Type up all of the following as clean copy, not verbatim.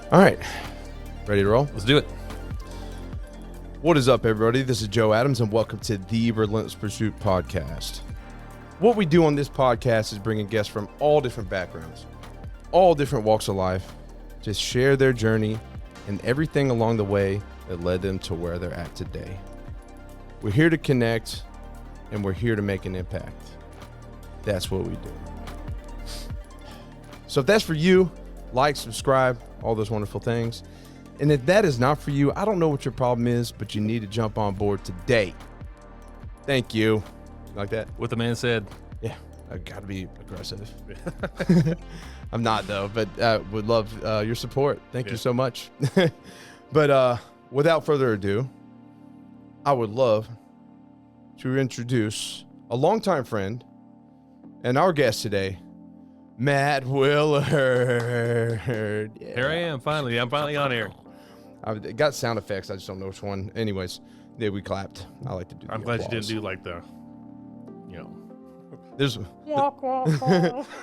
All right. Ready to roll? Let's do it. What is up, everybody? This is Joe Adams, and welcome to the Relentless Pursuit Podcast. What we do on this podcast is bringing guests from all different backgrounds, all different walks of life, to share their journey and everything along the way that led them to where they're at today. We're here to connect, and we're here to make an impact. That's what we do. So if that's for you, like, subscribe, all those wonderful things. And if that is not for you, I don't know what your problem is, but you need to jump on board today. Thank you. Like that? What the man said. Yeah, I got to be aggressive. I'm not, though, but would love your support. Thank you so much. But without further ado, I would love to introduce a longtime friend and our guest today, Matt Willard. Yeah. Here I am, finally. I'm finally on here. I've got sound effects. I just don't know which one. Anyways, yeah, we clapped. I like to do the I'm glad applause. you didn't do like the, you know. There's,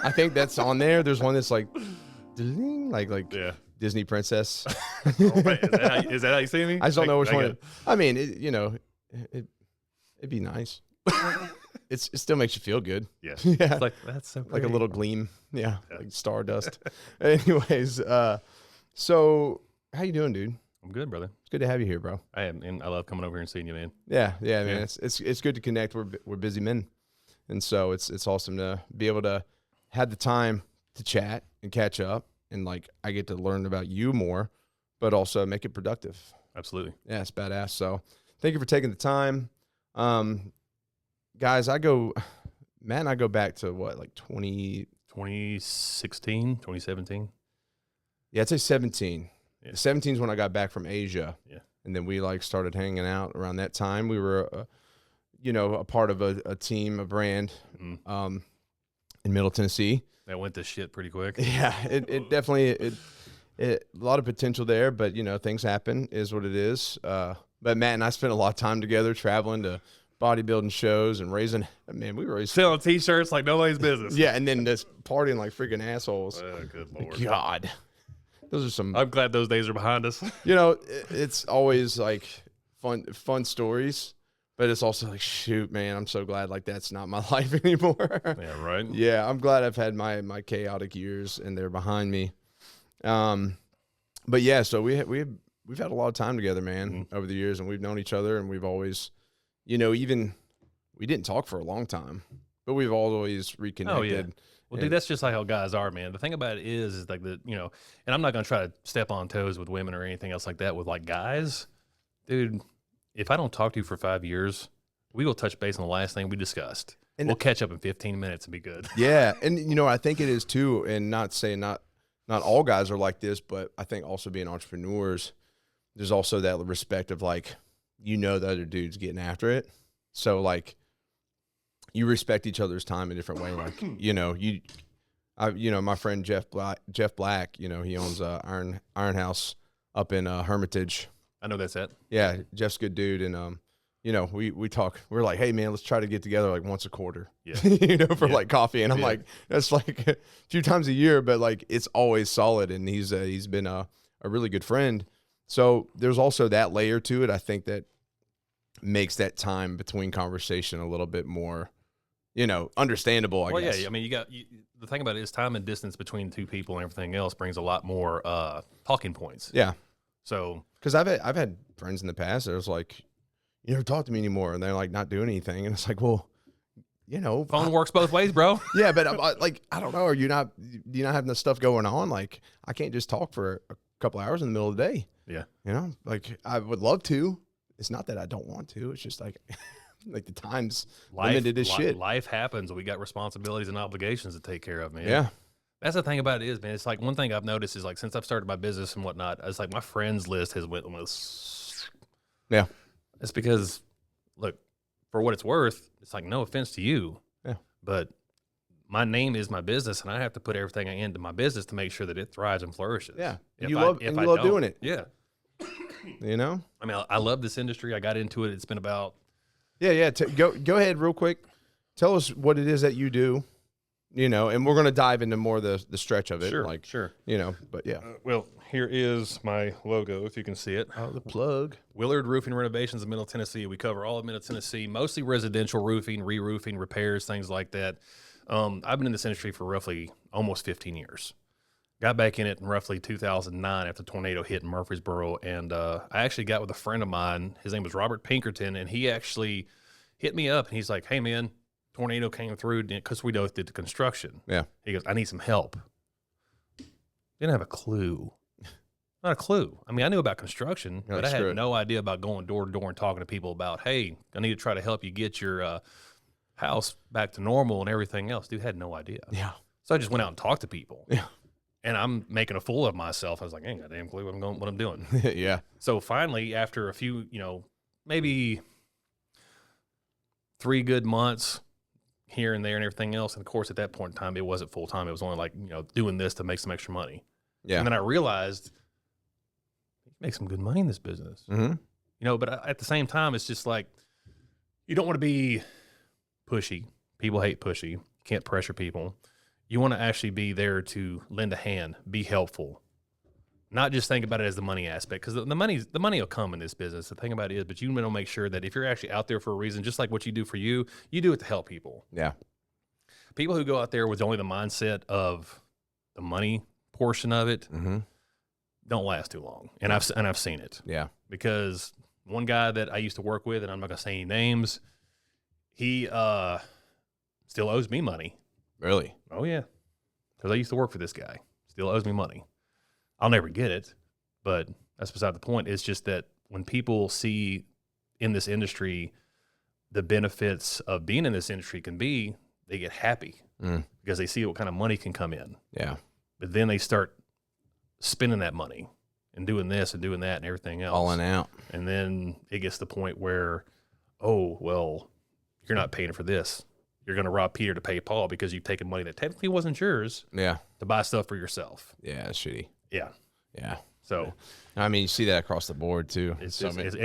I think that's on there. There's one that's like Yeah. Disney princess. Oh, wait, is that how you see me? I just don't know which one. it. I mean, it'd be nice. It still makes you feel good. Yeah. Yeah. It's like, that's so Like a pretty. little gleam. Yeah. Like stardust. Anyways, so how you doing, dude? I'm good, brother. It's good to have you here, bro. I am, and I love coming over here and seeing you, man. Yeah, man. Yeah. It's good to connect. We're busy men, and so it's awesome to be able to have the time to chat and catch up, and like I get to learn about you more, but also make it productive. Absolutely. Yeah, it's badass. So thank you for taking the time, guys. Matt and I go back to what, like 2016, 2017. Yeah, I'd say 17. Yeah. 17 is when I got back from Asia. Yeah. And then we like started hanging out around that time. We were, a part of a team, a brand, in Middle Tennessee. That went to shit pretty quick. Yeah, it definitely, a lot of potential there, but things happen, is what it is. But Matt and I spent a lot of time together traveling to bodybuilding shows and raising, man, we were raising. Selling t-shirts like nobody's business. Yeah. And then just partying like freaking assholes. Oh, good Lord. God. Those are some, I'm glad those days are behind us. it's always like fun stories, but it's also like, shoot, man, I'm so glad like that's not my life anymore. Yeah, right? Yeah, I'm glad I've had my chaotic years and they're behind me. But yeah, so we've had a lot of time together, man, over the years, and we've known each other, and we've always, even we didn't talk for a long time, but we've always reconnected. Oh, yeah. Well, dude, that's just like how guys are, man. The thing about it is like and I'm not going to try to step on toes with women or anything else like that with like guys. Dude, if I don't talk to you for 5 years, we will touch base on the last thing we discussed. And we'll catch up in 15 minutes and be good. Yeah. And, I think it is too, and not saying not all guys are like this, but I think also being entrepreneurs, there's also that respect of like, the other dude's getting after it. So like, you respect each other's time in a different way. Like, my friend Jeff Black, he owns Iron House up in Hermitage. I know that's it. Yeah, Jeff's a good dude, and we talk. We're like, hey man, let's try to get together like once a quarter. Yeah. For like coffee, and I'm like, that's like a few times a year, but like it's always solid, and he's been a really good friend. So there's also that layer to it. I think that makes that time between conversation a little bit more, understandable, I guess. Yeah, I mean, the thing about it is time and distance between two people and everything else brings a lot more talking points. Yeah. So, because I've had friends in the past that was like, you never talk to me anymore, and they're like not doing anything, and it's like, well, phone works both ways, bro. Yeah, but I don't know. Do you not have enough stuff going on? Like, I can't just talk for a couple hours in the middle of the day. Yeah. Like I would love to. It's not that I don't want to. It's just like, like the time's limited as shit. Life happens. We got responsibilities and obligations to take care of, man. Yeah. That's the thing about it is, man. It's like one thing I've noticed is like since I've started my business and whatnot, it's like my friends list has went almost. Yeah. It's because, look, for what it's worth, it's like no offense to you. Yeah. But my name is my business, and I have to put everything into my business to make sure that it thrives and flourishes. Yeah. If You I love doing it. Yeah. I mean, I love this industry. I got into it. It's been about. Yeah. Go ahead real quick. Tell us what it is that you do you know, and we're going to dive into more of the stretch of it. Sure, like, sure. You know, but yeah. Well, here is my logo, if you can see it. Oh, the plug. Willard Roofing Renovations in Middle Tennessee. We cover all of Middle Tennessee, mostly residential roofing, re-roofing, repairs, things like that. I've been in this industry for roughly almost 15 years. Got back in it in roughly 2009 after the tornado hit in Murfreesboro, and I actually got with a friend of mine. His name was Robert Pinkerton, and he actually hit me up, and he's like, hey, man, tornado came through because we both did the construction. Yeah. He goes, I need some help. Didn't have a clue. Not a clue. I mean, I knew about construction, but I had no idea about going door to door and talking to people about, hey, I need to try to help you get your house back to normal and everything else. Dude, had no idea. Yeah. So I just went out and talked to people. Yeah. And I'm making a fool of myself. I was like, I ain't got a damn clue what I'm doing. Yeah. So finally, after a few, maybe 3 good months here and there and everything else. And of course, at that point in time, it wasn't full time. It was only like, doing this to make some extra money. Yeah. And then I realized you can make some good money in this business. Mm-hmm. But at the same time, it's just like, you don't want to be pushy. People hate pushy. Can't pressure people. You want to actually be there to lend a hand, be helpful, not just think about it as the money aspect, because the money will come in this business. The thing about it is, but you want to make sure that if you're actually out there for a reason, just like what you do for you do it to help people. Yeah. People who go out there with only the mindset of the money portion of it don't last too long, and I've seen it. Yeah. Because one guy that I used to work with, and I'm not gonna say any names, he still owes me money. Really? Oh, yeah. Because I used to work for this guy. Still owes me money. I'll never get it, but that's beside the point. It's just that when people see in this industry the benefits of being in this industry can be, they get happy because they see what kind of money can come in. Yeah. But then they start spending that money and doing this and doing that and everything else. Falling out. And then it gets to the point where, oh, well, you're not paying for this. You're going to rob Peter to pay Paul because you've taken money that technically wasn't yours to buy stuff for yourself. Yeah, it's shitty. Yeah. Yeah. So, I mean, you see that across the board too. It's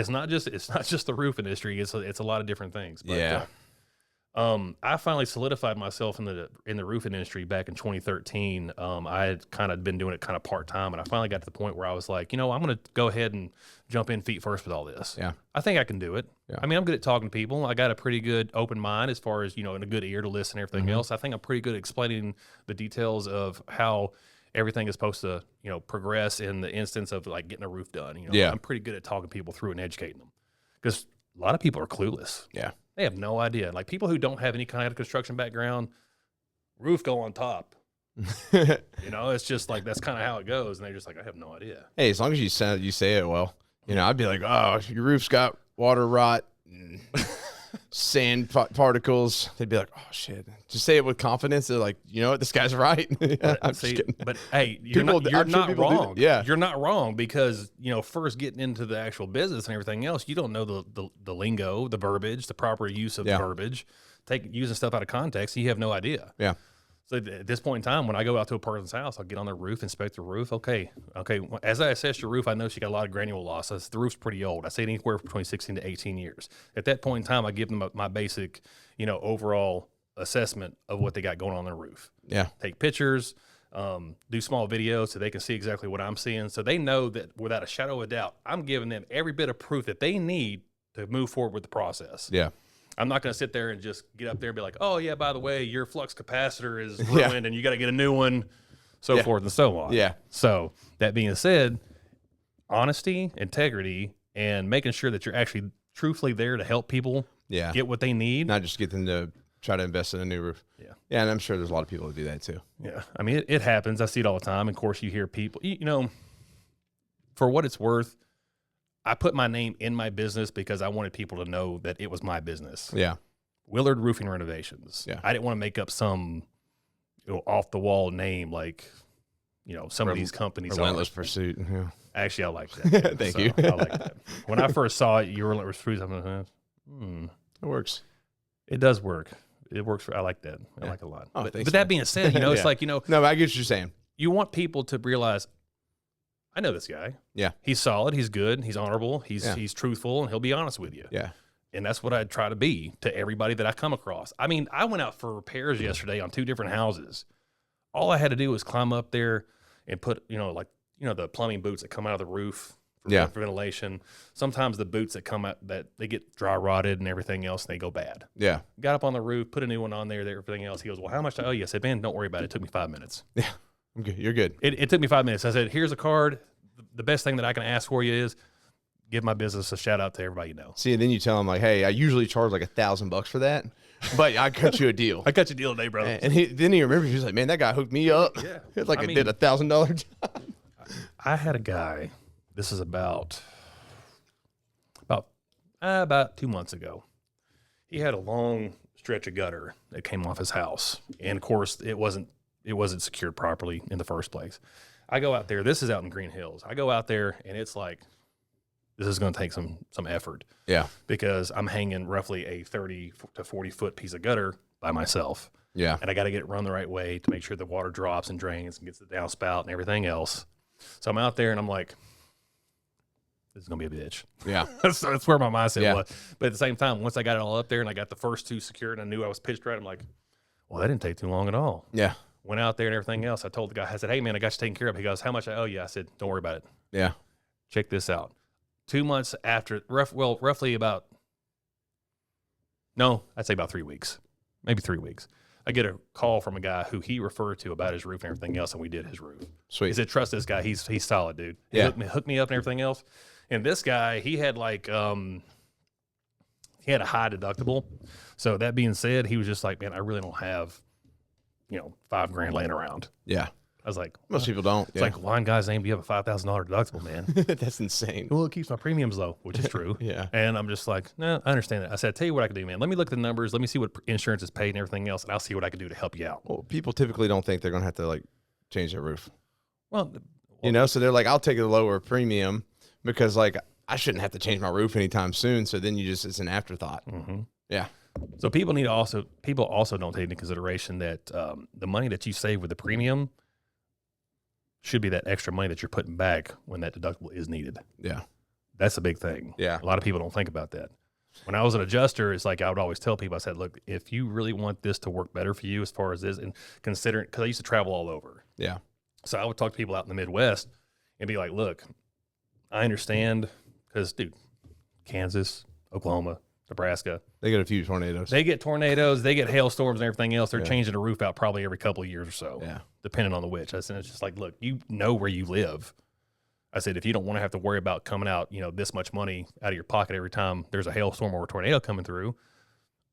not just the roof industry. It's a lot of different things. But, yeah. I finally solidified myself in the roofing industry back in 2013. I had kind of been doing it kind of part time, and I finally got to the point where I was like, I'm going to go ahead and jump in feet first with all this. Yeah. I think I can do it. Yeah. I mean, I'm good at talking to people. I got a pretty good open mind as far as, and a good ear to listen and everything else. I think I'm pretty good at explaining the details of how everything is supposed to, progress in the instance of like getting a roof done. Yeah. I'm pretty good at talking people through and educating them because a lot of people are clueless. Yeah. They have no idea. Like people who don't have any kind of construction background, roof go on top. It's just like that's kind of how it goes, and they're just like, I have no idea. Hey, as long as you say it well, I'd be like, oh, your roof's got water rot, and sand particles. They'd be like, oh shit. Just say it with confidence. They're like, you know what, this guy's right. I'm just kidding. But hey, you're not wrong. Yeah, you're not wrong because first getting into the actual business and everything else, you don't know the lingo, the verbiage, the proper use of the verbiage. Using stuff out of context, you have no idea. Yeah. So at this point in time, when I go out to a person's house, I'll get on their roof, inspect the roof. Okay. As I assess your roof, I know she got a lot of granule loss. The roof's pretty old. I say anywhere between 16 to 18 years. At that point in time, I give them my basic, overall assessment of what they got going on their roof. Yeah. Take pictures, do small videos so they can see exactly what I'm seeing. So they know that without a shadow of a doubt, I'm giving them every bit of proof that they need to move forward with the process. Yeah. I'm not going to sit there and just get up there and be like, oh, yeah, by the way, your flux capacitor is ruined and you got to get a new one, so forth and so on. Yeah. So that being said, honesty, integrity, and making sure that you're actually truthfully there to help people get what they need. Not just get them to try to invest in a new roof. Yeah. Yeah, and I'm sure there's a lot of people that do that too. Yeah. I mean, it happens. I see it all the time. Of course, you hear people, for what it's worth, I put my name in my business because I wanted people to know that it was my business. Yeah. Willard Roofing Renovations. Yeah. I didn't want to make up some off the wall name like, some of these companies Relentless Pursuit. Yeah. Actually, I like that. Thank you. I like that. When I first saw it, Relentless Pursuit, I'm like, it works. It does work. It works I like that. I like it a lot. Oh, but thanks, that being said, it's like, No, I get what you're saying. You want people to realize, I know this guy. Yeah. He's solid. He's good. He's honorable. He's truthful, and he'll be honest with you. Yeah. And that's what I try to be to everybody that I come across. I mean, I went out for repairs yesterday on 2 different houses. All I had to do was climb up there and put, the plumbing boots that come out of the roof for ventilation. Sometimes the boots that come out, that they get dry rotted and everything else, and they go bad. Yeah. Got up on the roof, put a new one on there, everything else. He goes, well, how much do I owe you? I said, man, don't worry about it. It took me 5 minutes. Yeah. I'm good. You're good. It took me 5 minutes. I said, here's a card. The best thing that I can ask for you is give my business a shout out to everybody you know. See, and then you tell him like, hey, I usually charge like $1,000 for that, but I cut you a deal. I cut you a deal today, bro. And then he remembers, he was like, man, that guy hooked me up. Yeah. It's like did $1,000 job. I had a guy, this is about 2 months ago. He had a long stretch of gutter that came off his house. And of course it wasn't secured properly in the first place. I go out there, this is out in Green Hills. I go out there and it's like, this is going to take some effort. Yeah. Because I'm hanging roughly a 30 to 40 foot piece of gutter by myself. Yeah. And I got to get it run the right way to make sure the water drops and drains and gets the downspout and everything else. So I'm out there and I'm like, this is going to be a bitch. Yeah. So that's where my mindset was. But at the same time, once I got it all up there and I got the first 2 secured and I knew I was pitched right, I'm like, well, that didn't take too long at all. Yeah. Went out there and everything else. I told the guy, I said, hey, man, I got you taken care of. He goes, how much I owe you? I said, don't worry about it. Yeah. Check this out. 2 months after, roughly about 3 weeks, maybe 3 weeks. I get a call from a guy who he referred to about his roof and everything else, and we did his roof. Sweet. He said, trust this guy. He's solid, dude. He Yeah. hooked me up and everything else. And this guy, he had he had a high deductible. So that being said, he was just like, man, I really don't have, $5,000 laying around. Yeah. I was like, Most people don't. It's like, why in God's name do you have a $5,000 deductible, man? That's insane. Well, it keeps my premiums low, which is true. Yeah. And I'm just like, no, I understand that. I said, tell you what I can do, man. Let me look at the numbers. Let me see what insurance is paid and everything else, and I'll see what I can do to help you out. Well, people typically don't think they're going to have to like change their roof. Well, So they're like, I'll take a lower premium because like I shouldn't have to change my roof anytime soon. So then it's an afterthought. mm-hmm. Yeah. So people also don't take into consideration that the money that you save with the premium should be that extra money that you're putting back when that deductible is needed. Yeah. That's a big thing. Yeah. A lot of people don't think about that. When I was an adjuster, it's like I would always tell people, I said, look, if you really want this to work better for you as far as this, and considering, because I used to travel all over. Yeah. So I would talk to people out in the Midwest and be like, look, I understand because, dude, Kansas, Oklahoma, Nebraska. They get a few tornadoes. They get tornadoes, they get hailstorms and everything else. They're changing the roof out probably every couple of years or so. Yeah. Depending on the which. I said, it's just like, look, you know where you live. I said, if you don't want to have to worry about coming out, this much money out of your pocket every time there's a hailstorm or a tornado coming through,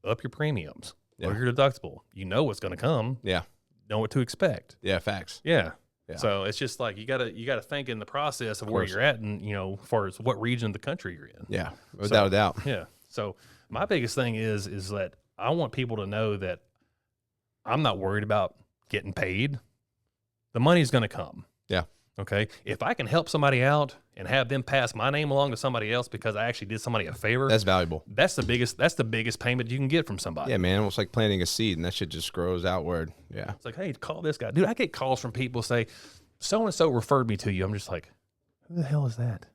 up your premiums, lower your deductible. You know what's going to come. Yeah. Know what to expect. Yeah. Facts. Yeah. Yeah. So it's just like you gotta think in the process of where you're at and as far as what region of the country you're in. Yeah. Without a doubt. Yeah. So my biggest thing is that I want people to know that I'm not worried about getting paid. The money's going to come. Yeah. Okay. If I can help somebody out and have them pass my name along to somebody else because I actually did somebody a favor, That's valuable. That's the biggest payment you can get from somebody. Yeah, man. It's like planting a seed and that shit just grows outward. Yeah. It's like, hey, call this guy. Dude, I get calls from people say, so-and-so referred me to you. I'm just like, who the hell is that?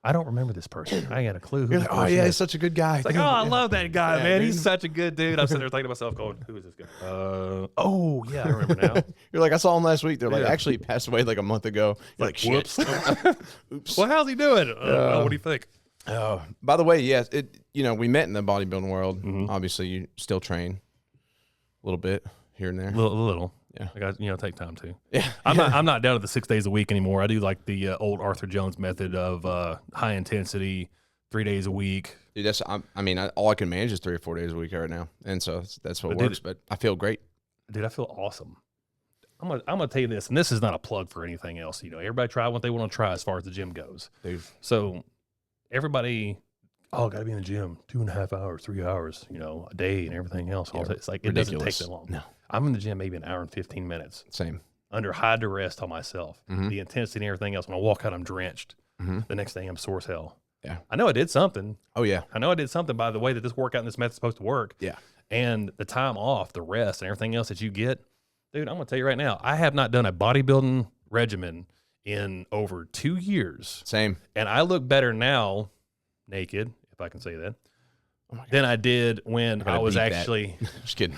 I don't remember this person. I ain't got a clue who You're like, oh yeah, he's such a good guy. It's like, oh, I love that guy, Yeah, man. dude. He's such a good dude. I'm sitting there thinking to myself, going, who is this guy? Oh yeah, I remember now. You're like, I saw him last week. They're like, Yeah. actually, he passed away like a month ago. You're like, shit. Whoops. Oops. Well, how's he doing? Well, what do you think? Oh, by the way, yes, we met in the bodybuilding world. Mhm. Obviously, you still train a little bit here and there. A little. Yeah. I got take time too. Yeah. I'm not down to the 6 days a week anymore. I do like the old Arthur Jones method of high intensity, 3 days a week. Dude, all I can manage is 3 or 4 days a week right now, and so that's what But works. But I feel great. Dude, I feel awesome. I'm gonna tell you this, and this is not a plug for anything else. Everybody try what they want to try as far as the gym goes. Dude. So everybody, gotta be in the gym 2.5 hours, 3 hours, a day and everything else. Yeah, It's like, it doesn't take ridiculous. that long. No. I'm in the gym maybe an hour and 15 minutes Same. under high duress to myself. Mhm. The intensity and everything else. When I walk out, I'm drenched. Mhm. The next day I'm sore as hell. Yeah. I know I did something. Oh yeah. I know I did something by the way that this workout and this method's supposed to work. Yeah. And the time off, the rest, and everything else that you get, dude, I'm gonna tell you right now, I have not done a bodybuilding regimen in over 2 years, Same. and I look better now, naked, if I can say that, than I did when I was actually. Just kidding.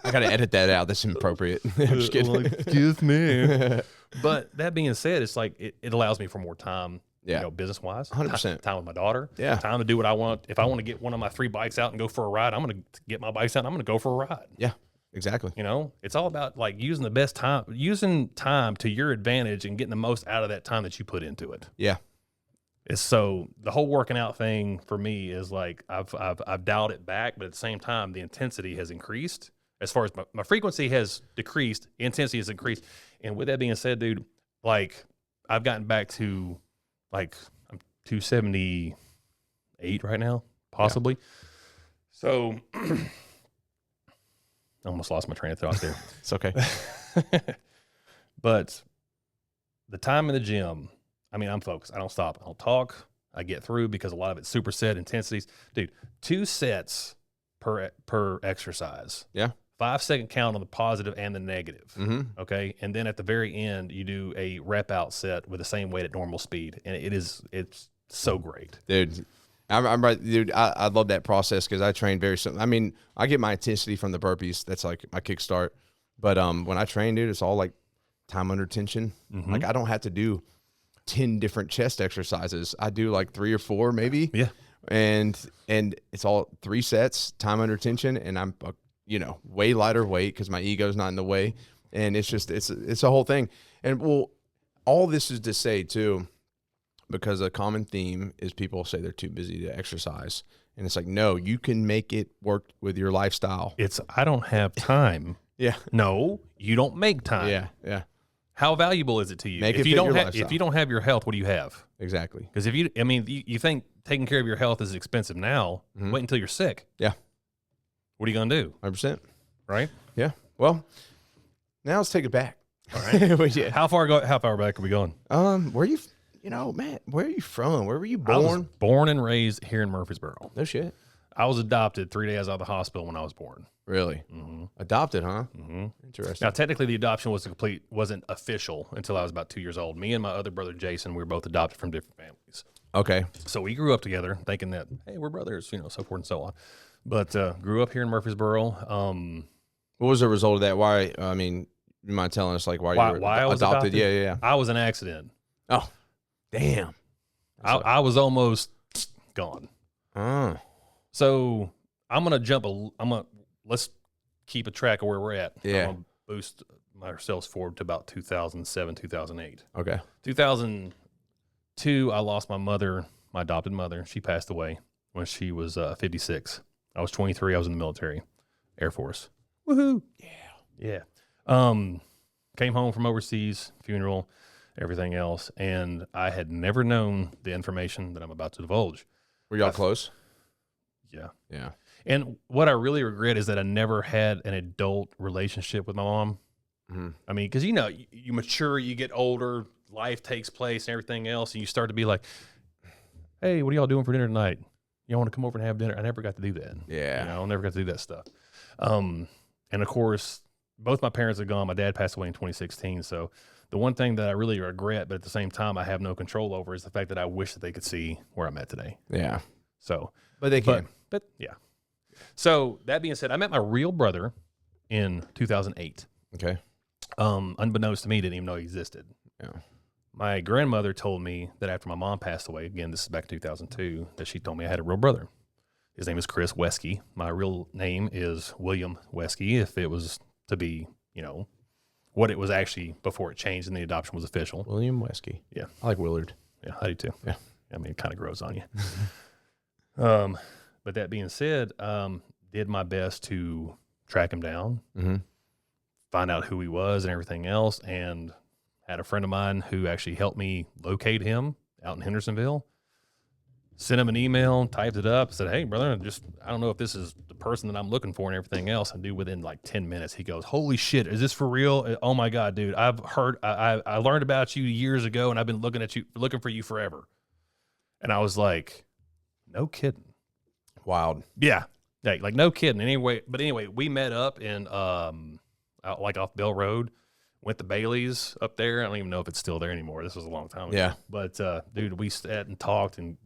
I got to edit that out. That's inappropriate. I'm just kidding. Excuse me. But that being said, it's like it allows me for more time. Yeah. Business wise, 100%. Time with my daughter. Yeah. Time to do what I want. If I want to get one of my 3 bikes out and go for a ride, I'm going to get my bikes out and I'm going to go for a ride. Yeah, exactly. It's all about like using time to your advantage and getting the most out of that time that you put into it. Yeah. So the whole working out thing for me is like, I've dialed it back, but at the same time, the intensity has increased. As far as my frequency has decreased, intensity has increased. And with that being said, dude, like I've gotten back to like I'm 278 right now, possibly. Yeah. So I almost lost my train of thought there. It's okay. But the time in the gym, I mean, I'm focused. I don't stop. I don't talk. I get through because a lot of it's superset intensities. Dude, 2 sets per exercise. Yeah. 5-second count on the positive and the negative. Mm-hmm. Okay. And then at the very end, you do a rep out set with the same weight at normal speed. And it's so great. Dude, I'm right. Dude, I love that process because I train very similar. I mean, I get my intensity from the burpees. That's like my kickstart. But when I train, dude, it's all like time under tension. Mm-hmm. Like I don't have to do 10 different chest exercises. I do like 3 or 4 maybe. Yeah. And it's all 3 sets, time under tension. And I'm way lighter weight because my ego's not in the way. And it's just, it's a whole thing. And well, all this is to say too, because a common theme is people say they're too busy to exercise. And it's like, no, you can make it work with your lifestyle. I don't have time. Yeah. No, you don't make time. Yeah. Yeah. How valuable is it to you? If you don't have your health, what do you have? Exactly. Because you think taking care of your health is expensive now, mm-hmm. Wait until you're sick. Yeah. What are you going to do? 100%. Right? Yeah. Well, now let's take it back. All right. Yeah. How far back are we going? Where you, Matt, where are you from? Where were you born? I was born and raised here in Murfreesboro. No shit. I was adopted 3 days out of the hospital when I was born. Really? Mm-hmm. Adopted, huh? Mm-hmm. Interesting. Now, technically, the adoption wasn't official until I was about 2 years old. Me and my other brother, Jason, we were both adopted from different families. Okay. So we grew up together thinking that, hey, we're brothers, so forth and so on. But grew up here in Murfreesboro. What was the result of that? Why, you mind telling us like why you were I was adopted? Yeah. I was an accident. Oh, damn. I was almost gone. So let's keep a track of where we're at. Yeah. I'm going to boost ourselves forward to about 2007, 2008. Okay. 2002, I lost my mother, my adopted mother. She passed away when she was 56. I was 23. I was in the military, Air Force. Woohoo. Yeah. Came home from overseas, funeral, everything else. And I had never known the information that I'm about to divulge. Were y'all close? Yeah. Yeah. And what I really regret is that I never had an adult relationship with my mom. Mm-hmm. I mean, because, you mature, you get older, life takes place and everything else. And you start to be like, hey, what are y'all doing for dinner tonight? Y'all want to come over and have dinner? I never got to do that. Yeah. I never got to do that stuff. And of course, both my parents are gone. My dad passed away in 2016. So the one thing that I really regret, but at the same time I have no control over, is the fact that I wish that they could see where I'm at today. Yeah. So, but they can. But yeah. So that being said, I met my real brother in 2008. Okay. Unbeknownst to me, didn't even know he existed. Yeah. My grandmother told me that after my mom passed away, again, this is back in 2002, that she told me I had a real brother. His name is Chris Wesky. My real name is William Wesky, if it was to be, what it was actually before it changed and the adoption was official. William Wesky. Yeah. I like Willard. Yeah, I do too. Yeah. I mean, it kind of grows on you. But that being said, did my best to track him down, mm-hmm. find out who he was and everything else, and had a friend of mine who actually helped me locate him out in Hendersonville. Sent him an email, typed it up, said, hey, brother, I don't know if this is the person that I'm looking for and everything else. And dude, within like 10 minutes, he goes, holy shit, is this for real? Oh my God, dude, I've heard, I learned about you years ago and I've been looking for you forever. And I was like, no kidding. Wild. Yeah. Like no kidding. Anyway, we met up in, out like off Bell Road. Went to Bailey's up there. I don't even know if it's still there anymore. This was a long time ago. Yeah. But, dude, we sat and talked and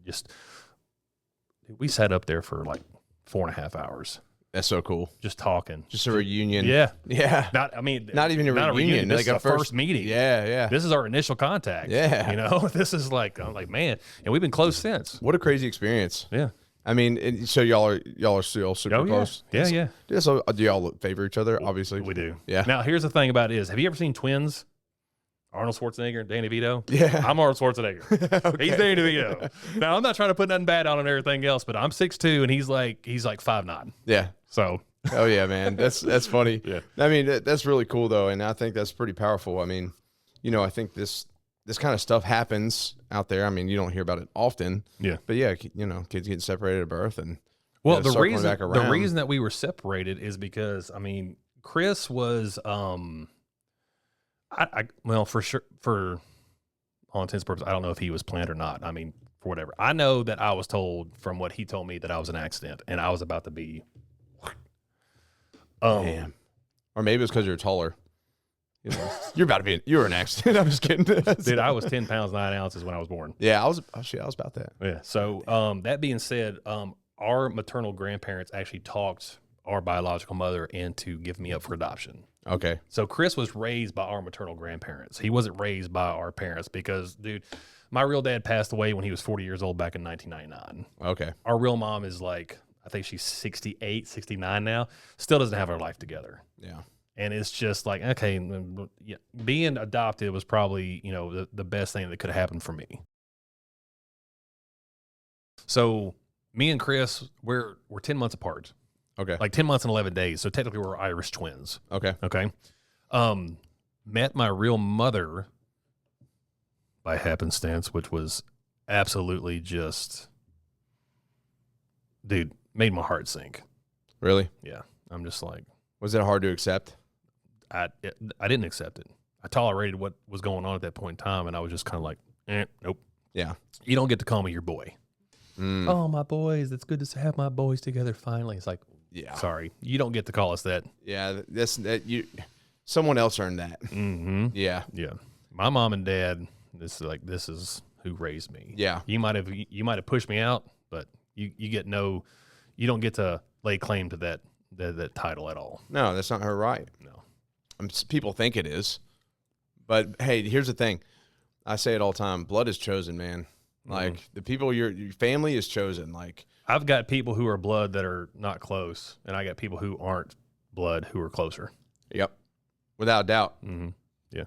we sat up there for like 4.5 hours. That's so cool. Just talking. Just a reunion. Yeah. Yeah. Not even a reunion. This is a first meeting. Yeah, yeah. This is our initial contact. Yeah. You know, this is like, I'm like, man, and we've been close since. What a crazy experience. Yeah. I mean, so y'all are still super close? Yeah. So do y'all favor each other? Obviously. We do. Yeah. Now, here's the thing about it is, have you ever seen twins? Arnold Schwarzenegger and Danny DeVito? Yeah. I'm Arnold Schwarzenegger. Okay. He's Danny DeVito. Now, I'm not trying to put nothing bad on him and everything else, but I'm 6'2", and he's like 5'9". Yeah. So. Oh yeah, man. That's funny. Yeah. I mean, that's really cool though, and I think that's pretty powerful. I mean, I think this kind of stuff happens out there. I mean, you don't hear about it often. Yeah. But yeah, kids getting separated at birth, and the reason that we were separated is because, I mean, Chris was well, for sure, for all intents and purposes, I don't know if he was planned or not. I mean, for whatever. I know that I was told from what he told me that I was an accident and I was about to be. Damn. Or maybe it's because you're taller. You're an accident. I'm just kidding. Dude, I was 10 pounds, 9 ounces when I was born. Yeah, I was about that. Yeah. So that being said, our maternal grandparents actually talked our biological mother into giving me up for adoption. Okay. So Chris was raised by our maternal grandparents. He wasn't raised by our parents because, dude, my real dad passed away when he was 40 years old back in 1999. Okay. Our real mom is like, I think she's 68, 69 now, still doesn't have her life together. Yeah. And it's just like, okay, being adopted was probably, the best thing that could have happened for me. So me and Chris, we're 10 months apart. Okay. Like 10 months and 11 days. So technically we're Irish twins. Okay. Okay. Met my real mother by happenstance, which was absolutely just, dude, made my heart sink. Really? Yeah. I'm just like. Was it hard to accept? I didn't accept it. I tolerated what was going on at that point in time, and I was just kind of like, nope. Yeah. You don't get to call me your boy. Mm. Oh, my boys. It's good to have my boys together finally. It's like, yeah. Sorry. You don't get to call us that. Yeah. Someone else earned that. Mm-hmm. Yeah. Yeah. My mom and dad, this is who raised me. Yeah. You might have pushed me out, but you don't get to lay claim to that title at all. No, that's not her right. No. People think it is, but hey, here's the thing. I say it all the time. Blood is chosen, man. Like the people, your family is chosen. Like I've got people who are blood that are not close, and I got people who aren't blood who are closer. Yep. Without doubt. Mm-hmm. Yeah.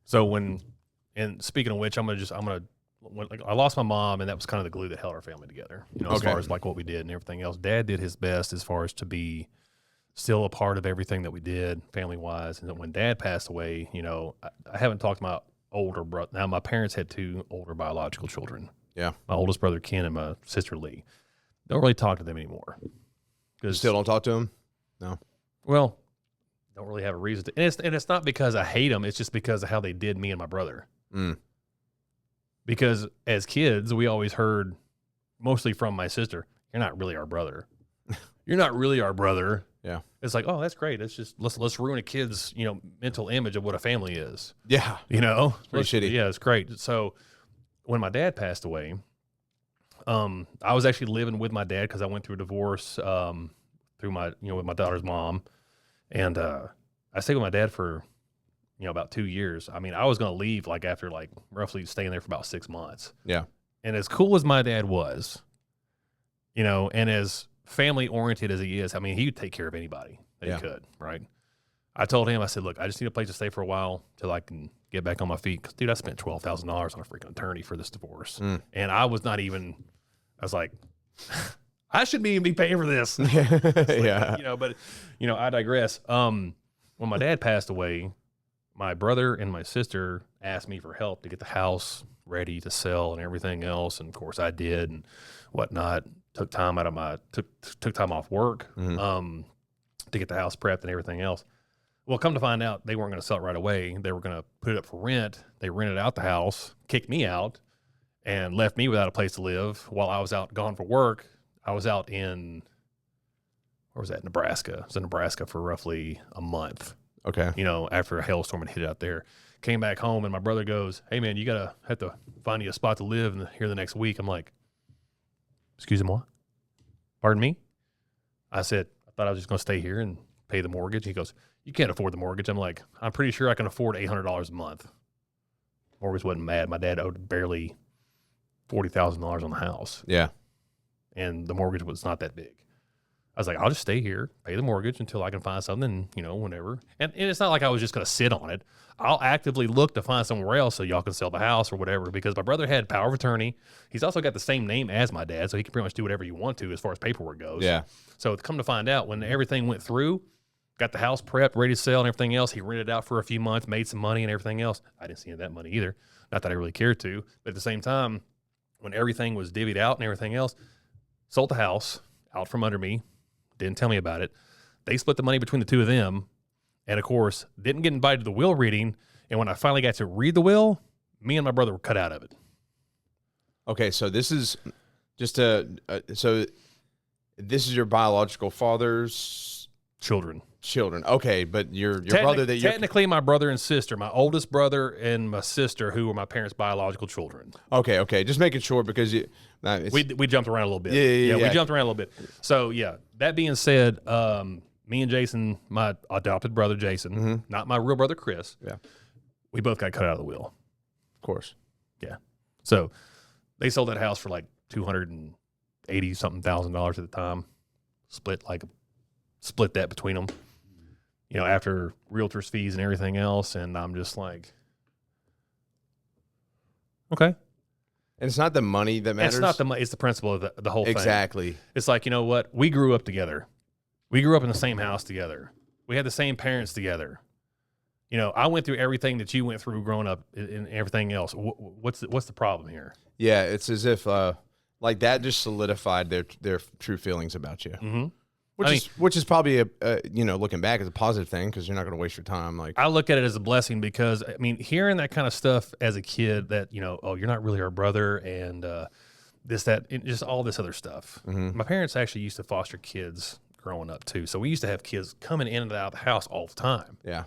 So and speaking of which, I lost my mom, and that was kind of the glue that held our family together. As far as like what we did and everything else. Dad did his best as far as to be still a part of everything that we did family wise. And then when Dad passed away, I haven't talked to my older brother. Now my parents had 2 older biological children. Yeah. My oldest brother, Ken, and my sister, Lee. Don't really talk to them anymore. You still don't talk to them? No. Well, don't really have a reason to. And it's not because I hate them. It's just because of how they did me and my brother. Mm. Because as kids, we always heard, mostly from my sister, you're not really our brother. You're not really our brother. Yeah. It's like, oh, that's great. Let's ruin a kid's, mental image of what a family is. Yeah. It's pretty shitty. Yeah, it's great. So when my dad passed away, I was actually living with my dad because I went through a divorce through my, with my daughter's mom. And I stayed with my dad for, about 2 years. I mean, I was going to leave after roughly staying there for about 6 months. Yeah. And as cool as my dad was, and as family oriented as he is, I mean, he would take care of anybody that he could, right? I told him, I said, look, I just need a place to stay for a while till I can get back on my feet. Because, dude, I spent $12,000 on a freaking attorney for this divorce. And I was like, I shouldn't even be paying for this. Yeah. But I digress. When my dad passed away, my brother and my sister asked me for help to get the house ready to sell and everything else. And of course I did and whatnot. Took time off work to get the house prepped and everything else. Well, come to find out, they weren't going to sell it right away. They were going to put it up for rent. They rented out the house, kicked me out, and left me without a place to live while I was gone for work. I was out in, where was that? Nebraska. I was in Nebraska for roughly a month. Okay. After a hailstorm had hit out there. Came back home, and my brother goes, hey, man, you have to find you a spot to live here the next week. I'm like, excuse me, what? Pardon me? I said, I thought I was just going to stay here and pay the mortgage. He goes, you can't afford the mortgage. I'm like, I'm pretty sure I can afford $800 a month. Mortgage wasn't mad. My dad owed barely $40,000 on the house. Yeah. And the mortgage was not that big. I was like, I'll just stay here, pay the mortgage until I can find something, whenever. And it's not like I was just going to sit on it. I'll actively look to find somewhere else so y'all can sell the house or whatever, because my brother had power of attorney. He's also got the same name as my dad, so he can pretty much do whatever you want to as far as paperwork goes. Yeah. So come to find out, when everything went through, got the house prepped, ready to sell and everything else, he rented it out for a few months, made some money and everything else. I didn't see any of that money either. Not that I really cared to. But at the same time, when everything was divvied out and everything else, sold the house out from under me. Didn't tell me about it. They split the money between the two of them. And of course, didn't get invited to the will reading. And when I finally got to read the will, me and my brother were cut out of it. Okay. So this is just so this is your biological father's children. Okay. But your brother that you're technically my brother and sister, my oldest brother and my sister, who were my parents' biological children. Okay. Just making sure, because we jumped around a little bit. Yeah. We jumped around a little bit. So yeah, that being said, me and Jason, my adopted brother Jason, not my real brother Chris. Yeah. We both got cut out of the will. Of course. Yeah. So they sold that house for like $280-something thousand at the time. Split that between them. After realtor's fees and everything else, and I'm just like, okay. And it's not the money that matters. It's not the money. It's the principle of the whole thing. Exactly. It's like, you know what? We grew up together. We grew up in the same house together. We had the same parents together. I went through everything that you went through growing up and everything else. What's the problem here? Yeah, it's as if like that just solidified their true feelings about you. Mm-hmm. Which is probably looking back, is a positive thing, because you're not going to waste your time. Like, I look at it as a blessing, because hearing that kind of stuff as a kid, that oh, you're not really our brother, and this, that, and just all this other stuff. Mm-hmm. My parents actually used to foster kids growing up too, so we used to have kids coming in and out of the house all the time. Yeah,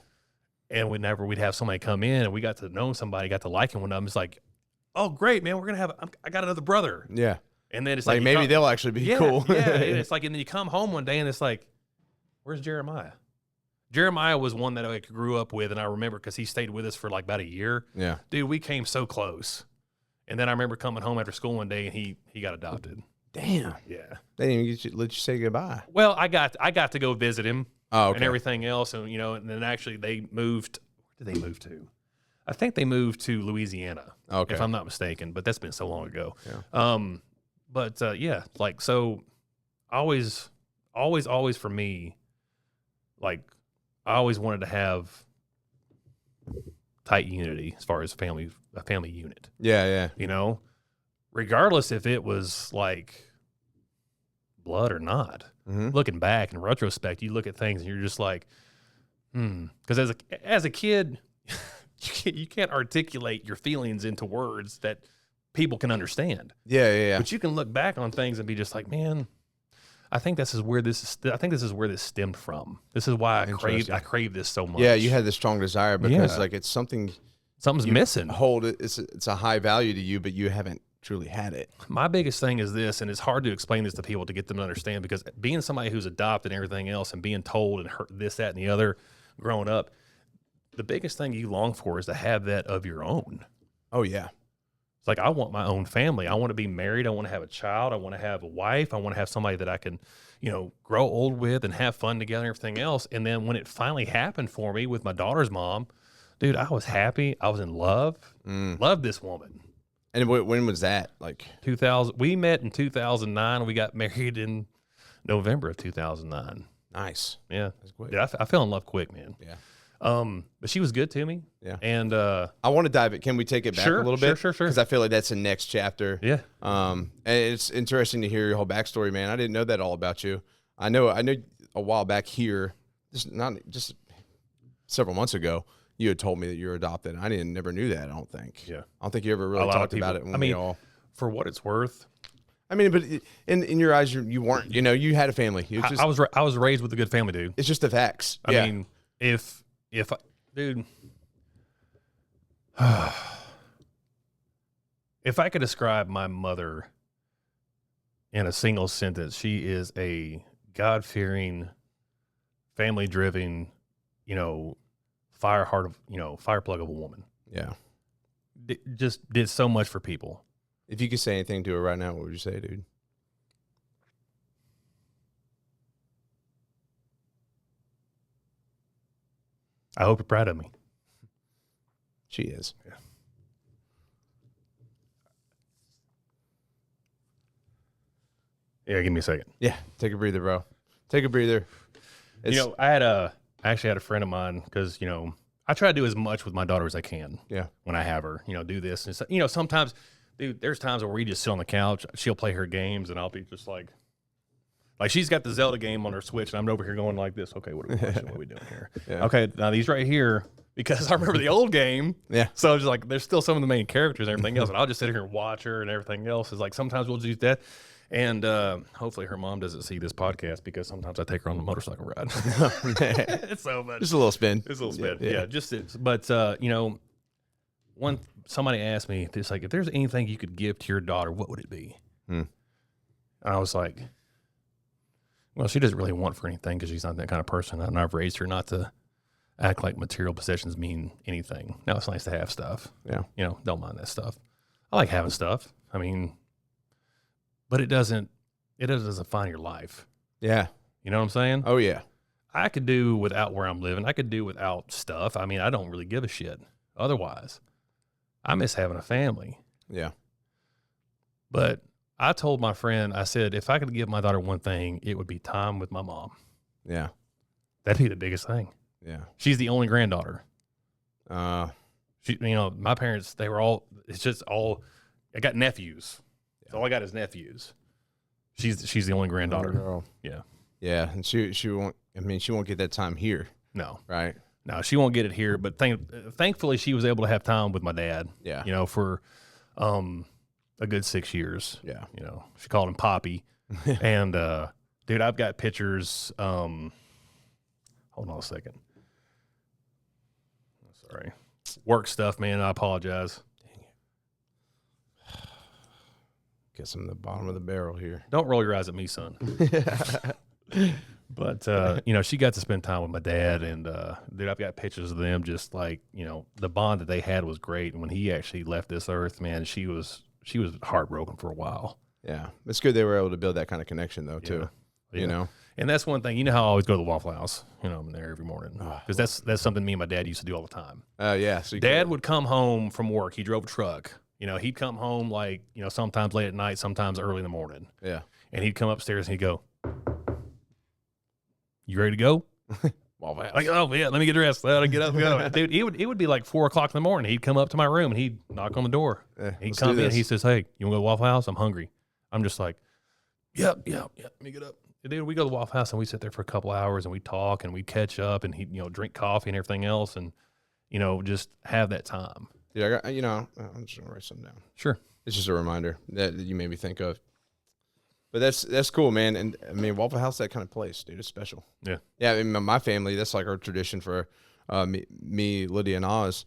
and we'd have somebody come in, and we got to know somebody, got to liking one of them. It's like, oh great, man, I got another brother. Yeah. And then it's like maybe they'll actually be cool. Yeah, and it's like, and then you come home one day and it's like, where's Jeremiah? Jeremiah was one that I grew up with, and I remember because he stayed with us for like about a year. Yeah. Dude, we came so close. And then I remember coming home after school one day, and he got adopted. Damn. Yeah. They didn't even let you say goodbye. Well, I got to go visit him and everything else. And, and then actually they moved. Where did they move to? I think they moved to Louisiana, if I'm not mistaken, but that's been so long ago. Yeah. But like, so always for me, like, I always wanted to have tight unity as far as a family unit. Yeah. Yeah. Regardless if it was like blood or not. Mm-hmm. Looking back in retrospect, you look at things and you're just like, because as a kid, you can't articulate your feelings into words that people can understand. Yeah. But you can look back on things and be just like, man, I think this is where this stemmed from. This is why I crave this so much. Yeah, you had this strong desire because like it's something's missing. It's a high value to you, but you haven't truly had it. My biggest thing is this, and it's hard to explain this to people to get them to understand, because being somebody who's adopted and everything else, and being told and heard this, that, and the other growing up, the biggest thing you long for is to have that of your own. Oh yeah. It's like, I want my own family. I want to be married. I want to have a child. I want to have a wife. I want to have somebody that I can, grow old with and have fun together and everything else. And then when it finally happened for me with my daughter's mom, dude, I was happy. I was in love. Loved this woman. And when was that? Like 2000. We met in 2009. We got married in November of 2009. Nice. Yeah. That's quick. Dude, I fell in love quick, man. Yeah. But she was good to me. Yeah. And I want to dive it. Can we take it back a little bit? Sure. Because I feel like that's the next chapter. Yeah. And it's interesting to hear your whole backstory, man. I didn't know that all about you. I know a while back here, just several months ago, you had told me that you were adopted. I never knew that. I don't think. Yeah. I don't think you ever really talked about it. For what it's worth. I mean, but in your eyes, you weren't. You had a family. I was raised with a good family, dude. It's just the facts. I mean, if dude, if I could describe my mother in a single sentence, she is a God-fearing, family-driven, fire plug of a woman. Yeah. Just did so much for people. If you could say anything to her right now, what would you say, dude? I hope you're proud of me. She is. Yeah. Yeah, give me a second. Yeah, take a breather, bro. Take a breather. I actually had a friend of mine because, I try to do as much with my daughter as I can. Yeah. When I have her, do this. And, sometimes, dude, there's times where we just sit on the couch. She'll play her games, and I'll be just like she's got the Zelda game on her Switch, and I'm over here going like this. Okay, what are we watching? What are we doing here? Yeah. Okay, now these right here, because I remember the old game. Yeah. So it's like there's still some of the main characters and everything else, and I'll just sit here and watch her, and everything else is like sometimes we'll do that. And hopefully her mom doesn't see this podcast because sometimes I take her on the motorcycle ride. So much. Just a little spin. Just a little spin. Yeah. But somebody asked me, it's like, if there's anything you could give to your daughter, what would it be? And I was like, well, she doesn't really want for anything because she's not that kind of person. And I've raised her not to act like material possessions mean anything. Now it's nice to have stuff. Yeah. Don't mind that stuff. I like having stuff. I mean, but it doesn't define your life. Yeah. You know what I'm saying? Oh, yeah. I could do without where I'm living. I could do without stuff. I mean, I don't really give a shit otherwise. I miss having a family. Yeah. But I told my friend, I said, if I could give my daughter one thing, it would be time with my mom. Yeah. That'd be the biggest thing. Yeah. She's the only granddaughter. Uh, My parents, I got nephews. So all I got is nephews. She's the only granddaughter. girl. Yeah. Yeah. And she won't, she won't get that time here. No. Right. No, she won't get it here. But thankfully, she was able to have time with my dad. Yeah. For a good 6 years. Yeah. She called him Poppy. And, dude, I've got pictures. Hold on a second. Sorry. Work stuff, man. I apologize. Guess I'm the bottom of the barrel here. Don't roll your eyes at me, son. But, she got to spend time with my dad, and, dude, I've got pictures of them just like, the bond that they had was great. And when he actually left this earth, man, she was heartbroken for a while. Yeah. It's good they were able to build that kind of connection, though, too. Yeah. And that's one thing. How I always go to the Waffle House, I'm there every morning. Because that's something me and my dad used to do all the time. Yeah. So Dad would come home from work. He drove a truck. He'd come home sometimes late at night, sometimes early in the morning. Yeah. And he'd come upstairs and he'd go, "You ready to go?" Waffle House. Like, oh yeah, let me get dressed. Let me get up and go. Dude, it would be like 4 o'clock in the morning. He'd come up to my room and he'd knock on the door. He'd come in. He says, "Hey, you want to go to Waffle House? I'm hungry." I'm just like, yeah. Let me get up. And dude, we go to the Waffle House and we sit there for a couple hours and we talk and we catch up and he drink coffee and everything else and just have that time. Yeah, I'm just gonna write something down. Sure. It's just a reminder that you made me think of. But that's cool, man. And I mean, Waffle House, that kind of place, dude, it's special. Yeah. Yeah. I mean, my family, that's like our tradition for me, Lydia, and Oz.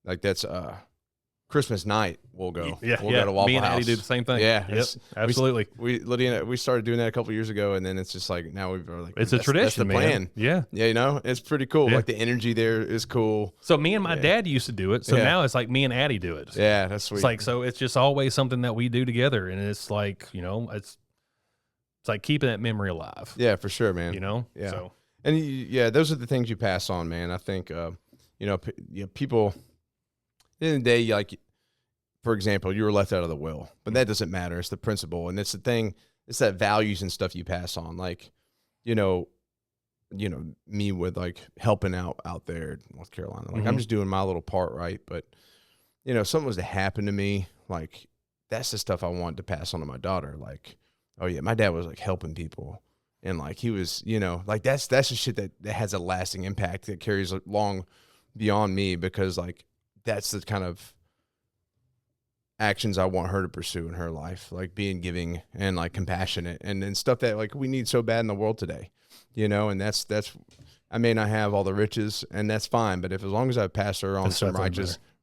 Like that's Christmas night. We'll go. Yeah. We'll go to Waffle House. Me and Addie do the same thing. Yeah. Yep, absolutely. Lydia, we started doing that a couple years ago, and then it's just like now we've like it's a tradition, that's the plan. Man. Yeah. Yeah. It's pretty cool. Yeah. Like the energy there is cool. So me and my dad used to do it. So now it's like me and Addie do it. Yeah, that's sweet. It's like it's just always something that we do together, and it's like it's like keeping that memory alive. Yeah, for sure, man. Yeah. So and those are the things you pass on, man. I think people. At the end of the day, like for example, you were left out of the will, but that doesn't matter. It's the principle, and it's the thing. It's that values and stuff you pass on, like me with like helping out there in North Carolina. Like I'm just doing my little part, right? But if something was to happen to me, like that's the stuff I want to pass on to my daughter. Like, oh yeah, my dad was like helping people, and like he was, like that's the shit that has a lasting impact that carries long beyond me, because like that's the kind of actions I want her to pursue in her life, like being giving and like compassionate and stuff that like we need so bad in the world today, and that's I may not have all the riches, and that's fine, but as long as I pass her on some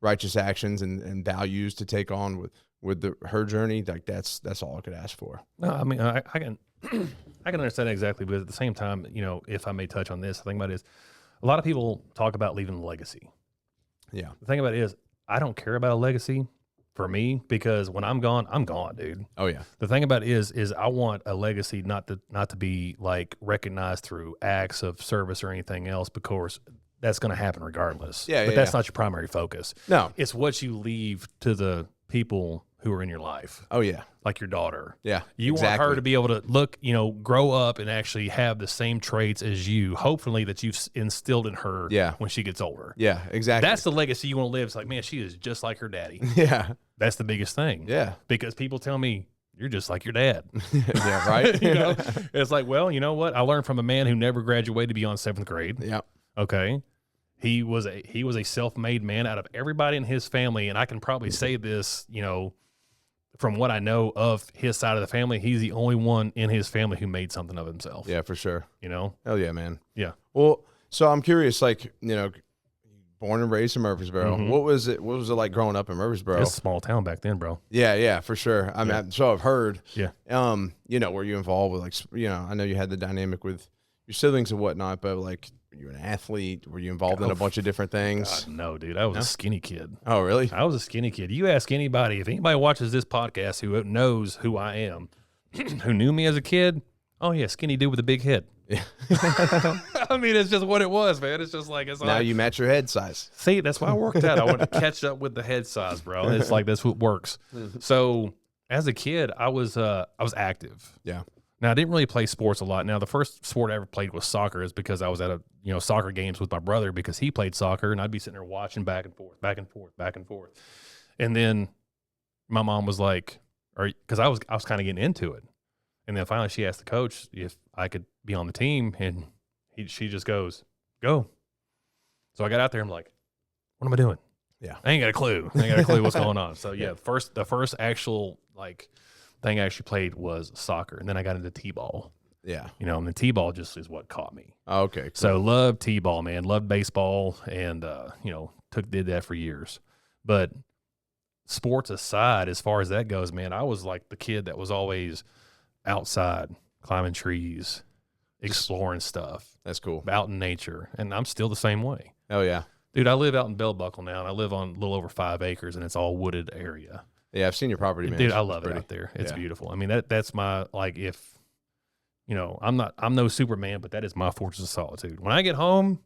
righteous actions and values to take on with her journey, like that's all I could ask for. No, I mean I can I can understand that exactly, but at the same time, if I may touch on this, the thing about it is a lot of people talk about leaving a legacy. Yeah. The thing about it is I don't care about a legacy for me because when I'm gone, dude. Oh yeah. The thing about it is I want a legacy not to be like recognized through acts of service or anything else, because that's going to happen regardless. Yeah, but that's not your primary focus. No. It's what you leave to the people who are in your life. Oh yeah. Like your daughter. Yeah. You want her to be able to look, grow up and actually have the same traits as you, hopefully that you've instilled in her when she gets older. Yeah, exactly. That's the legacy you want to live. It's like, man, she is just like her daddy. Yeah. That's the biggest thing. Yeah. Because people tell me, you're just like your dad. Yeah, right? It's like, well, you know what? I learned from a man who never graduated beyond 7th grade. Yeah. Okay. He was a self-made man out of everybody in his family, and I can probably say this, from what I know of his side of the family, he's the only one in his family who made something of himself. Yeah, for sure. Hell yeah, man. Yeah. Well, so I'm curious, like, born and raised in Murfreesboro. Mm-hmm. What was it like growing up in Murfreesboro? It's a small town back then, bro. Yeah, for sure. I mean, so I've heard. Yeah. Were you involved with I know you had the dynamic with your siblings and whatnot, but like, were you an athlete? Were you involved in a bunch of different things? God, no, dude. I was a skinny kid. Oh, really? I was a skinny kid. You ask anybody, if anybody watches this podcast who knows who I am, who knew me as a kid, oh yeah, skinny dude with a big head. Yeah. I mean, it's just what it was, man. It's just like, now you match your head size. See, that's why I worked out. I want to catch up with the head size, bro. It's like, that's what works. So as a kid, I was active. Yeah. Now, I didn't really play sports a lot. Now, the first sport I ever played was soccer, is because I was at soccer games with my brother because he played soccer, and I'd be sitting there watching back and forth, back and forth, back and forth. And then my mom was like, because I was kind of getting into it. And then finally she asked the coach if I could be on the team, and she just goes, go. So I got out there, I'm like, what am I doing? Yeah. I ain't got a clue. What's going on. So yeah, the first actual thing I actually played was soccer, and then I got into t-ball. Yeah. And the t-ball just is what caught me. Oh, okay. Cool. So loved t-ball, man. Loved baseball, and did that for years. But sports aside, as far as that goes, man, I was like the kid that was always outside, climbing trees, exploring stuff. That's cool. Out in nature, and I'm still the same way. Oh yeah. Dude, I live out in Bell Buckle now, and I live on a little over 5 acres, and it's all wooded area. Yeah, I've seen your property, man. Dude, I love it out there. It's beautiful. I mean, that's my, if, I'm no Superman, but that is my fortress of solitude. When I get home,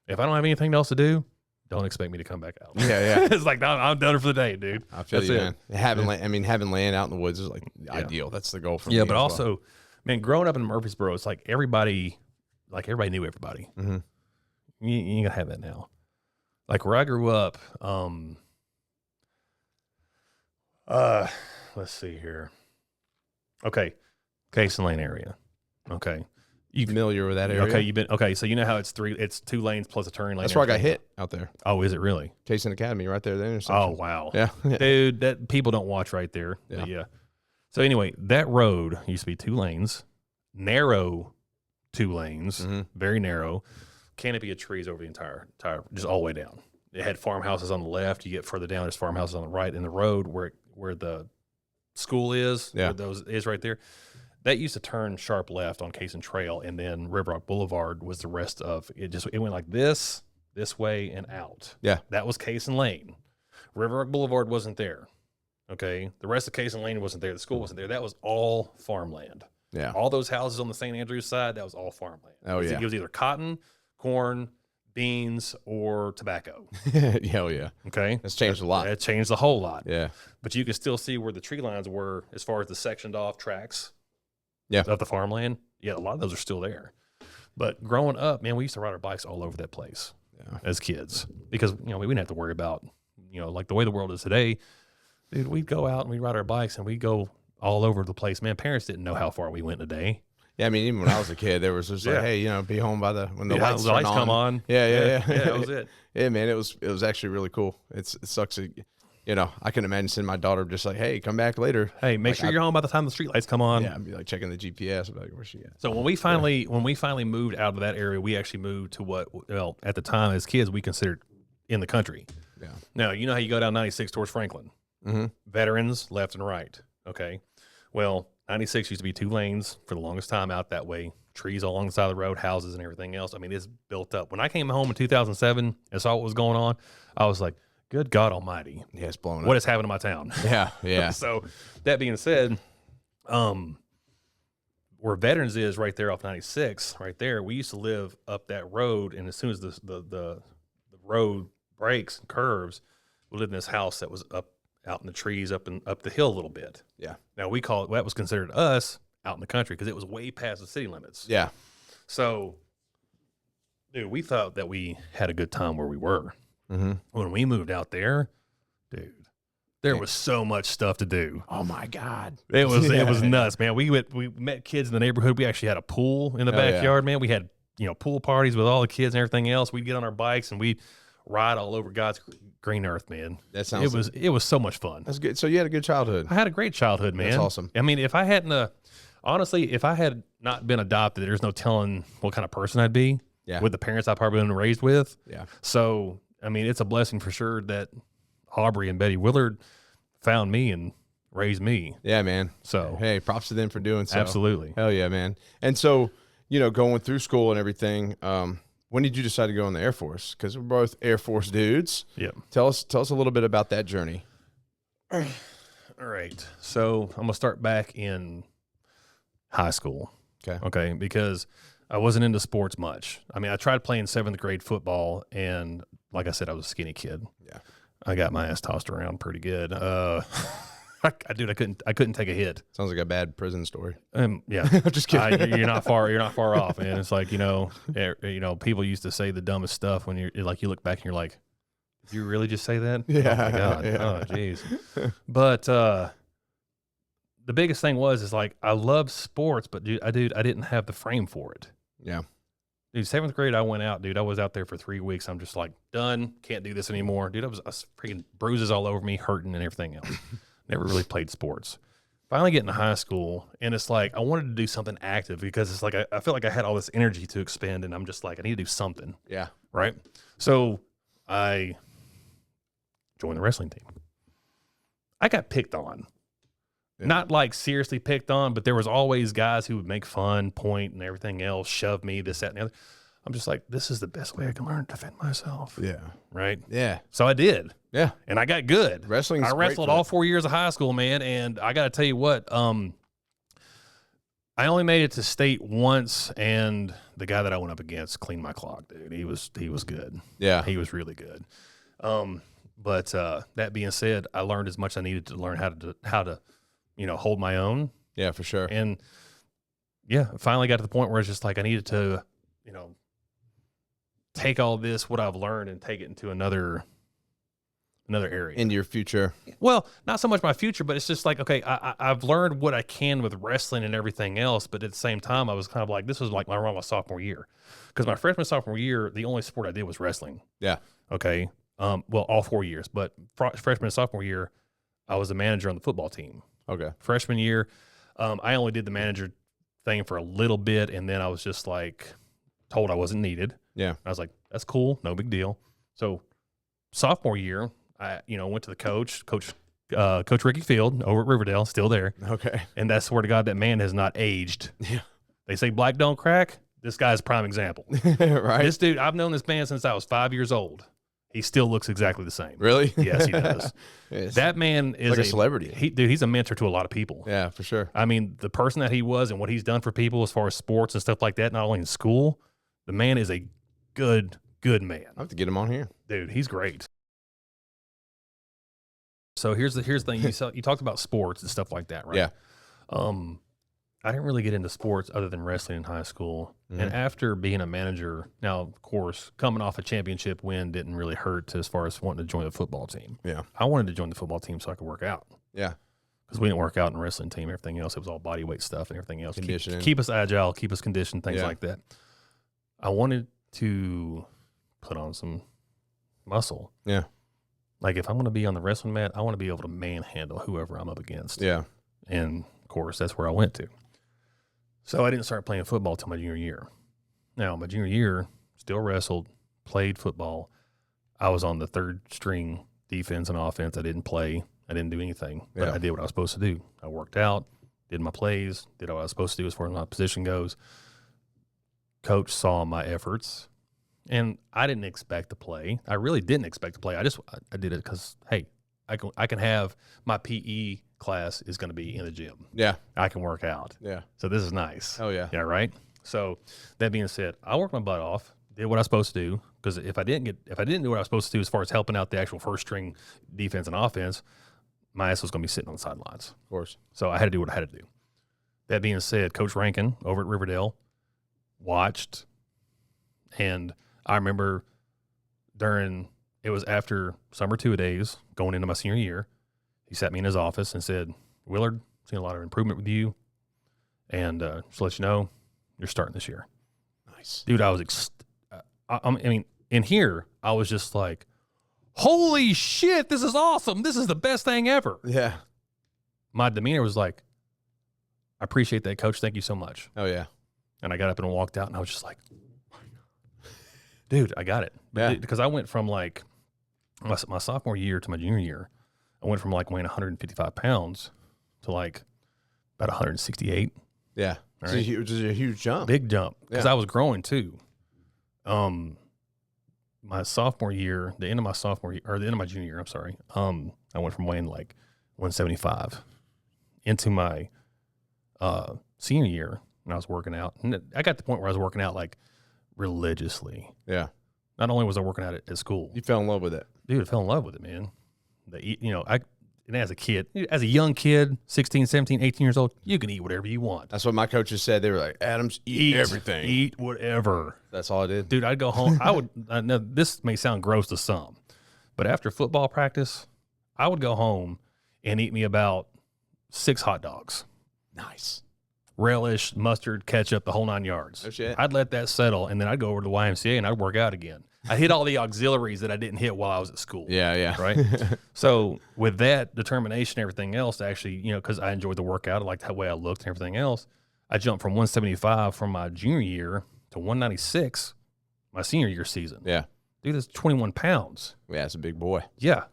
if I don't have anything else to do, don't expect me to come back out. Yeah. It's like, I'm done for the day, dude. I feel you, man. Having land out in the woods is ideal. That's the goal for me. Yeah, but also, man, growing up in Murfreesboro, it's like everybody knew everybody. Mm-hmm. You ain't gonna have that now. Like where I grew up, let's see here. Okay. Cason Lane area. Okay. You familiar with that area? Okay, so you know how it's 2 lanes plus a turning lane. That's where I got hit out there. Oh, is it really? Cason Academy right there, the intersection. Oh, wow. Yeah. Dude, that people don't watch right there. Yeah. Yeah. So anyway, that road used to be 2 lanes, narrow 2 lanes, very narrow, canopy of trees over the entire, just all the way down. It had farmhouses on the left. You get further down, there's farmhouses on the right, and the road where the school is, where those is right there. That used to turn sharp left on Cason Trail, and then River Rock Boulevard was the rest of it. It went like this way, and out. Yeah, that was Cason Lane. River Rock Boulevard wasn't there. Okay, the rest of Cason Lane wasn't there. The school wasn't there. That was all farmland. Yeah, all those houses on the St. Andrews side, that was all farmland. Oh yeah, it was either cotton, corn, beans, or tobacco. Hell yeah. Okay, that's changed a lot. It changed a whole lot. Yeah, but you can still see where the tree lines were as far as the sectioned off tracks. Yeah, of the farmland. Yeah, a lot of those are still there. But growing up, man, we used to ride our bikes all over that place as kids because we didn't have to worry about like the way the world is today. Dude, we'd go out and we'd ride our bikes and we'd go all over the place. Man, parents didn't know how far we went in a day. Yeah, I mean, even when I was a kid, there was just like, hey, be home by when the lights come on. Yeah, that was it. Yeah, man, it was actually really cool. It sucks. I can imagine sending my daughter just like, hey, come back later. Hey, make sure you're home by the time the streetlights come on. Yeah, I'd be like checking the GPS. I'd be like, where's she at? So when we finally moved out of that area, we actually moved to what, at the time as kids, we considered in the country. Yeah. Now, how you go down 96 towards Franklin? Mm-hmm. Veterans, left and right. Okay. Well, 96 used to be 2 lanes for the longest time out that way. Trees all along the side of the road, houses and everything else. I mean, it's built up. When I came home in 2007 and saw what was going on, I was like, good God almighty. Yeah, it's blowing up. What is happening to my town? Yeah, yeah. So that being said, where Veterans is right there off 96, right there, we used to live up that road, and as soon as the road breaks and curves, we lived in this house that was up out in the trees up the hill a little bit. Yeah. Now we call it, that was considered us out in the country because it was way past the city limits. Yeah. So, dude, we thought that we had a good time where we were. Mm-hmm. When we moved out there, dude, there was so much stuff to do. Oh my God. It was nuts, man. We met kids in the neighborhood. We actually had a pool in the backyard, man. We had, pool parties with all the kids and everything else. We'd get on our bikes and we'd ride all over God's green earth, man. That sounds it was so much fun. That's good. So you had a good childhood. I had a great childhood, man. That's awesome. I mean, if I hadn't honestly, if I had not been adopted, there's no telling what kind of person I'd be. Yeah. With the parents I've probably been raised with. Yeah. So, I mean, it's a blessing for sure that Aubrey and Betty Willard found me and raised me. Yeah, man. So, hey, props to them for doing so. Absolutely. Hell yeah, man. And so, going through school and everything, when did you decide to go in the Air Force? Because we're both Air Force dudes. Yeah. Tell us a little bit about that journey. All right. So I'm gonna start back in high school. Okay. Because I wasn't into sports much. I mean, I tried playing 7th grade football, and like I said, I was a skinny kid. Yeah. I got my ass tossed around pretty good. I couldn't take a hit. Sounds like a bad prison story. Yeah. I'm just kidding. You're not far off, man. It's like, people used to say the dumbest stuff when you look back and you're like, did you really just say that? Yeah. Oh my God. Yeah. Oh, jeez. But the biggest thing is like, I love sports, but dude, I didn't have the frame for it. Yeah. Dude, 7th grade, I went out, dude. I was out there for 3 weeks. I'm just like, done. Can't do this anymore. Dude, I was freaking bruises all over me, hurting and everything else. Never really played sports. Finally getting to high school, and it's like I wanted to do something active because it's like I feel like I had all this energy to expend, and I'm just like, I need to do something. Yeah. Right? So I joined the wrestling team. I got picked on. Yeah. Not like seriously picked on, but there was always guys who would make fun, point, and everything else, shove me, this, that, and the other. I'm just like, this is the best way I can learn to defend myself. Yeah. Right? Yeah. So I did. Yeah. And I got good. I wrestled all 4 years of high school, man. And I got to tell you what, I only made it to state once, and the guy that I went up against cleaned my clock, dude. He was good. Yeah. He was really good. But that being said, I learned as much as I needed to learn how to hold my own. Yeah, for sure. And yeah, I finally got to the point where it's just like I needed to, take all this, what I've learned, and take it into another area. Into your future. Well, not so much my future, but it's just like, okay, I've learned what I can with wrestling and everything else, but at the same time, I was kind of like, this was like my sophomore year. Because my freshman, sophomore year, the only sport I did was wrestling. Yeah. Okay. Well, all 4 years, but freshman and sophomore year, I was a manager on the football team. Okay. Freshman year, I only did the manager thing for a little bit, and then I was just like told I wasn't needed. Yeah. I was like, that's cool, no big deal. So sophomore year, I went to the Coach Ricky Field over at Riverdale, still there. Okay. And that's swear to God, that man has not aged. Yeah. They say black don't crack. This guy's a prime example. Right. This dude, I've known this man since I was 5 years old. He still looks exactly the same. Really? Yes, he does. That man is like a celebrity. He's a mentor to a lot of people. Yeah, for sure. I mean, the person that he was and what he's done for people as far as sports and stuff like that, not only in school, the man is a good man. I have to get him on here. Dude, he's great. So here's the thing. You talked about sports and stuff like that, right? Yeah. I didn't really get into sports other than wrestling in high school. Mm-hmm. And after being a manager, now, of course, coming off a championship win didn't really hurt as far as wanting to join the football team. Yeah. I wanted to join the football team so I could work out. Yeah. Because we didn't work out in the wrestling team. Everything else, it was all body weight stuff and everything else. Conditioning. Keep us agile, keep us conditioned, things like that. I wanted to put on some muscle. Yeah. Like if I'm going to be on the wrestling mat, I want to be able to manhandle whoever I'm up against. Yeah. And of course, that's where I went to. So I didn't start playing football till my junior year. Now, my junior year, still wrestled, played football. I was on the third string defense and offense. I didn't play. I didn't do anything, but I did what I was supposed to do. I worked out, did my plays, did what I was supposed to do as far as my position goes. Coach saw my efforts, and I didn't expect to play. I really didn't expect to play. I did it because, hey, I can have my PE class is going to be in the gym. Yeah. I can work out. Yeah. So this is nice. Oh, yeah. Yeah, right? So that being said, I worked my butt off, did what I was supposed to do, because if I didn't do what I was supposed to do as far as helping out the actual first string defense and offense, my ass was going to be sitting on the sidelines. Of course. So I had to do what I had to do. That being said, Coach Rankin over at Riverdale watched, and I remember it was after summer two-a-days going into my senior year, he sat me in his office and said, Willard, seen a lot of improvement with you, and just to let you know, you're starting this year. Nice. Dude, I was, I mean, in here, I was just like, holy shit, this is awesome. This is the best thing ever. Yeah. My demeanor was like, I appreciate that, Coach. Thank you so much. Oh, yeah. And I got up and walked out, and I was just like, dude, I got it. Yeah. Because I went from like my sophomore year to my junior year, I went from like weighing 155 pounds to like about 168. Yeah. Right? Which is a huge jump. Big jump. Because Yeah. I was growing too. My sophomore year, the end of my sophomore year, or the end of my junior year, I'm sorry. I went from weighing like 175 into my senior year when I was working out. And I got to the point where I was working out like religiously. Yeah. Not only was I working out at school. You fell in love with it. Dude, I fell in love with it, man. And as a kid, as a young kid, 16, 17, 18 years old, you can eat whatever you want. That's what my coaches said. They were like, Adams, eat everything. Eat whatever. That's all I did. Dude, I'd go home. I know this may sound gross to some, but after football practice, I would go home and eat me about 6 hot dogs. Nice. Relish, mustard, ketchup, the whole 9 yards. Oh, shit. I'd let that settle, and then I'd go over to the YMCA and I'd work out again. I hit all the auxiliaries that I didn't hit while I was at school. Yeah, yeah. Right? So with that determination and everything else, actually, because I enjoyed the workout, I liked the way I looked and everything else, I jumped from 175 from my junior year to 196 my senior year season. Yeah. Dude, that's 21 pounds. Yeah, it's a big boy. Yeah.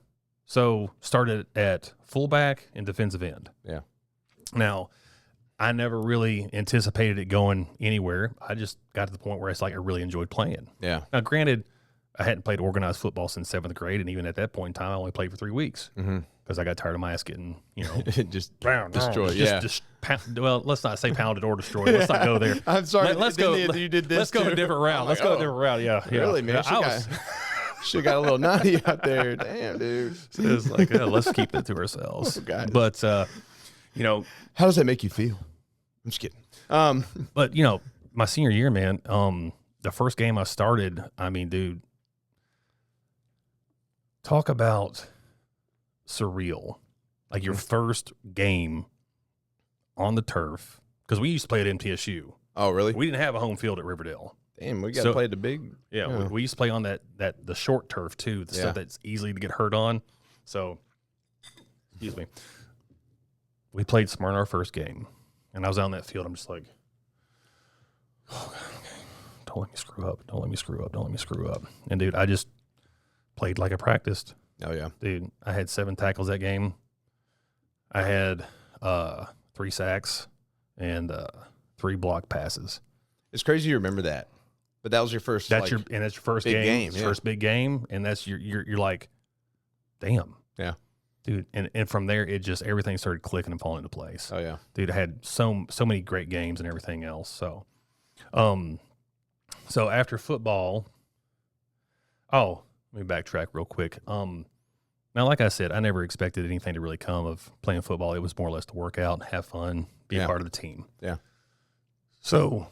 So started at fullback and defensive end. Yeah. Now, I never really anticipated it going anywhere. I just got to the point where it's like I really enjoyed playing. Yeah. Now, granted, I hadn't played organized football since 7th grade, and even at that point in time, I only played for 3 weeks because I got tired of my ass getting, just destroyed. Well, let's not say pounded or destroyed. Let's not go there. I'm sorry. Let's go. You did this. Let's go a different route. Let's go a different route. Yeah. Really, man? She got a little naughty out there. Damn, dude. So it's like, let's keep that to ourselves. Okay. But, how does that make you feel? I'm just kidding. But, my senior year, man, the first game I started, I mean, dude, talk about surreal. Like your first game on the turf, because we used to play at MTSU. Oh, really? We didn't have a home field at Riverdale. Damn, we got to play the big. Yeah, we used to play on the short turf too, the stuff that's easy to get hurt on. So, excuse me. We played Smyrna our first game, and I was out on that field. I'm just like, oh, don't let me screw up. Don't let me screw up. Don't let me screw up. And, dude, I just played like I practiced. Oh, yeah. Dude, I had 7 tackles that game. I had 3 sacks and 3 block passes. It's crazy you remember that. But that was your first. That's your first big game. First big game, and that's you're like, damn. Yeah. Dude, and from there it just everything started clicking and falling into place. Oh yeah. Dude, I had so many great games and everything else. So so after football, let me backtrack real quick. Now, like I said, I never expected anything to really come of playing football. It was more or less to work out, have fun, be a part of the team. Yeah. So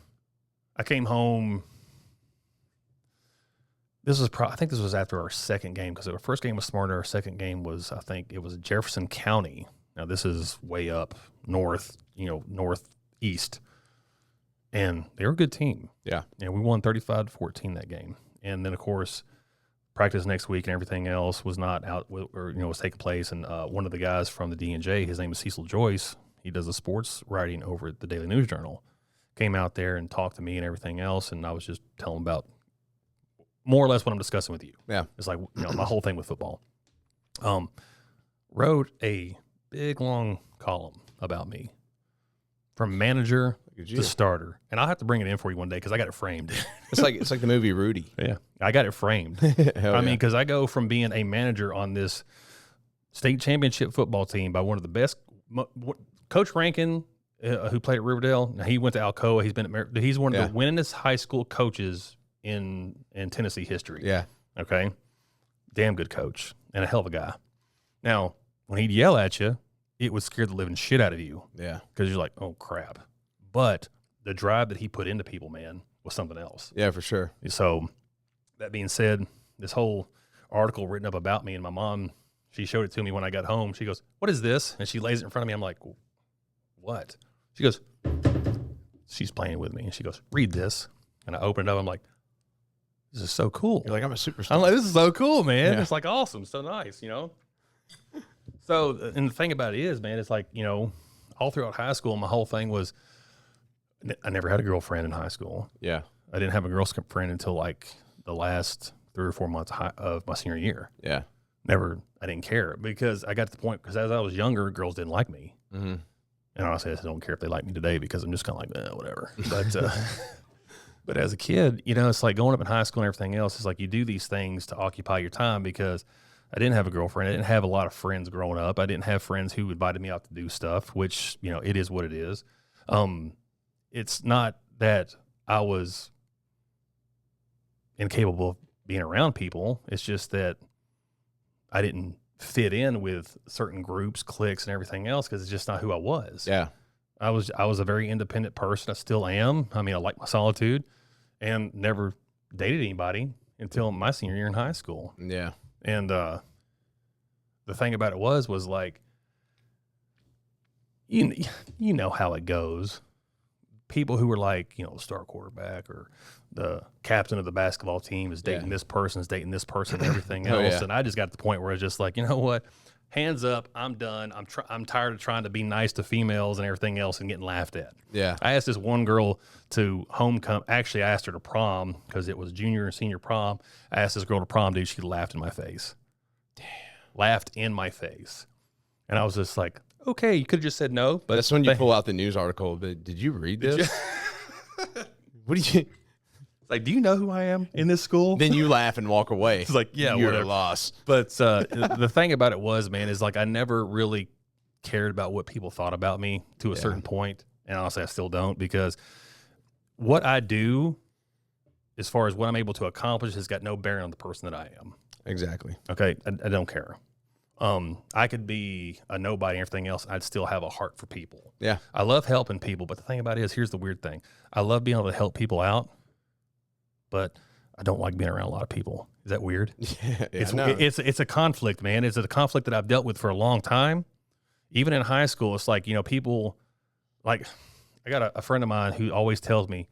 I came home. I think this was after our second game, because our first game was Smyrna. Our second game was, I think it was Jefferson County. Now this is way up north, northeast, and they were a good team. Yeah. And we won 35-14 that game. And then of course, practice next week and everything else was not out, or was taking place. And one of the guys from the D&J, his name is Cecil Joyce. He does the sports writing over at the Daily News Journal. Came out there and talked to me and everything else, and I was just telling him about more or less what I'm discussing with you. Yeah. It's like, my whole thing with football. Wrote a big, long column about me. from manager to starter. And I'll have to bring it in for you one day because I got it framed. It's like the movie Rudy. Yeah, I got it framed. I mean, because I go from being a manager on this state championship football team by one of the best, Coach Rankin, who played at Riverdale. Now, he went to Alcoa. He's one of the winningest high school coaches in Tennessee history. Yeah. Okay. Damn good coach and a hell of a guy. Now, when he'd yell at you, it would scare the living shit out of you. Yeah. Because you're like, oh, crap. But the drive that he put into people, man, was something else. Yeah, for sure. So that being said, this whole article written up about me, and my mom, she showed it to me when I got home. She goes, what is this? And she lays it in front of me. I'm like, what? She goes, she's playing with me. And she goes, read this. And I opened it up. I'm like, this is so cool. You're like, I'm a superstar. I'm like, this is so cool, man. Yeah. It's like awesome. So nice, So, and the thing about it is, man, it's like, all throughout high school, my whole thing was I never had a girlfriend in high school. Yeah. I didn't have a girlfriend until like the last 3 or 4 months of my senior year. Yeah. I didn't care because I got to the point, because as I was younger, girls didn't like me. Mm-hmm. And honestly, I don't care if they like me today because I'm just kind of like, whatever. But as a kid, it's like going up in high school and everything else. It's like you do these things to occupy your time because I didn't have a girlfriend. I didn't have a lot of friends growing up. I didn't have friends who invited me out to do stuff, which, it is what it is. It's not that I was incapable of being around people. It's just that I didn't fit in with certain groups, cliques, and everything else because it's just not who I was. Yeah. I was a very independent person. I still am. I mean, I like my solitude and never dated anybody until my senior year in high school. Yeah. And the thing about it was like, you know how it goes. People who were like, the star quarterback or the captain of the basketball team is dating this person, and everything else. Yeah. And I just got to the point where I was just like, you know what? Hands up, I'm done. I'm tired of trying to be nice to females and everything else and getting laughed at. Yeah. I asked this one girl to homecoming. Actually, I asked her to prom because it was junior and senior prom. I asked this girl to prom, dude. She laughed in my face. Damn. Laughed in my face. And I was just like, okay, you could have just said no. But that's when you pull out the news article. But did you read this? What do you... Like, do you know who I am in this school? Then you laugh and walk away. It's like, yeah, you're whatever. Lost. But the thing about it was, man, is like I never really cared about what people thought about me to a certain point. And honestly, I still don't, because what I do as far as what I'm able to accomplish has got no bearing on the person that I am. Exactly. Okay. I don't care. I could be a nobody and everything else. I'd still have a heart for people. Yeah. I love helping people. But the thing about it is, here's the weird thing. I love being able to help people out, but I don't like being around a lot of people. Is that weird? Yeah, it's a conflict, man. It's a conflict that I've dealt with for a long time. Even in high school, it's like, people, like, I got a friend of mine who always tells me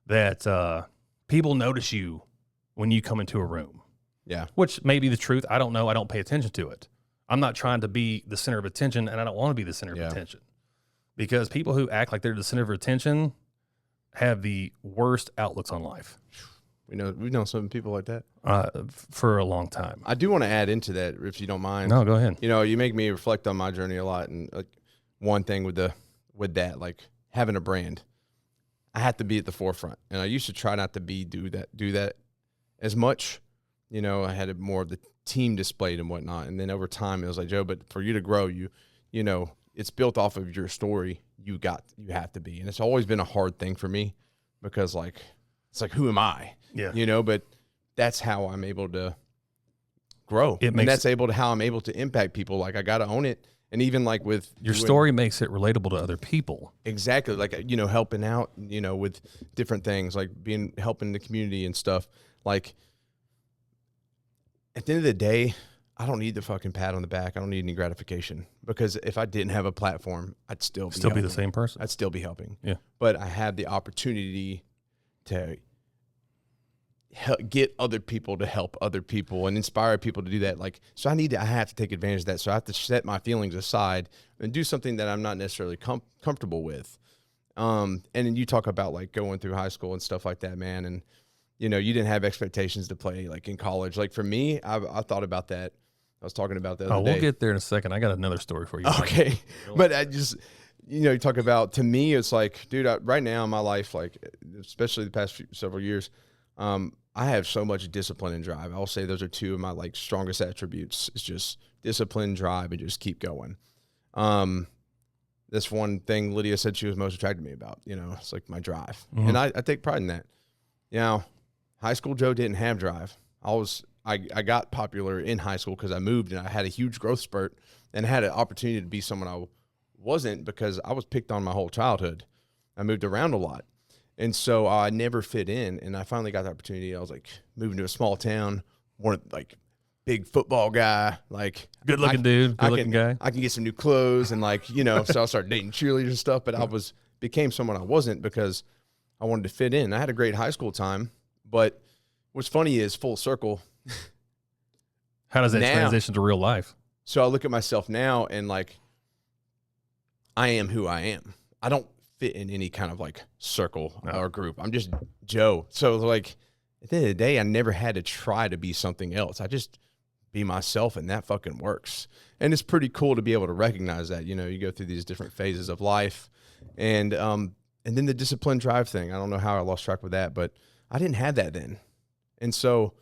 that people notice you when you come into a room. Yeah. Which may be the truth. I don't know. I don't pay attention to it. I'm not trying to be the center of attention, and I don't want to be the center of attention. Because people who act like they're the center of attention have the worst outlooks on life. We've known some people like that for a long time. I do want to add into that, if you don't mind. No, go ahead. You make me reflect on my journey a lot, and one thing with that, like having a brand, I had to be at the forefront, and I used to try not to do that as much. I had more of the team displayed and whatnot, and then over time it was like, Joe, but for you to grow, it's built off of your story. You have to be, and it's always been a hard thing for me because it's like, who am I? Yeah. But that's how I'm able to grow. How I'm able to impact people. Like, I got to own it. And even like with your story makes it relatable to other people. Exactly. Like, helping out, with different things, like helping the community and stuff. Like, at the end of the day, I don't need the fucking pat on the back. I don't need any gratification, because if I didn't have a platform, I'd still be the same person. I'd still be helping. Yeah. But I have the opportunity to get other people to help other people and inspire people to do that. Like, so I have to take advantage of that. So I have to set my feelings aside and do something that I'm not necessarily comfortable with. And then you talk about like going through high school and stuff like that, man. And, you didn't have expectations to play like in college. Like for me, I thought about that. I was talking about that. We'll get there in a second. I got another story for you. Okay. But I just, you talk about, to me, it's like, dude, right now in my life, like, especially the past several years, I have so much discipline and drive. I'll say those are two of my like strongest attributes. It's just discipline, drive, and just keep going. That's one thing Lydia said she was most attracted to me about, it's like my drive. And I take pride in that. High school Joe didn't have drive. I got popular in high school because I moved and I had a huge growth spurt and had an opportunity to be someone I wasn't because I was picked on my whole childhood. I moved around a lot. And so I never fit in. And I finally got the opportunity. I was like moving to a small town, like big football guy, like good looking dude, good looking guy. I can get some new clothes and like, so I started dating cheerleaders and stuff, but I became someone I wasn't because I wanted to fit in. I had a great high school time, but what's funny is full circle. How does that transition to real life? So I look at myself now and like, I am who I am. I don't fit in any kind of like circle or group. I'm just Joe. So like at the end of the day, I never had to try to be something else. I just be myself and that fucking works. And it's pretty cool to be able to recognize that, you go through these different phases of life and then the discipline drive thing. I don't know how I lost track with that, but I didn't have that then. And so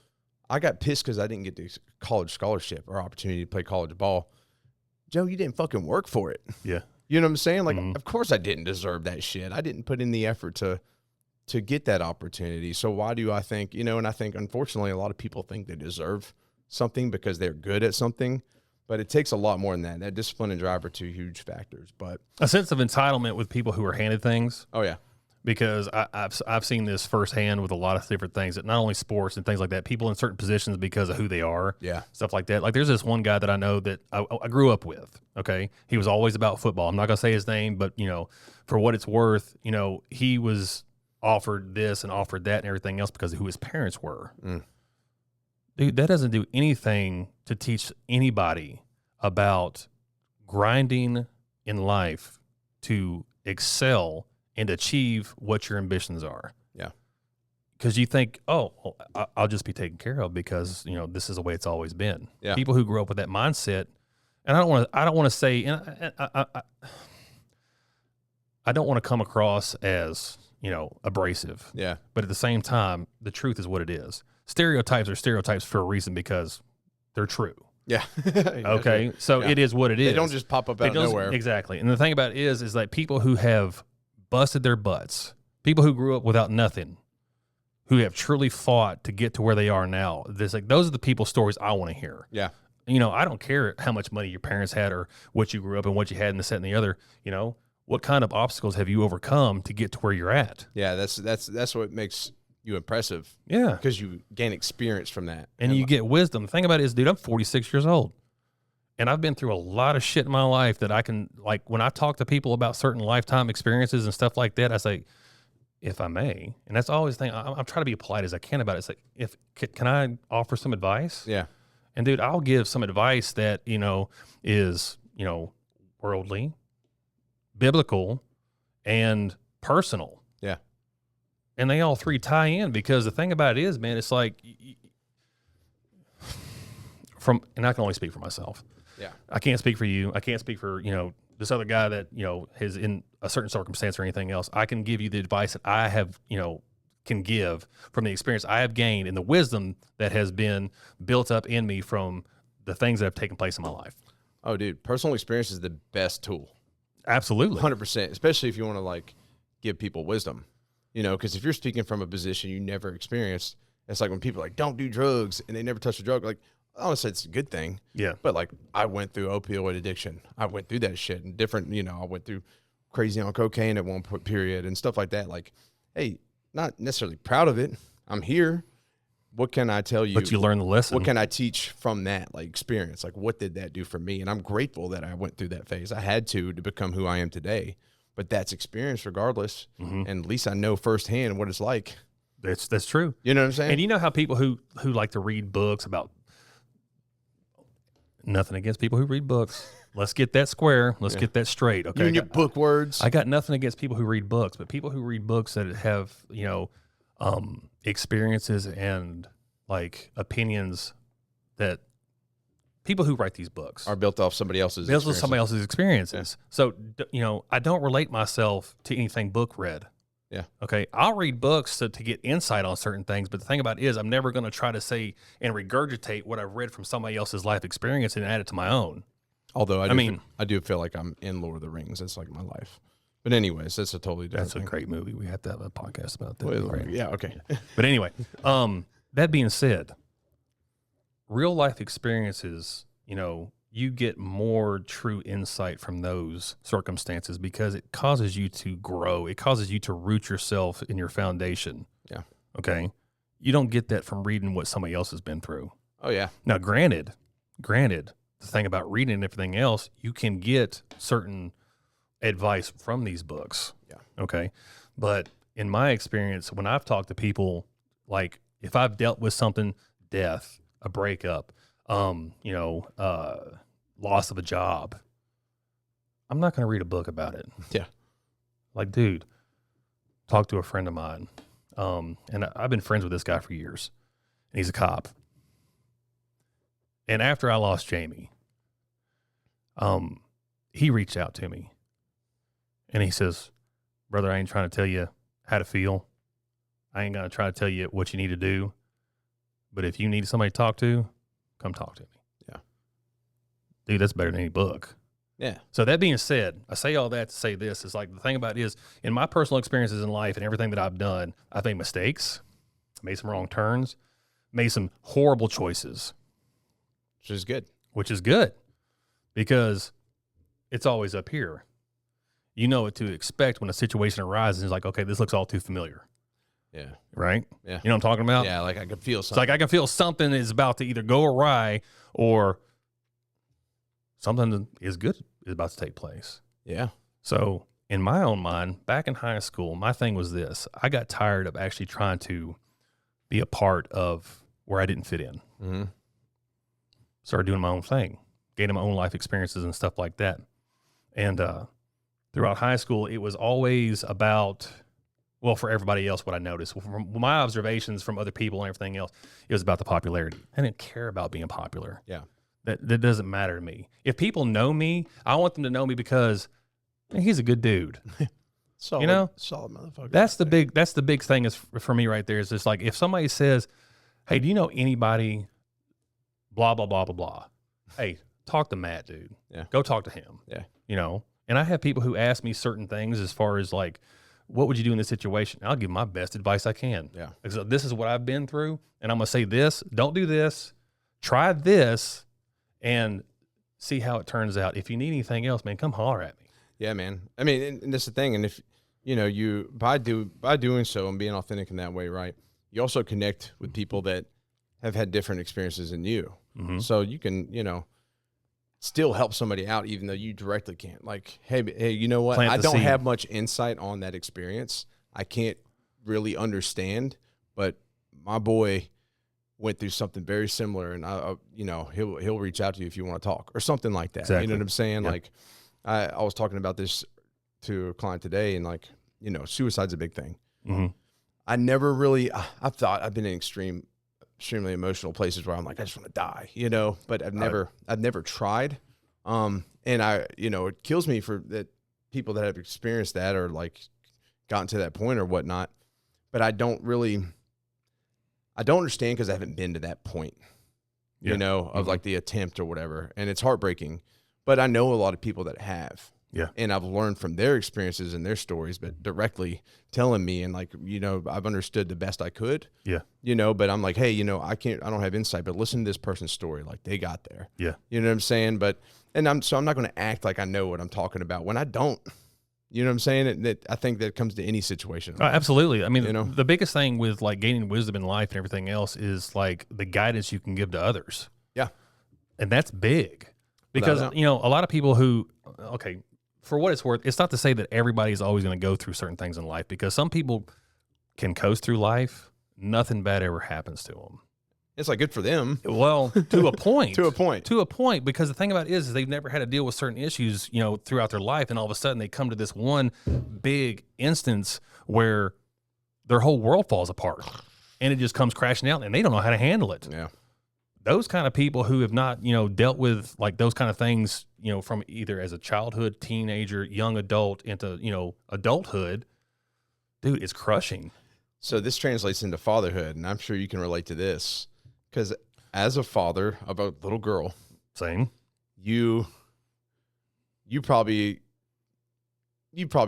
I got pissed because I didn't get the college scholarship or opportunity to play college ball. Joe, you didn't fucking work for it. Yeah. You know what I'm saying? Like, of course I didn't deserve that shit. I didn't put in the effort to get that opportunity. So why do I think, and I think unfortunately a lot of people think they deserve something because they're good at something, but it takes a lot more than that. That discipline and drive are two huge factors, but a sense of entitlement with people who are handed things. Oh yeah. Because I've seen this firsthand with a lot of different things, that not only sports and things like that, people in certain positions because of who they are, stuff like that. Like there's this one guy that I know that I grew up with. Okay, he was always about football. I'm not gonna say his name, but for what it's worth, he was offered this and offered that and everything else because of who his parents were. Dude, that doesn't do anything to teach anybody about grinding in life to excel and achieve what your ambitions are. Yeah. Because you think, I'll just be taken care of because, this is the way it's always been. Yeah. People who grew up with that mindset, and I don't want to say, and I don't want to come across as, abrasive. Yeah. But at the same time, the truth is what it is. Stereotypes are stereotypes for a reason because they're true. Yeah. Okay. So it is what it is. They don't just pop up out of nowhere. Exactly. And the thing about it is like people who have busted their butts, people who grew up without nothing, who have truly fought to get to where they are now. Those are the people's stories I want to hear. Yeah. I don't care how much money your parents had or what you grew up and what you had and this, that, and the other. What kind of obstacles have you overcome to get to where you're at? Yeah, that's what makes you impressive. Yeah. Because you gain experience from that. And you get wisdom. The thing about it is, dude, I'm 46 years old. And I've been through a lot of shit in my life that I can, like, when I talk to people about certain lifetime experiences and stuff like that, I say, if I may, and that's always the thing. I'm trying to be polite as I can about it. It's like, can I offer some advice? Yeah. And dude, I'll give some advice that, is, worldly, biblical, and personal. Yeah. And they all three tie in because the thing about it is, man, it's like and I can only speak for myself. Yeah. I can't speak for you. I can't speak for, this other guy that, is in a certain circumstance or anything else. I can give you the advice that I have, can give from the experience I have gained and the wisdom that has been built up in me from the things that have taken place in my life. Oh, dude, personal experience is the best tool. Absolutely. 100%, especially if you want to give people wisdom, because if you're speaking from a position you never experienced, it's like when people are like, don't do drugs and they never touch a drug, like, honestly, it's a good thing. Yeah. But I went through opioid addiction. I went through that shit and different, I went through crazy on cocaine at one period and stuff like that. Like, hey, not necessarily proud of it. I'm here. What can I tell you? But you learn the lesson. What can I teach from that experience? What did that do for me? And I'm grateful that I went through that phase. I had to become who I am today. But that's experience regardless. Mm-hmm. And at least I know firsthand what it's like. That's true. You know what I'm saying? And you know how people who like to read books about, nothing against people who read books. Let's get that square. Let's get that straight. Okay. You and your book words. I got nothing against people who read books, but people who read books that have, experiences and opinions that people who write these books are built off somebody else's experiences. So, you know, I don't relate myself to anything book read. Yeah. Okay. I'll read books to get insight on certain things, but the thing about it is I'm never going to try to say and regurgitate what I've read from somebody else's life experience and add it to my own. Although I do feel like I'm in Lord of the Rings. It's like my life. But anyways, that's a totally different thing. That's a great movie. We have to have a podcast about that. Well, yeah, okay. But anyway, that being said, real life experiences, you know, you get more true insight from those circumstances because it causes you to grow. It causes you to root yourself in your foundation. Yeah. Okay. You don't get that from reading what somebody else has been through. Oh, yeah. Now, granted, the thing about reading and everything else, you can get certain advice from these books. Yeah. Okay. But in my experience, when I've talked to people, like if I've dealt with something, death, a breakup, loss of a job, I'm not going to read a book about it. Yeah. Like, dude, talk to a friend of mine. And I've been friends with this guy for years, and he's a cop. And after I lost Jamie, he reached out to me and he says, brother, I ain't trying to tell you how to feel. I ain't going to try to tell you what you need to do. But if you need somebody to talk to, come talk to me. Yeah. Dude, that's better than any book. Yeah. So that being said, I say all that to say this is like the thing about it is in my personal experiences in life and everything that I've done, I've made mistakes, made some wrong turns, made some horrible choices. Which is good. Because it's always up here. You know what to expect when a situation arises. It's like, okay, this looks all too familiar. Yeah. Right? Yeah. You know what I'm talking about? Yeah, like I can feel something. It's like I can feel something is about to either go awry or something is good is about to take place. Yeah. So in my own mind, back in high school, my thing was this. I got tired of actually trying to be a part of where I didn't fit in. Mm-hmm. Started doing my own thing, gaining my own life experiences and stuff like that. And throughout high school, it was always about, well, for everybody else, what I noticed, from my observations from other people and everything else, it was about the popularity. I didn't care about being popular. Yeah. That doesn't matter to me. If people know me, I want them to know me because man, he's a good dude. Solid, you know, solid motherfucker. That's the big thing is for me right there is just like if somebody says, hey, do you know anybody blah, blah, blah, blah, blah. Hey, talk to Matt, dude. Yeah. Go talk to him. Yeah. You know, and I have people who ask me certain things as far as like, what would you do in this situation? I'll give my best advice I can. Yeah. So this is what I've been through. And I'm going to say this, don't do this, try this and see how it turns out. If you need anything else, man, come holler at me. Yeah, man. I mean, and that's the thing. And if, you know, you, by doing so and being authentic in that way, right, you also connect with people that have had different experiences than you. Mm-hmm. So you can, you know, still help somebody out even though you directly can't. Like, hey, you know what? I don't have much insight on that experience. I can't really understand, but my boy went through something very similar, and you know, he'll reach out to you if you want to talk or something like that. Exactly. You know what I'm saying? Yep. Like, I was talking about this to a client today, and like, you know, suicide's a big thing. Mm-hmm. I never really, I've been in extremely emotional places where I'm like, I just want to die, you know, but I've never tried. And you know, it kills me for that people that have experienced that or like gotten to that point or whatnot, but I don't understand because I haven't been to that point, you know, of like the attempt or whatever. And it's heartbreaking, but I know a lot of people that have. Yeah. And I've learned from their experiences and their stories, but directly telling me and like, you know, I've understood the best I could. Yeah. You know, but I'm like, hey, you know, I don't have insight, but listen to this person's story. Like they got there. Yeah. You know what I'm saying? I'm not going to act like I know what I'm talking about when I don't. You know what I'm saying? I think that comes to any situation. Absolutely. I mean, you know? The biggest thing with like gaining wisdom in life and everything else is like the guidance you can give to others. Yeah. And that's big because, you know, a lot of people who, okay, for what it's worth, it's not to say that everybody's always going to go through certain things in life because some people can coast through life. Nothing bad ever happens to them. It's like good for them. Well, to a point. To a point, because the thing about it is they've never had to deal with certain issues, you know, throughout their life. And all of a sudden they come to this one big instance where their whole world falls apart and it just comes crashing out and they don't know how to handle it. Yeah. those kind of people who have not, dealt with like those kind of things, from either as a childhood, teenager, young adult into, adulthood, dude, it's crushing. So this translates into fatherhood, and I'm sure you can relate to this because as a father of a little girl, same, you probably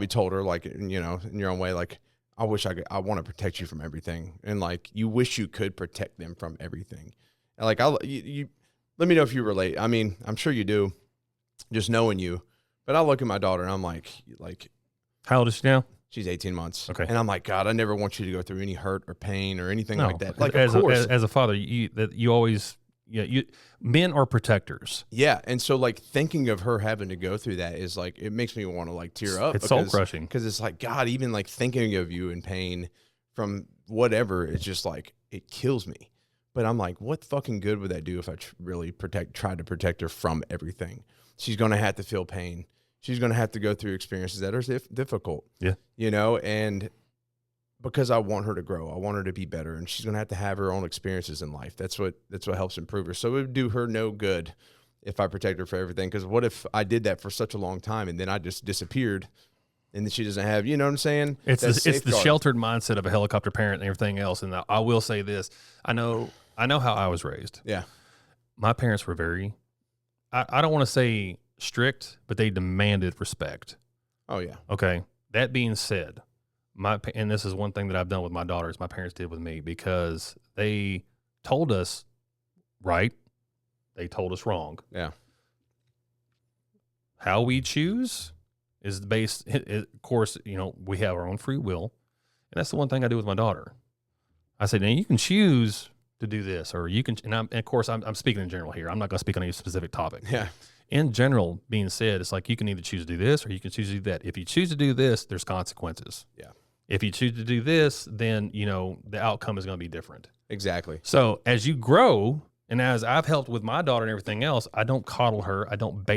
told her, like, in your own way, like, I want to protect you from everything. And like, you wish you could protect them from everything. And like, you let me know if you relate. I mean, I'm sure you do, just knowing you, but I look at my daughter and I'm like, how old is she now? She's 18 months. Okay. And I'm like, God, I never want you to go through any hurt or pain or anything like that. Like, as of course. As a father, you always, men are protectors. Yeah. And so like thinking of her having to go through that is like, it makes me want to like tear up. It's soul crushing. Because it's like, God, even like thinking of you in pain from whatever, it's just like, it kills me. But I'm like, what fucking good would that do if I really tried to protect her from everything? She's going to have to feel pain. She's going to have to go through experiences that are difficult. Yeah. And because I want her to grow, I want her to be better, and she's going to have her own experiences in life. That's what helps improve her. So it would do her no good if I protect her for everything. Because what if I did that for such a long time and then I just disappeared and then she doesn't have, you know what I'm saying? It's the sheltered mindset of a helicopter parent and everything else. And I will say this. I know how I was raised. Yeah. My parents were very, I don't want to say strict, but they demanded respect. Oh yeah. Okay. That being said, and this is one thing that I've done with my daughters, my parents did with me, because they told us right, they told us wrong. Yeah. How we choose is based, of course, we have our own free will. And that's the one thing I do with my daughter. I say, now you can choose to do this, or you can, and of course, I'm speaking in general here. I'm not going to speak on any specific topic. Yeah. In general, being said, it's like you can either choose to do this or you can choose to do that. If you choose to do this, there's consequences. Yeah. If you choose to do this, then, the outcome is going to be different. Exactly. So as you grow, and as I've helped with my daughter and everything else, I don't coddle her. I don't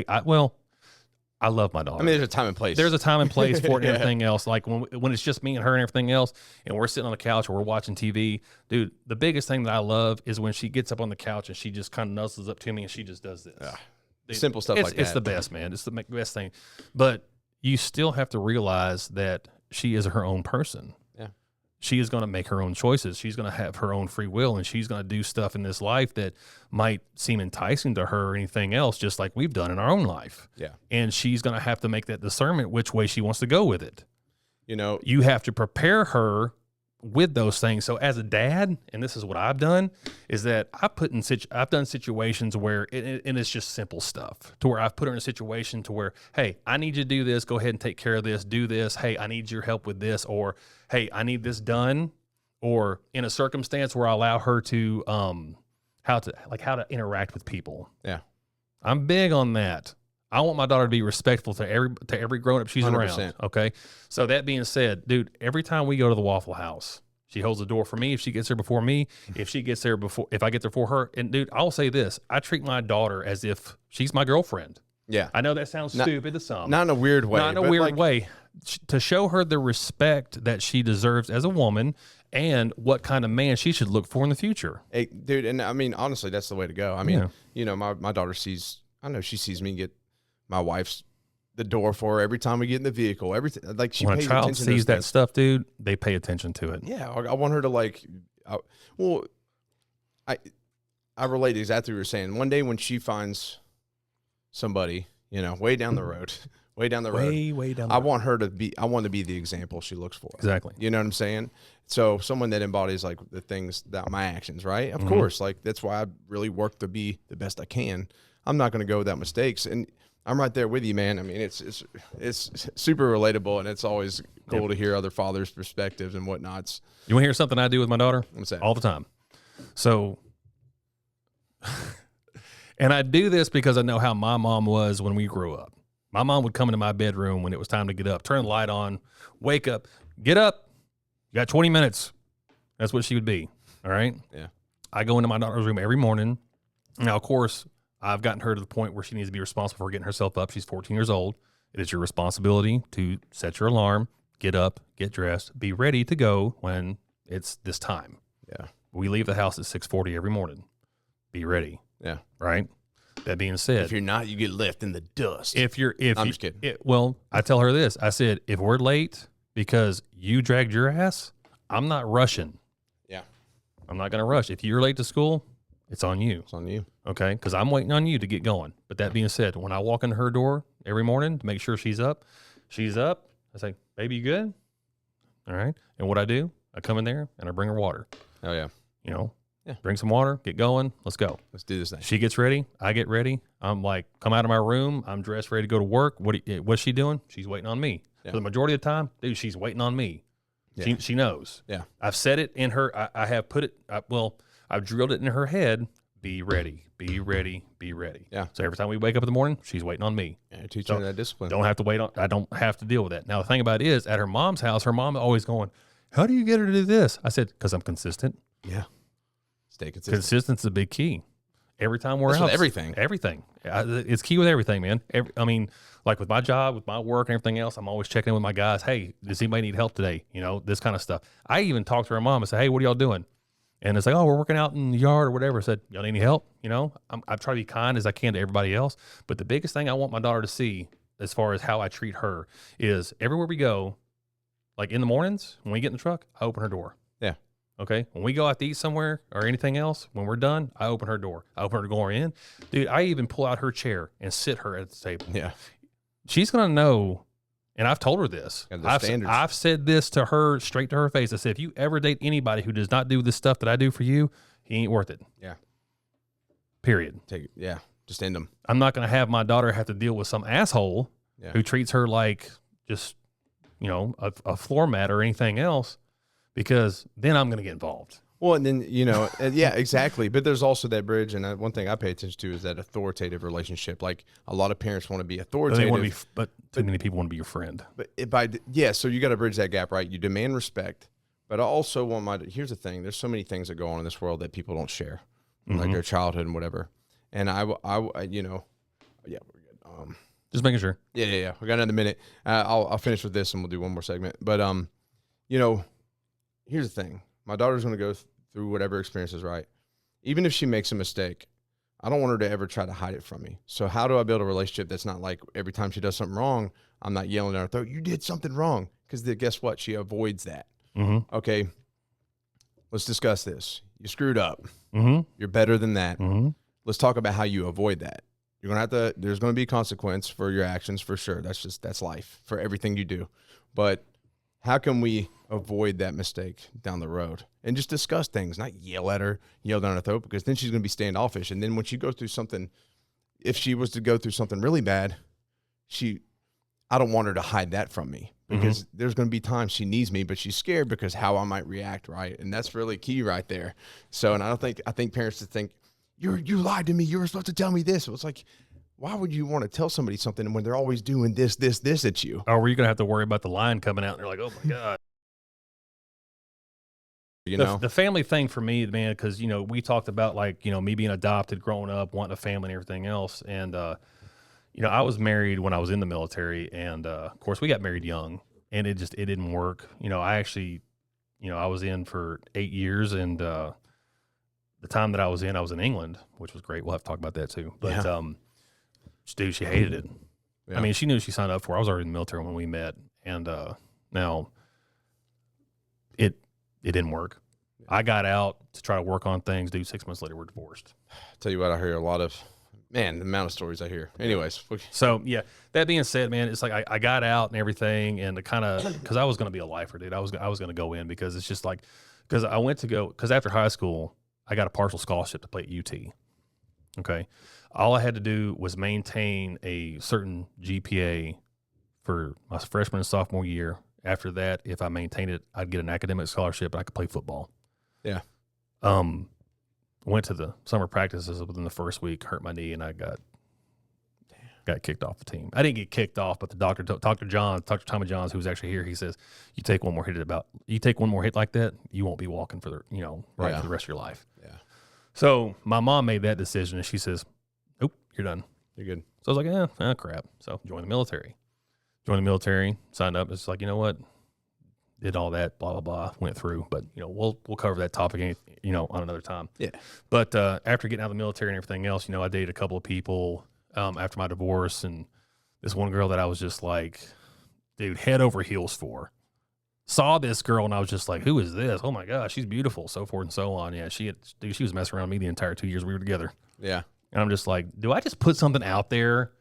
I love my daughter. I mean, there's a time and place. There's a time and place for it and Yeah. everything else. Like when it's just me and her and everything else, and we're sitting on the couch or we're watching TV, dude, the biggest thing that I love is when she gets up on the couch and she just kind of nuzzles up to me and she just does this. Dude, simple stuff like that. It's the best, man. It's the best thing. But you still have to realize that she is her own person. Yeah. She is going to make her own choices. She's going to have her own free will, and she's going to do stuff in this life that might seem enticing to her or anything else, just like we've done in our own life. Yeah. And she's going to have to make that discernment which way she wants to go with it. You have to prepare her with those things. So as a dad, and this is what I've done, is that I've done situations where, and it's just simple stuff, to where I've put her in a situation to where, hey, I need you to do this. Go ahead and take care of this. Do this. Hey, I need your help with this. Or, hey, I need this done. Or in a circumstance where I allow her to, how to interact with people. Yeah. I'm big on that. I want my daughter to be respectful to every grown up she's 100%. Around. Okay. So that being said, dude, every time we go to the Waffle House, she holds the door for me. If she gets there before me, if I get there before her, and dude, I'll say this: I treat my daughter as if she's my girlfriend. Yeah. I know that sounds stupid to some. Not in a weird way. Not in a weird way. To show her the respect that she deserves as a woman and what kind of man she should look for in the future. Hey, dude, and I mean, honestly, that's the way to go. I mean, my daughter sees me get my wife's the door for her every time we get in the vehicle. Everything, like, she when pays a child attention sees to that stuff, dude, they pay attention to it. Yeah, I want her to I relate exactly what you're saying. One day when she finds somebody, way down the road, way down the road, I want to be the example she looks for. Exactly. You know what I'm saying? So someone that embodies like the things that my actions, right? Of course, like that's why I really work to be the best I can. I'm not going to go without mistakes, and I'm right there with you, man. I mean, it's super relatable, and it's always cool to hear other fathers' perspectives and whatnots. You want to hear something I do with my daughter? What's that? All the time. So, and I do this because I know how my mom was when we grew up. My mom would come into my bedroom when it was time to get up, turn the light on, wake up, get up. You got 20 minutes. That's what she would be. All right. Yeah. I go into my daughter's room every morning. Now, of course, I've gotten her to the point where she needs to be responsible for getting herself up. She's 14 years old. It is your responsibility to set your alarm, get up, get dressed, be ready to go when it's this time. Yeah. We leave the house at 6:40 every morning. be ready. Yeah. Right. That being said, if you're not, you get left in the dust. I'm just kidding. Well, I tell her this. I said, if we're late because you dragged your ass, I'm not rushing. Yeah. I'm not going to rush. If you're late to school, it's on you. It's on you. Okay. Because I'm waiting on you to get going. But that being said, when I walk into her door every morning to make sure she's up, I say, baby, you good? All right. And what I do, I come in there and I bring her water. Oh, yeah. You know, Yeah. Bring some water, get going. Let's go. Let's do this thing. She gets ready. I get ready. I'm like, come out of my room. I'm dressed, ready to go to work. What's she doing? She's waiting on me. Yeah. For the majority of the time, dude, she's waiting on me. Yeah. She knows. Yeah. I've said it in her. I have put it, I've drilled it in her head. Be ready, be ready, be ready. Yeah. So every time we wake up in the morning, she's waiting on me. Yeah, teaching her that discipline. Don't have to wait on, I don't have to deal with that. Now, the thing about it is, at her mom's house, her mom always going, how do you get her to do this? I said, because I'm consistent. Yeah. Stay consistent. Consistency's a big key. Every time we're out. Everything. Everything. It's key with everything, man. Like with my job, with my work and everything else, I'm always checking in with my guys. Hey, does anybody need help today? You know, this kind of stuff. I even talked to her mom and said, hey, what are y'all doing? And it's like, oh, we're working out in the yard or whatever. I said, y'all need any help? You know, I try to be kind as I can to everybody else. But the biggest thing I want my daughter to see as far as how I treat her is everywhere we go, like in the mornings, when we get in the truck, I open her door. Yeah. Okay. When we go out to eat somewhere or anything else, when we're done, I open her door. I open her door in. Dude, I even pull out her chair and sit her at the table. Yeah. She's going to know. And I've told her this. I've said this to her straight to her face. I said, if you ever date anybody who does not do this stuff that I do for you, he ain't worth it. Yeah. Period. Just end them. I'm not going to have my daughter have to deal with some asshole who treats her like just, you know, a floor mat or anything else, because then I'm going to get involved. Well, and then, you know, yeah, exactly. But there's also that bridge. And one thing I pay attention to is that authoritative relationship. Like a lot of parents want to be authoritative. But too many people want to be your friend. So you got to bridge that gap, right? You demand respect. But I also want here's the thing. There's so many things that go on in this world that people don't share, like their childhood and whatever. And you know, yeah, we're good. Just making sure. Yeah. We got another minute. I'll finish with this and we'll do one more segment. But, you know, here's the thing. My daughter's going to go through whatever experience is right. Even if she makes a mistake, I don't want her to ever try to hide it from me. So how do I build a relationship that's not like every time she does something wrong, I'm not yelling at her throat, you did something wrong? Because guess what? She avoids that. Mm-hmm. Okay, let's discuss this. You screwed up. Mm-hmm. You're better than that. Mm-hmm. Let's talk about how you avoid that. There's going to be consequence for your actions for sure. That's life for everything you do. But how can we avoid that mistake down the road and just discuss things, not yell at her, yell down her throat, because then she's going to be standoffish. And then when she goes through something, if she was to go through something really bad, I don't want her to hide that from me, because there's going to be times she needs me, but she's scared because how I might react. Right. And that's really key right there. So, and I think parents to think you lied to me. You were supposed to tell me this. It was like, why would you want to tell somebody something when they're always doing this at you? Or were you going to have to worry about the line coming out and they're like, oh my God. You know, the family thing for me, man, because, you know, we talked about like, you know, me being adopted, growing up, wanting a family and everything else. And, you know, I was married when I was in the military. And, of course, we got married young and it didn't work. You know, I was in for 8 years. And the time that I was in England, which was great. We'll have to talk about that too. But, dude, she hated it. Yeah. I mean, she knew she signed up for it. I was already in the military when we met. And now it didn't work. I got out to try to work on things. Dude, 6 months later, we're divorced. Tell you what, I hear a lot of, man, the amount of stories I hear. Anyways. So, yeah, that being said, man, it's like I got out and everything, and to kind of, because I was going to be a lifer, dude. I was going to go in because it's just like, because after high school, I got a partial scholarship to play at UT. Okay. All I had to do was maintain a certain GPA for my freshman and sophomore year. After that, if I maintained it, I'd get an academic scholarship and I could play football. Yeah. Went to the summer practices within the first week, hurt my knee, and I got kicked off the team. I didn't get kicked off, but the Dr. Tommy Johns, who's actually here, he says, you take one more hit like that, you won't be walking for for the rest of your life. Yeah. So my mom made that decision, and she says, nope, you're done. You're good. So I was like, crap. So joined the military. Signed up. It's like, you know what? did all that, blah, blah, blah, went through. But, we'll cover that topic, on another time. Yeah. But after getting out of the military and everything else, I dated a couple of people after my divorce. And this one girl that I was just like, dude, head over heels for. Saw this girl and I was just like, who is this? Oh, my gosh, she's beautiful, so forth and so on. Yeah, she was messing around with me the entire 2 years we were together. Yeah. And I'm just like, do I just put something out there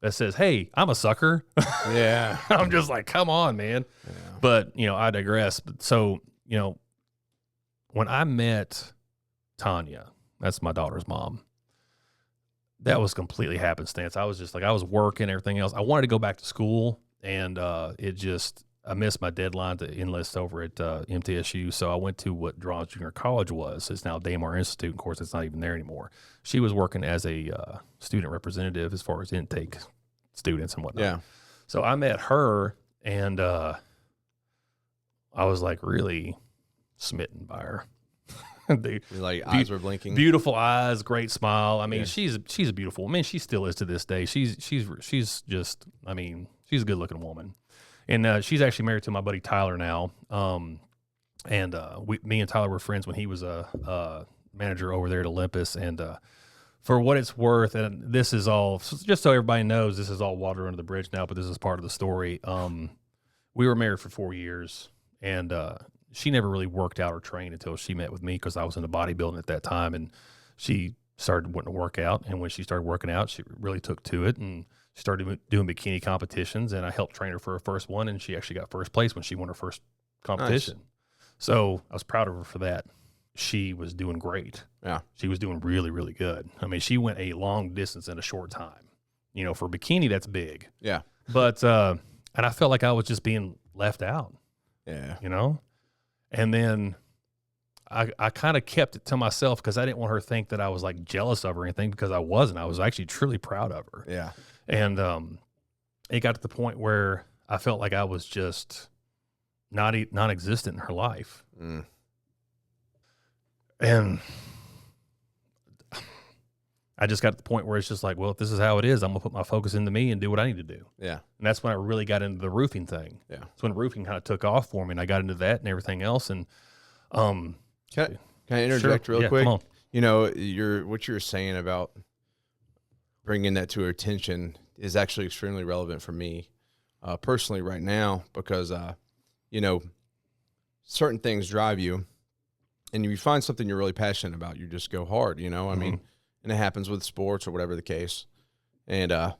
that says, hey, I'm a sucker? Yeah. I'm just like, come on, man. Yeah. But, I digress. So, when I met Tanya, that's my daughter's mom, that was completely happenstance. I was just like, I was working, everything else. I wanted to go back to school, and I missed my deadline to enlist over at MTSU. So I went to what Draws Junior College was. It's now Damar Institute. Of course, it's not even there anymore. She was working as a student representative as far as intake students and whatnot. Yeah. So I met her, and I was like really smitten by her. Eyes were blinking. Beautiful eyes, great smile. I mean, she's a beautiful woman. She still is to this day. She's just, I mean, she's a good looking woman. And she's actually married to my buddy Tyler now. Me and Tyler were friends when he was a manager over there at Olympus. And for what it's worth, and this is all, just so everybody knows, this is all water under the bridge now, but this is part of the story. We were married for 4 years, and she never really worked out or trained until she met with me, because I was into bodybuilding at that time, and she started wanting to work out. And when she started working out, she really took to it, and she started doing bikini competitions, and I helped train her for her first one, and she actually got first place when she won her first competition. Nice. So I was proud of her for that. She was doing great. Yeah. She was doing really, really good. I mean, she went a long distance in a short time. For bikini, that's big. Yeah. But, and I felt like I was just being left out. Yeah. And then I kind of kept it to myself, because I didn't want her to think that I was like jealous of her or anything, because I wasn't. I was actually truly proud of her. Yeah. And it got to the point where I felt like I was just non-existent in her life. Mm. And I just got to the point where it's just like, well, if this is how it is, I'm going to put my focus into me and do what I need to do. Yeah. And that's when I really got into the roofing thing. Yeah. That's when roofing kind of took off for me, and I got into that and everything else. And can I interject real quick? Come on. What you're saying about bringing that to her attention is actually extremely relevant for me personally right now, because certain things drive you, and you find something you're really passionate about, you just go hard. I mean, and it happens with sports or whatever the case. And I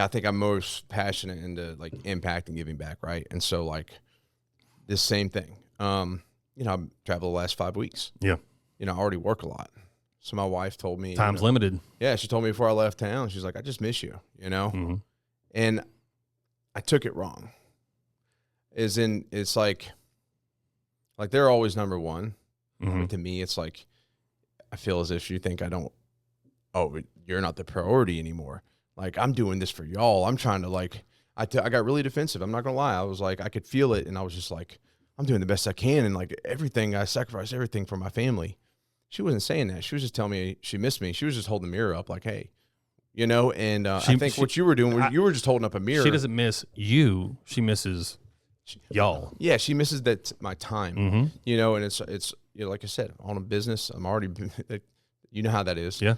think I'm most passionate into like impact and giving back, right? And so like this same thing. I've traveled the last 5 weeks. Yeah. I already work a lot. So my wife told me, time's limited. Yeah, she told me before I left town, she's like, I just miss you, Mm-hmm. And I took it wrong. It's like they're always number one. Mm-hmm. To me, it's like, I feel as if you think you're not the priority anymore. Like, I'm doing this for y'all. I'm trying to I got really defensive. I'm not going to lie. I was like, I could feel it. And I was just like, I'm doing the best I can. And like everything, I sacrificed everything for my family. She wasn't saying that. She was just telling me she missed me. She was just holding the mirror up like, hey, and I think what you were doing, you were just holding up a mirror. She doesn't miss you. She misses y'all. Yeah. She misses my time, mm-hmm. And it's, like I said, on a business, I'm already, you know how that is. Yeah.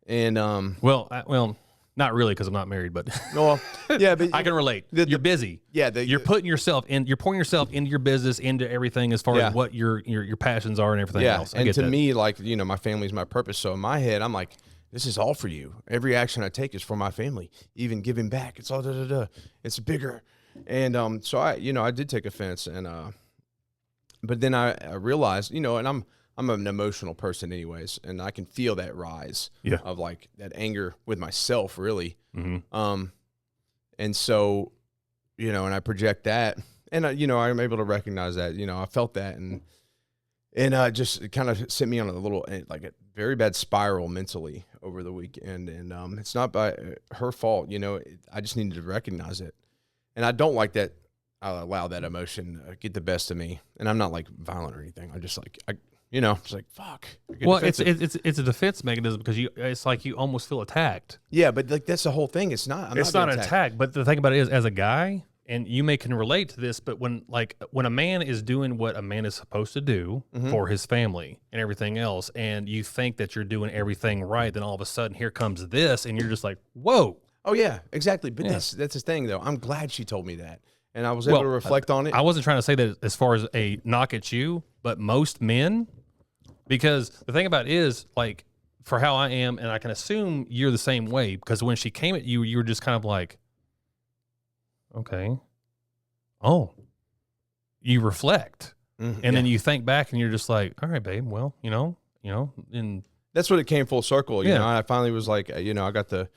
And, well, not really, because I'm not married, but no, yeah, but I can relate. You're busy. Yeah, you're pouring yourself into your business, into everything as far as what your passions are and everything else. And to me, my family's my purpose. So in my head, I'm like, this is all for you. Every action I take is for my family. Even giving back, it's all It's bigger. And so I did take offense, and but then I realized, and I'm an emotional person anyways, and I can feel that rise of like that anger with myself, really. Mm-hmm. And so, and I project that, and I'm able to recognize that, I felt that, and just kind of sent me on a very bad spiral mentally over the weekend. And it's not by her fault, I just needed to recognize it. And I don't like that. I'll allow that emotion get the best of me. And I'm not like violent or anything. I just it's like, fuck. Well, it's a defense mechanism, because it's like you almost feel attacked. Yeah, but like that's the whole thing. It's not an attack. But the thing about it is, as a guy, and you can relate to this, but when a man is doing what a man is supposed to do for his family and everything else, and you think that you're doing everything right, then all of a sudden here comes this, and you're just like, whoa. Oh yeah, exactly. But that's the thing though. I'm glad she told me that, and I was able to reflect on it. I wasn't trying to say that as far as a knock at you, but most men, because the thing about it is, like, for how I am, and I can assume you're the same way, because when she came at you, you were just kind of like, okay. Oh, you reflect. And then you think back and you're just like, all right, babe, well, and that's what it came full circle. You know, I finally was like, I got to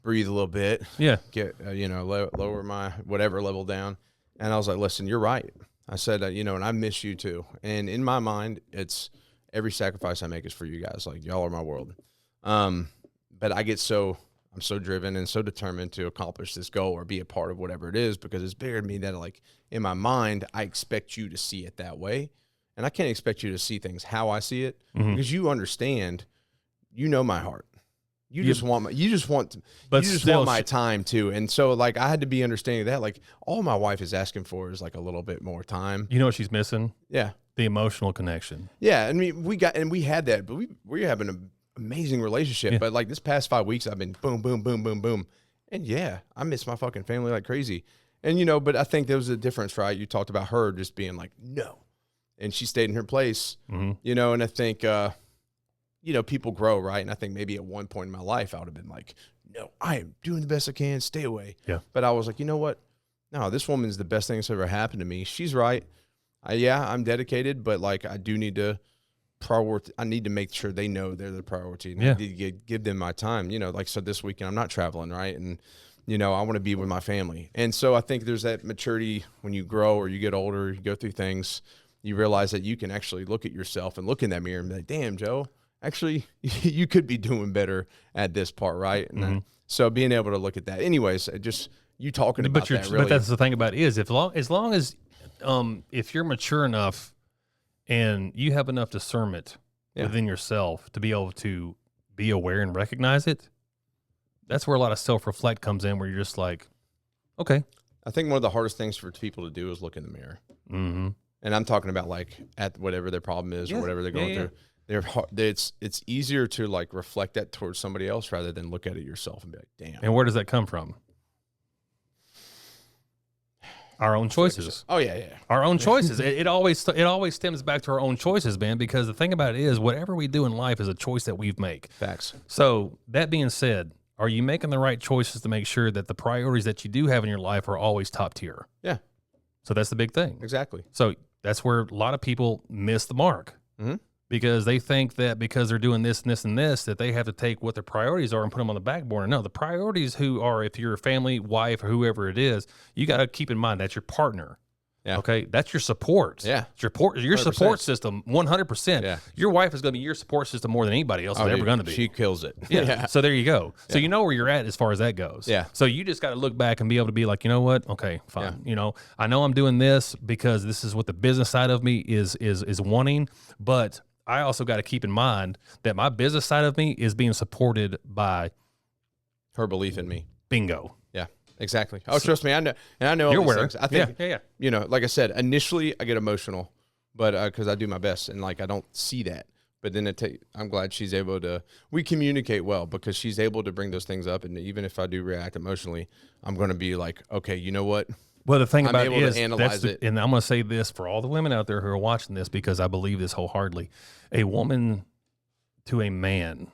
breathe a little bit. Yeah. Get, lower my whatever level down. And I was like, listen, you're right. I said, and I miss you too. And in my mind, it's every sacrifice I make is for you guys. Like, y'all are my world. But I'm so driven and so determined to accomplish this goal or be a part of whatever it is, because it's bigger than me that, like, in my mind, I expect you to see it that way. And I can't expect you to see things how I see it, because you understand, my heart. You just want my time too. And so, like, I had to be understanding that, like, all my wife is asking for is like a little bit more time. You know what she's missing? Yeah. The emotional connection. Yeah. I mean, we had that, but we're having an amazing relationship. But like this past 5 weeks, I've been boom, boom, boom, boom, boom. And yeah, I miss my fucking family like crazy. And, but I think there was a difference, right? You talked about her just being like, no. And she stayed in her place, and I think, people grow, right? And I think maybe at one point in my life, I would have been like, no, I am doing the best I can, stay away. Yeah. But I was like, you know what? No, this woman's the best thing that's ever happened to me. She's right. I'm dedicated, but like, I do need to I need to make sure they know they're the priority. And I need to give them my time, like, so this weekend I'm not traveling, right? And, I want to be with my family. And so I think there's that maturity when you grow or you get older, you go through things, you realize that you can actually look at yourself and look in that mirror and be like, damn, Joe, actually, you could be doing better at this part, right? And so being able to look at that. Anyways, just you talking about that, really. But that's the thing about it is, as long as if you're mature enough and you have enough discernment within yourself to be able to be aware and recognize it, that's where a lot of self-reflect comes in, where you're just like, okay. I think one of the hardest things for people to do is look in the mirror. And I'm talking about, like, at whatever their problem is or whatever they're going through. It's easier to, like, reflect that towards somebody else rather than look at it yourself and be like, damn. And where does that come from? Our own choices. Oh yeah. Our own choices. It always stems back to our own choices, man, because the thing about it is, whatever we do in life is a choice that we make. Facts. So that being said, are you making the right choices to make sure that the priorities that you do have in your life are always top tier? Yeah. So that's the big thing. Exactly. So that's where a lot of people miss the mark, because they think that because they're doing this and this and this, that they have to take what their priorities are and put them on the back burner. No, the priorities if you're a family, wife, or whoever it is, you got to keep in mind that's your partner. Yeah. Okay. That's your support. Yeah. It's your support system, 100%. Yeah. Your wife is going to be your support system more than anybody else is ever going to be. She kills it. Yeah. So there you go. So you know where you're at as far as that goes. Yeah. So you just got to look back and be able to be like, you know what? Okay, fine. Yeah. I know I'm doing this because this is what the business side of me is wanting, but I also got to keep in mind that my business side of me is being supported by her belief in me. Bingo. Yeah. Exactly. Oh, trust me, I know, and I know you're all these aware. things. I think, yeah. Like I said, initially I get emotional, but because I do my best, and like I don't see that. But then I'm glad she's able to. We communicate well because she's able to bring those things up, and even if I do react emotionally, I'm going to be like, okay, you know what? Well, the thing about it is, analyze it. And I'm going to say this for all the women out there who are watching this, because I believe this wholeheartedly: a woman to a man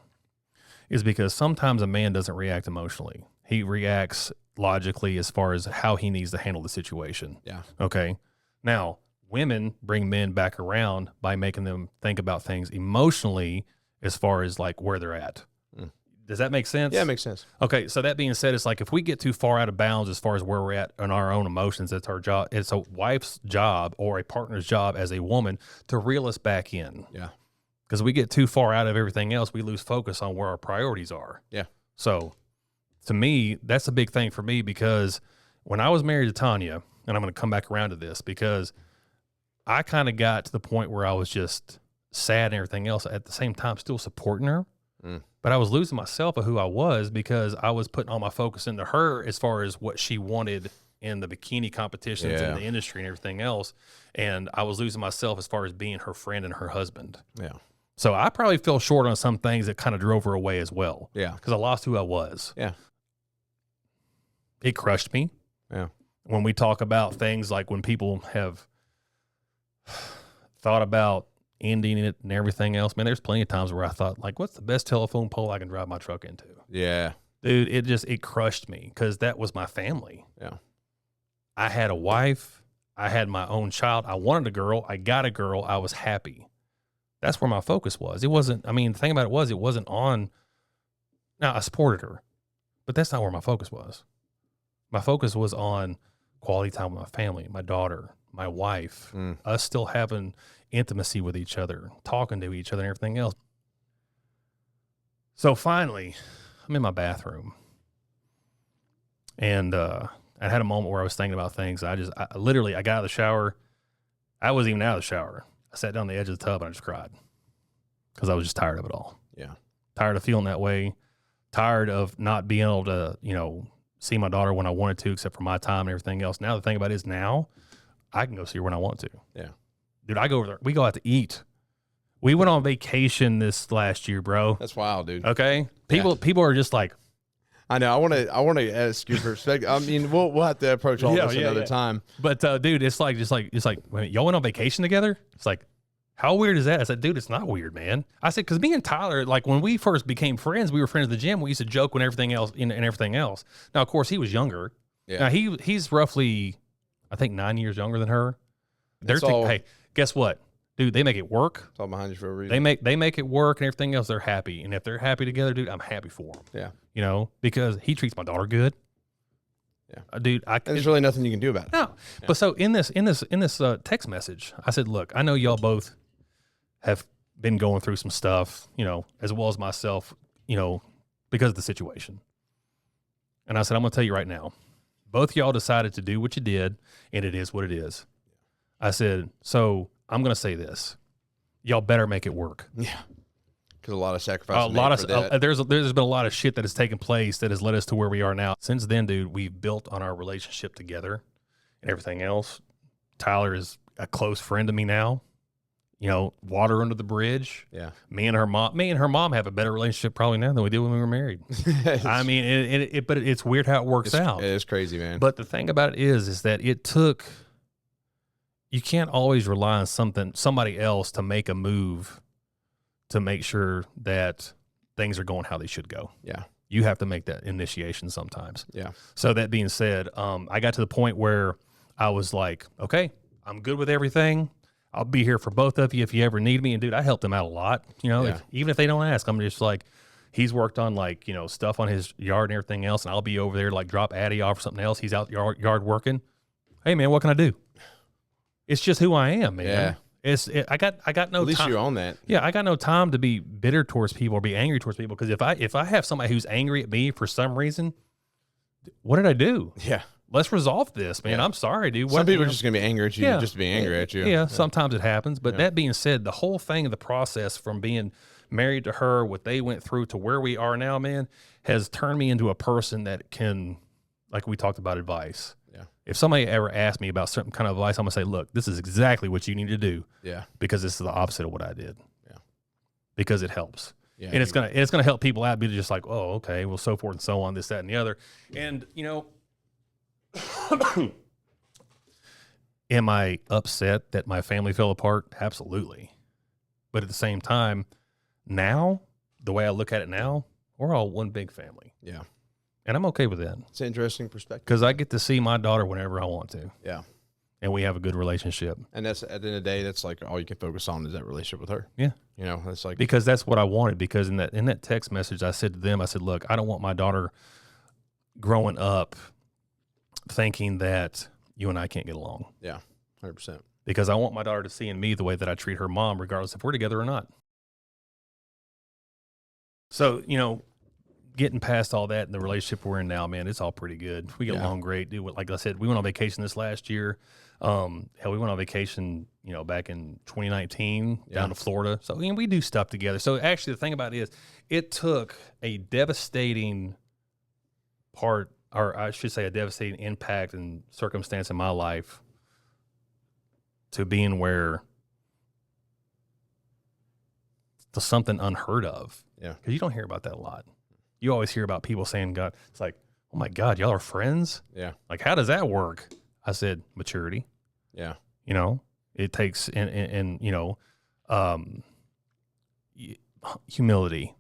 is because sometimes a man doesn't react emotionally; he reacts logically as far as how he needs to handle the situation. Yeah. Okay. Now, women bring men back around by making them think about things emotionally as far as like where they're at. Does that make sense? Yeah, it makes sense. Okay. So that being said, it's like if we get too far out of bounds as far as where we're at on our own emotions, it's our job. It's a wife's job or a partner's job as a woman to reel us back in. Yeah. Because we get too far out of everything else, we lose focus on where our priorities are. Yeah. So to me, that's a big thing for me, because when I was married to Tanya, and I'm going to come back around to this, because I kind of got to the point where I was just sad and everything else, at the same time still supporting her. But I was losing myself of who I was because I was putting all my focus into her as far as what she wanted in the bikini competitions in the industry and everything else. And I was losing myself as far as being her friend and her husband. Yeah. So I probably fell short on some things that kind of drove her away as well. Yeah. Because I lost who I was. Yeah. It crushed me. Yeah. When we talk about things like when people have thought about ending it and everything else, man, there's plenty of times where I thought, like, what's the best telephone pole I can drive my truck into? Yeah. Dude, it crushed me because that was my family. Yeah. I had a wife. I had my own child. I wanted a girl. I got a girl. I was happy. That's where my focus was. It wasn't, I mean, the thing about it wasn't on, now I supported her, but that's not where my focus was. My focus was on quality time with my family, my daughter, my wife, us still having intimacy with each other, talking to each other and everything else. So finally, I'm in my bathroom and I had a moment where I was thinking about things. I literally got out of the shower. I wasn't even out of the shower. I sat down on the edge of the tub and I just cried because I was just tired of it all. Yeah. Tired of feeling that way. Tired of not being able to, see my daughter when I wanted to, except for my time and everything else. Now the thing about it is now I can go see her when I want to. Yeah. Dude, I go over there. We go out to eat. We went on vacation this last year, bro. That's wild, dude. Okay. People are just like, I know. I want to ask your perspective. I mean, we'll have to approach all this another time. But dude, it's like, wait, y'all went on vacation together? It's like, how weird is that? I said, dude, it's not weird, man. I said, because me and Tyler, like when we first became friends, we were friends at the gym. We used to joke when everything else and everything else. Now, of course, he was younger. Yeah. Now he's roughly, I think, 9 years younger than her. Hey, guess what? Dude, they make it work. It's all behind you for a reason. They make it work and everything else. They're happy, and if they're happy together, dude, I'm happy for them. Yeah. Because he treats my daughter good. Yeah, dude. There's really nothing you can do about it. No. Yeah. But so in this text message, I said, look, I know y'all both have been going through some stuff, as well as myself, because of the situation. And I said, I'm going to tell you right now, both of y'all decided to do what you did, and it is what it is. I said, so I'm going to say this. Y'all better make it work. Yeah. Because a lot of sacrifice. There's been a lot of shit that has taken place that has led us to where we are now. Since then, dude, we've built on our relationship together and everything else. Tyler is a close friend to me now. Water under the bridge. Yeah. Me and her mom have a better relationship probably now than we did when we were married. I mean, but it's weird how it works out. It is crazy, man. But the thing about it is that you can't always rely on somebody else to make a move to make sure that things are going how they should go. Yeah. You have to make that initiation sometimes. Yeah. So that being said, I got to the point where I was like, okay, I'm good with everything. I'll be here for both of you if you ever need me. And dude, I helped him out a lot. Even if they don't ask, I'm just like, he's worked on stuff on his yard and everything else. And I'll be over there, like drop Addie off or something else. He's out yard working. Hey man, what can I do? It's just who I am, man. Yeah. I got no time. At least you're on that. Yeah. I got no time to be bitter towards people or be angry towards people. Cause if I have somebody who's angry at me for some reason, what did I do? Yeah. Let's resolve this, man. Yeah. I'm sorry, dude. Some people are just going to be angry at you just to be angry at you. Yeah, sometimes it happens. But that being said, the whole thing of the process from being married to her, what they went through to where we are now, man, has turned me into a person that can, like we talked about advice. Yeah. If somebody ever asks me about certain kind of advice, I'm going to say, look, this is exactly what you need to do. Yeah. Because this is the opposite of what I did. Yeah. Because it helps. Yeah, and it's gonna help people out, be just like, oh, okay, well, so forth and so on, this, that, and the other. And, am I upset that my family fell apart? Absolutely. But at the same time, now, the way I look at it now, we're all one big family. Yeah. And I'm okay with that. It's an interesting perspective. Because I get to see my daughter whenever I want to. Yeah. And we have a good relationship. And that's, at the end of the day, that's like all you can focus on is that relationship with her. Yeah. That's like. Because that's what I wanted. Because in that text message, I said to them, I said, look, I don't want my daughter growing up thinking that you and I can't get along. Yeah, 100%. Because I want my daughter to see in me the way that I treat her mom, regardless if we're together or not. So, getting past all that and the relationship we're in now, man, it's all pretty good. We get along great. Dude, like I said, we went on vacation this last year. Hell, we went on vacation, back in 2019 down to Florida. So, we do stuff together. So actually the thing about it is it took a devastating part or I should say a devastating impact and circumstance in my life to being where there's something unheard of. Yeah. Because you don't hear about that a lot. You always hear about people saying, God, it's like, oh my God, y'all are friends? Yeah. Like, how does that work? I said, maturity. Yeah. You know, it takes, and you know, humility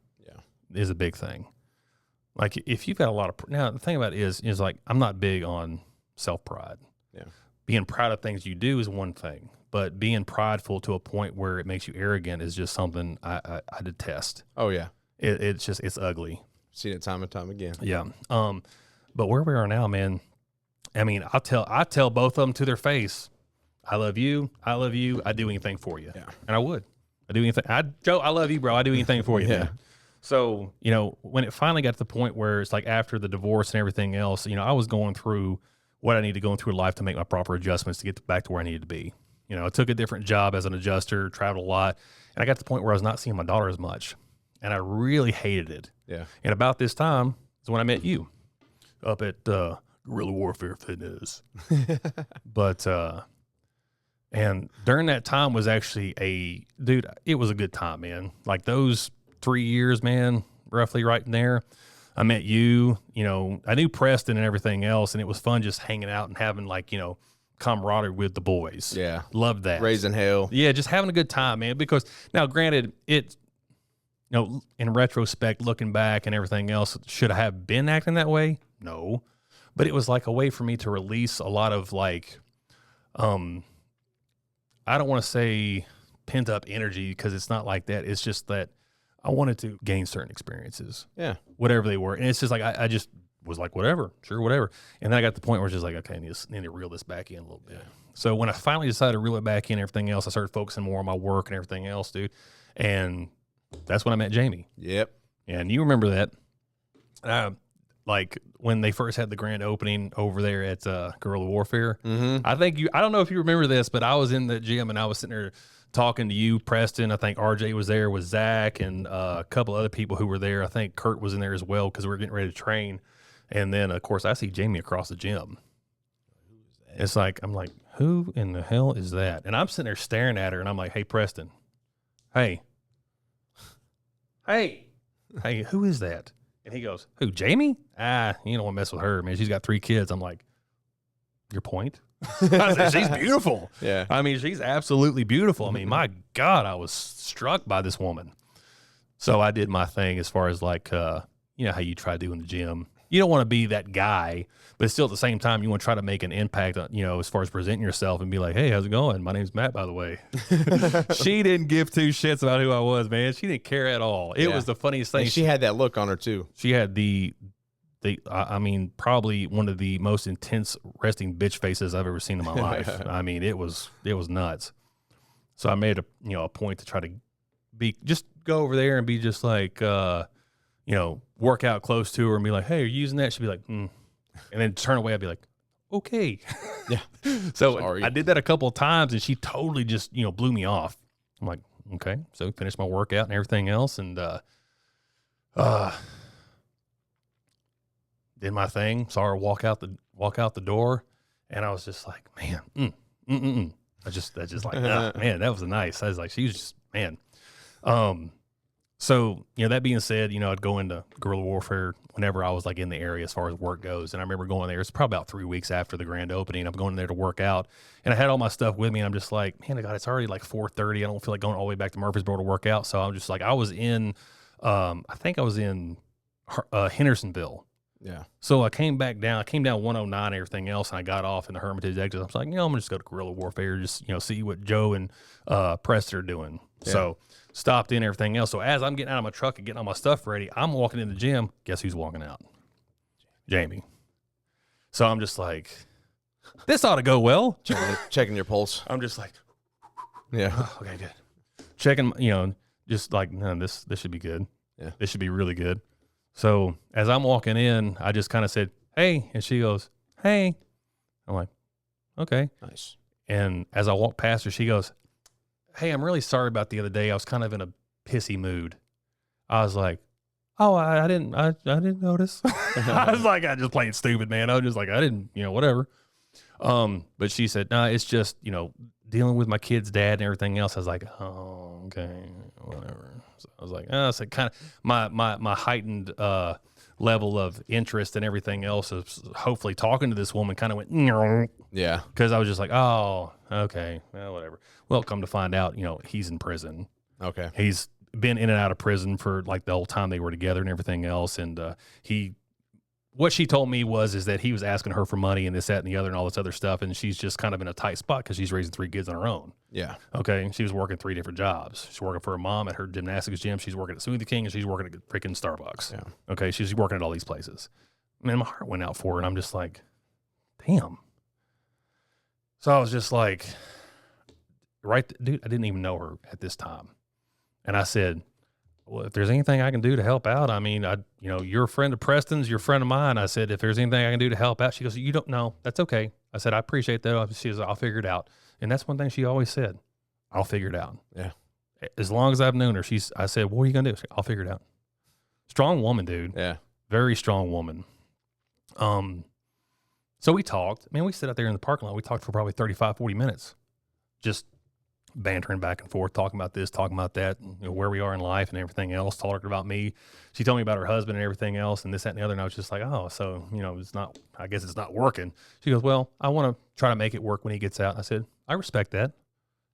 is a big thing. Like, if you've got a lot of, now the thing about it is like, I'm not big on self-pride. Yeah. Being proud of things you do is one thing, but being prideful to a point where it makes you arrogant is just something I detest. Oh yeah. It's ugly. Seen it time and time again. Yeah. But where we are now, man, I mean, I tell both of them to their face, I love you. I love you. I'd do anything for you. Yeah. And I would. I'd do anything. Joe, I love you, bro. I'd do anything for you. Yeah. Man. So, you know, when it finally got to the point where it's like after the divorce and everything else, you know, I was going through what I needed to go through in life to make my proper adjustments to get back to where I needed to be. You know, I took a different job as an adjuster, traveled a lot, and I got to the point where I was not seeing my daughter as much. And I really hated it. Yeah. And about this time is when I met you up at Guerrilla Warfare Fitness. But, and during that time was actually dude, it was a good time, man. Like those 3 years, man, roughly right in there. I met you, you know, I knew Preston and everything else, and it was fun just hanging out and having like, you know, camaraderie with the boys. Yeah. Loved that. Raising hell. Yeah, just having a good time, man. Because now, granted, it, you know, in retrospect, looking back and everything else, should I have been acting that way? No. But it was like a way for me to release a lot of like, I don't want to say pent up energy because it's not like that. It's just that I wanted to gain certain experiences. Yeah. Whatever they were. And it's just like, I just was like, whatever, sure, whatever. And then I got to the point where it's just like, okay, I need to reel this back in a little bit. Yeah. So when I finally decided to reel it back in and everything else, I started focusing more on my work and everything else, dude. And that's when I met Jamie. Yep. And you remember that. Like when they first had the grand opening over there at Guerrilla Warfare. Mm-hmm. I don't know if you remember this, but I was in the gym and I was sitting there talking to you, Preston. I think RJ was there with Zach and a couple other people who were there. I think Kurt was in there as well because we were getting ready to train. And then, of course, I see Jamie across the gym. It's like, I'm like, who in the hell is that? And I'm sitting there staring at her and I'm like, hey, Preston, hey, who is that? And he goes, who, Jamie? You don't want to mess with her, man. She's got 3 kids. I'm like, your point? I said, she's beautiful. Yeah. I mean, she's absolutely beautiful. I mean, my God, I was struck by this woman. So I did my thing as far as like, you know, how you try to do in the gym. You don't want to be that guy, but still at the same time, you want to try to make an impact, you know, as far as presenting yourself and be like, hey, how's it going? My name's Matt, by the way. She didn't give 2 shits about who I was, man. She didn't care at all. It was the funniest thing. And she had that look on her too. She had I mean, probably one of the most intense resting bitch faces I've ever seen in my life. I mean, it was nuts. So I made a point to try to just go over there and be just like, you know, work out close to her and be like, hey, are you using that? She'd be like, And then turn away. I'd be like, okay. Yeah. So sorry. I did that a couple of times and she totally just, you know, blew me off. I'm like, okay. So finished my workout and everything else. And, did my thing, saw her walk out the door, and I was just like, man, I just like, man, that was nice. I was like, she was just, man. So, you know, that being said, you know, I'd go into Guerrilla Warfare whenever I was like in the area as far as work goes. And I remember going there, it's probably about 3 weeks after the grand opening. I'm going there to work out and I had all my stuff with me. And I'm just like, man, God, it's already like 4:30. I don't feel like going all the way back to Murfreesboro to work out. So I'm just like, I was in, I think I was in Hendersonville. Yeah. So I came down 109 and everything else. And I got off in the Hermitage exit. I was like, you know, I'm going to just go to Guerrilla Warfare, just, you know, see what Joe and Preston are doing. Yeah. So stopped in everything else. So as I'm getting out of my truck and getting all my stuff ready, I'm walking in the gym. Guess who's walking out? Jamie. So I'm just like, this ought to go well. Checking your pulse. I'm just like, yeah. Oh, okay, good. Checking, you know, just like, no, this should be good. Yeah. This should be really good. So as I'm walking in, I just kind of said, hey, and she goes, hey. I'm like, okay. Nice. And as I walk past her, she goes, hey, I'm really sorry about the other day. I was kind of in a pissy mood. I was like, Oh, I didn't notice. I was like, I just playing stupid, man. I was just like, I didn't, whatever. But she said, no, it's just, dealing with my kid's dad and everything else. I was like, oh, okay, whatever. So I was like, so kind of my heightened level of interest and everything else is hopefully talking to this woman kind of went, Yeah. Because I was just like, oh, okay, well, whatever. Well, come to find out, he's in prison. Okay. He's been in and out of prison for like the whole time they were together and everything else. And what she told me is that he was asking her for money and this, that, and the other and all this other stuff. And she's just kind of in a tight spot because she's raising 3 kids on her own. Yeah. Okay. She was working 3 different jobs. She's working for her mom at her gymnastics gym. She's working at Smoothie King, and she's working at freaking Starbucks. Yeah. Okay. She's working at all these places. Man, my heart went out for her, and I'm just like, damn. So I was just like, dude, I didn't even know her at this time. And I said, well, if there's anything I can do to help out, I mean, you're a friend of Preston's, you're a friend of mine. I said, if there's anything I can do to help out, she goes, you don't know. That's okay. I said, I appreciate that. She goes, I'll figure it out. And that's one thing she always said. I'll figure it out. Yeah. As long as I've known her, I said, what are you going to do? She said, I'll figure it out. Strong woman, dude. Yeah. Very strong woman. So we talked, man, we sit out there in the parking lot. We talked for probably 35, 40 minutes, just bantering back and forth, talking about this, talking about that, where we are in life and everything else, talking about me. She told me about her husband and everything else and this, that, and the other. And I was just like, oh, so, I guess it's not working. She goes, well, I want to try to make it work when he gets out. I said, I respect that.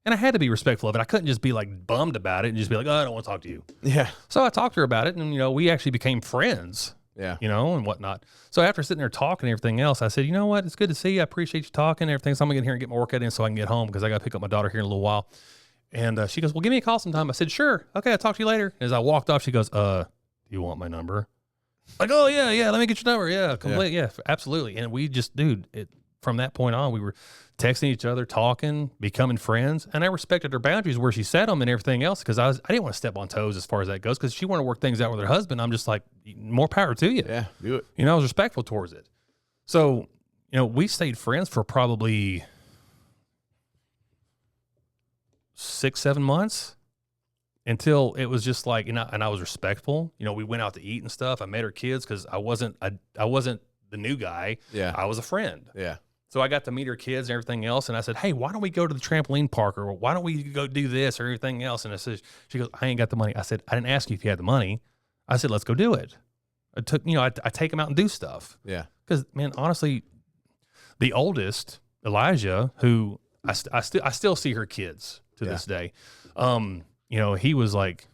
And I had to be respectful of it. I couldn't just be like bummed about it and just be like, oh, I don't want to talk to you. Yeah. So I talked to her about it, and, we actually became friends. Yeah. And whatnot. So after sitting there talking and everything else, I said, you know what? It's good to see you. I appreciate you talking and everything. So I'm going to get here and get my workout in so I can get home because I got to pick up my daughter here in a little while. And she goes, well, give me a call sometime. I said, sure. Okay, I'll talk to you later. As I walked off, she goes, do you want my number? Like, oh, yeah, let me get your number. Yeah, complete. Yeah, absolutely. And we just, dude, from that point on, we were texting each other, talking, becoming friends. And I respected her boundaries where she set them and everything else because I didn't want to step on toes as far as that goes because she wanted to work things out with her husband. I'm just like, more power to you. Yeah, do it. I was respectful towards it. So, we stayed friends for probably 6-7 months until it was just like, and I was respectful. We went out to eat and stuff. I met her kids because I wasn't the new guy. Yeah. I was a friend. Yeah. So I got to meet her kids and everything else. And I said, hey, why don't we go to the trampoline park or why don't we go do this or everything else? And she goes, I ain't got the money. I said, I didn't ask you if you had the money. I said, let's go do it. I take them out and do stuff. Yeah. Because, man, honestly, the oldest, Elijah, who I still see her kids to this day. He was like,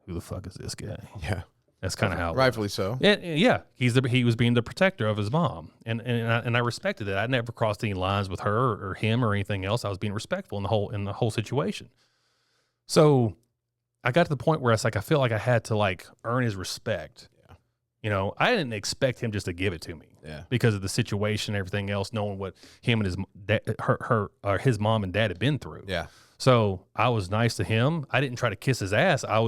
who the fuck is this guy? Yeah. That's kind of how rightfully so. Yeah. He was being the protector of his mom. And I respected it. I never crossed any lines with her or him or anything else. I was being respectful in the whole situation. So I got to the point where I feel like I had to like earn his respect. Yeah. I didn't expect him just to give it to me. Yeah. Because of the situation and everything else, knowing what him and his mom and dad had been through. Yeah. So I was nice to him. I didn't try to kiss his ass. I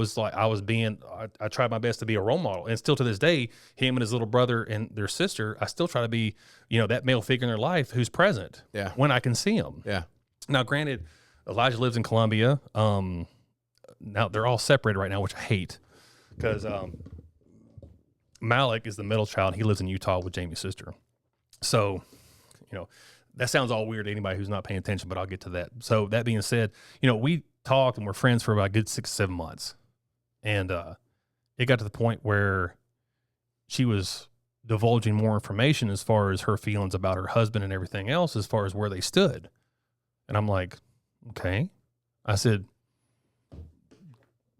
tried my best to be a role model. And still to this day, him and his little brother and their sister, I still try to be, that male figure in their life who's present when I can see him. Yeah. Now, granted, Elijah lives in Columbia. Now they're all separated right now, which I hate because Malik is the middle child. He lives in Utah with Jamie's sister. So, that sounds all weird to anybody who's not paying attention, but I'll get to that. So that being said, we talked and we're friends for about a good 6-7 months. And it got to the point where she was divulging more information as far as her feelings about her husband and everything else, as far as where they stood. And I'm like, okay. I said,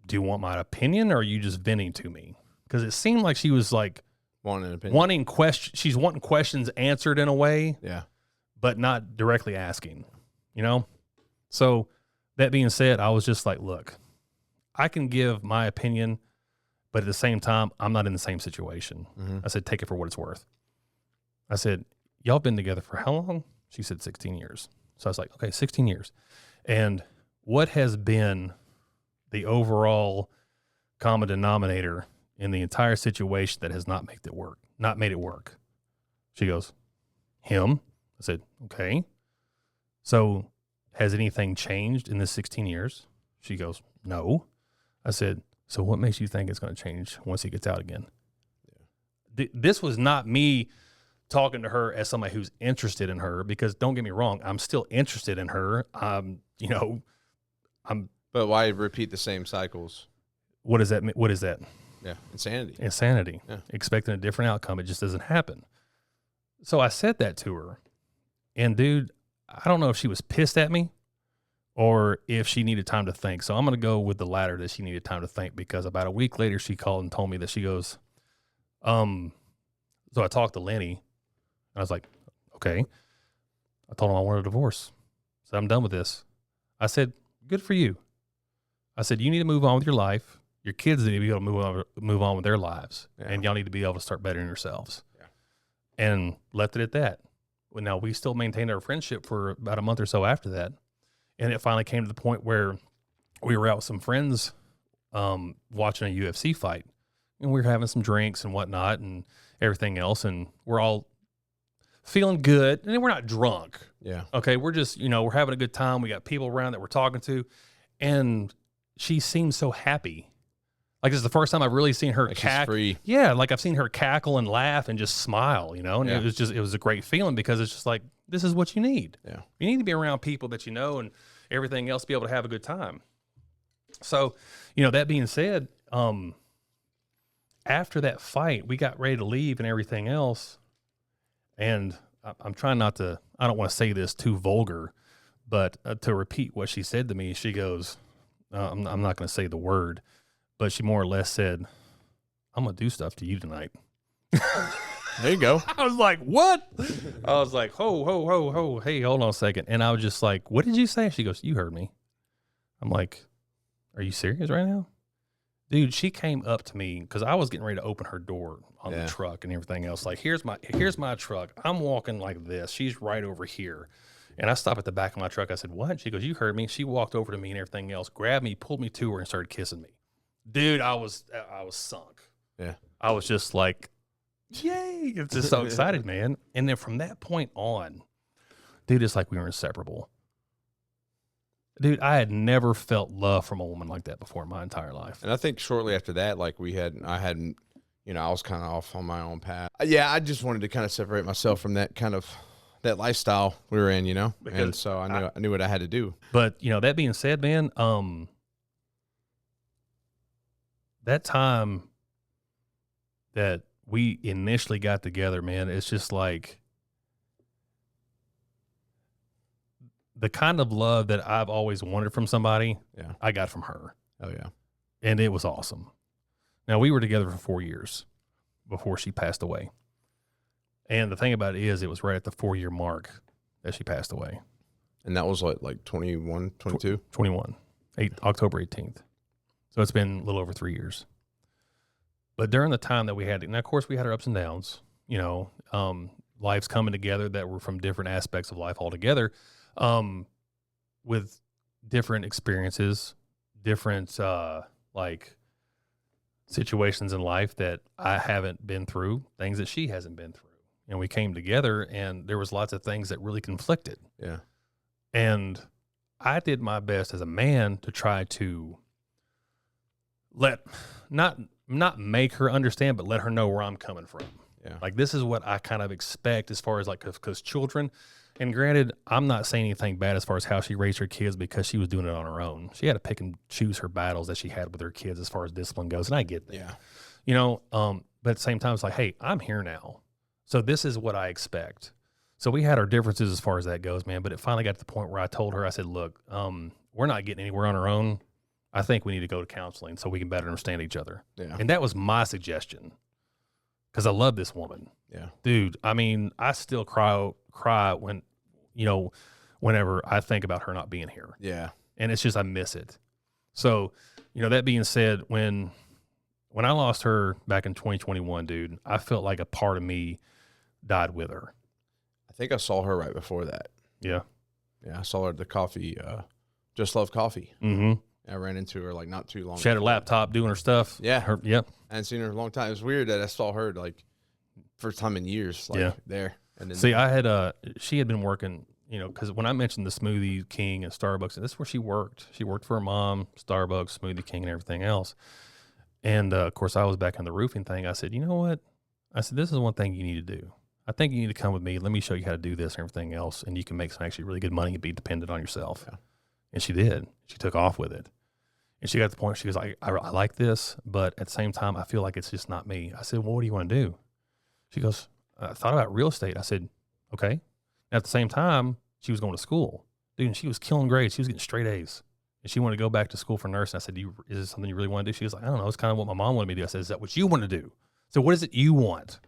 do you want my opinion or are you just venting to me? Because it seemed like she was like wanting an opinion. She's wanting questions answered in a way. Yeah. But not directly asking, So that being said, I was just like, look, I can give my opinion, but at the same time, I'm not in the same situation. Mm-hmm. I said, take it for what it's worth. I said, y'all been together for how long? She said 16 years. So I was like, okay, 16 years. And what has been the overall common denominator in the entire situation that has not made it work? She goes, him. I said, okay. So has anything changed in this 16 years? She goes, no. I said, So what makes you think it's going to change once he gets out again? Yeah. This was not me talking to her as somebody who's interested in her, because don't get me wrong, I'm still interested in her. But why repeat the same cycles? What does that mean? What is that? Yeah, insanity. Yeah. Expecting a different outcome. It just doesn't happen. So I said that to her. And, dude, I don't know if she was pissed at me or if she needed time to think. So I'm going to go with the latter, that she needed time to think, because about a week later she called and told me that she goes, so I talked to Lenny. I was like, okay. I told him I wanted a divorce. I said, I'm done with this. I said, good for you. I said, you need to move on with your life. Your kids need to be able to move on with their lives. Yeah. And y'all need to be able to start bettering yourselves. Yeah. And left it at that. Well, now, we still maintained our friendship for about a month or so after that. And it finally came to the point where we were out with some friends watching a UFC fight. And we were having some drinks and whatnot and everything else. And we're all feeling good. And we're not drunk. Yeah. Okay. We're just, we're having a good time. We got people around that we're talking to. And she seems so happy. Like, this is the first time I've really seen her cackle. Yeah, like I've seen her cackle and laugh and just smile, and it was a great feeling, because it's just like, this is what you need. Yeah. You need to be around people that you know and everything else, be able to have a good time. So, that being said, after that fight, we got ready to leave and everything else. And I'm trying not to, I don't want to say this too vulgar, but to repeat what she said to me, she goes, I'm not going to say the word, but she more or less said, I'm going to do stuff to you tonight. There you go. I was like, what? I was like, ho. Hey, hold on a second. And I was just like, what did you say? She goes, you heard me. I'm like, are you serious right now? Dude, she came up to me because I was getting ready to open her door on the truck and everything else. Like, here's my truck. I'm walking like this. She's right over here. And I stopped at the back of my truck. I said, what? She goes, you heard me. She walked over to me and everything else, grabbed me, pulled me to her, and started kissing me. Dude, I was sunk. Yeah. I was just like, yay. It's just so excited, man. And then from that point on, dude, it's like we were inseparable. Dude, I had never felt love from a woman like that before in my entire life. And I think shortly after that, like I was kind of off on my own path. Yeah, I just wanted to kind of separate myself from that kind of that lifestyle we were in, because and so I knew what I had to do. But that being said, man, that time that we initially got together, man, it's just like the kind of love that I've always wanted from somebody. Yeah, I got from her. Oh yeah, and it was awesome. Now, we were together for 4 years before she passed away. And the thing about it is, it was right at the 4-year mark that she passed away. And that was like 21, 22? 21, October 18th. So it's been a little over 3 years. But during the time that we had, and of course we had our ups and downs, life's coming together that were from different aspects of life altogether, with different experiences, different, situations in life that I haven't been through, things that she hasn't been through. And we came together and there was lots of things that really conflicted. Yeah. And I did my best as a man to try to not make her understand, but let her know where I'm coming from. Yeah. Like, this is what I kind of expect as far as because children, and granted, I'm not saying anything bad as far as how she raised her kids, because she was doing it on her own. She had to pick and choose her battles that she had with her kids as far as discipline goes. And I get that, but at the same time, it's like, hey, I'm here now. So this is what I expect. So we had our differences as far as that goes, man. But it finally got to the point where I told her, I said, look, we're not getting anywhere on our own. I think we need to go to counseling so we can better understand each other. Yeah. And that was my suggestion, because I love this woman. Yeah. Dude, I mean, I still cry when, whenever I think about her not being here. Yeah. And it's just, I miss it. So, that being said, when I lost her back in 2021, dude, I felt like a part of me died with her. I think I saw her right before that. Yeah. Yeah. I saw her at the coffee, Just Love Coffee. Mm-hmm. I ran into her not too long. She had her laptop doing her stuff. Yeah. Yep. I hadn't seen her in a long time. It was weird that I saw her first time in years, there. And then she had been working, because when I mentioned the Smoothie King and Starbucks, this is where she worked. She worked for her mom, Starbucks, Smoothie King, and everything else. And of course, I was back on the roofing thing. I said, you know what? I said, this is one thing you need to do. I think you need to come with me. Let me show you how to do this and everything else. And you can make some actually really good money and be dependent on yourself. Yeah. And she did. She took off with it. And she got to the point where she was like, I like this, but at the same time, I feel like it's just not me. I said, well, what do you want to do? She goes, I thought about real estate. I said, okay. And at the same time, she was going to school. Dude, and she was killing grades. She was getting straight A's. And she wanted to go back to school for nursing. I said, is this something you really want to do? She was like, I don't know. It's kind of what my mom wanted me to do. I said, is that what you want to do? So what is it you want?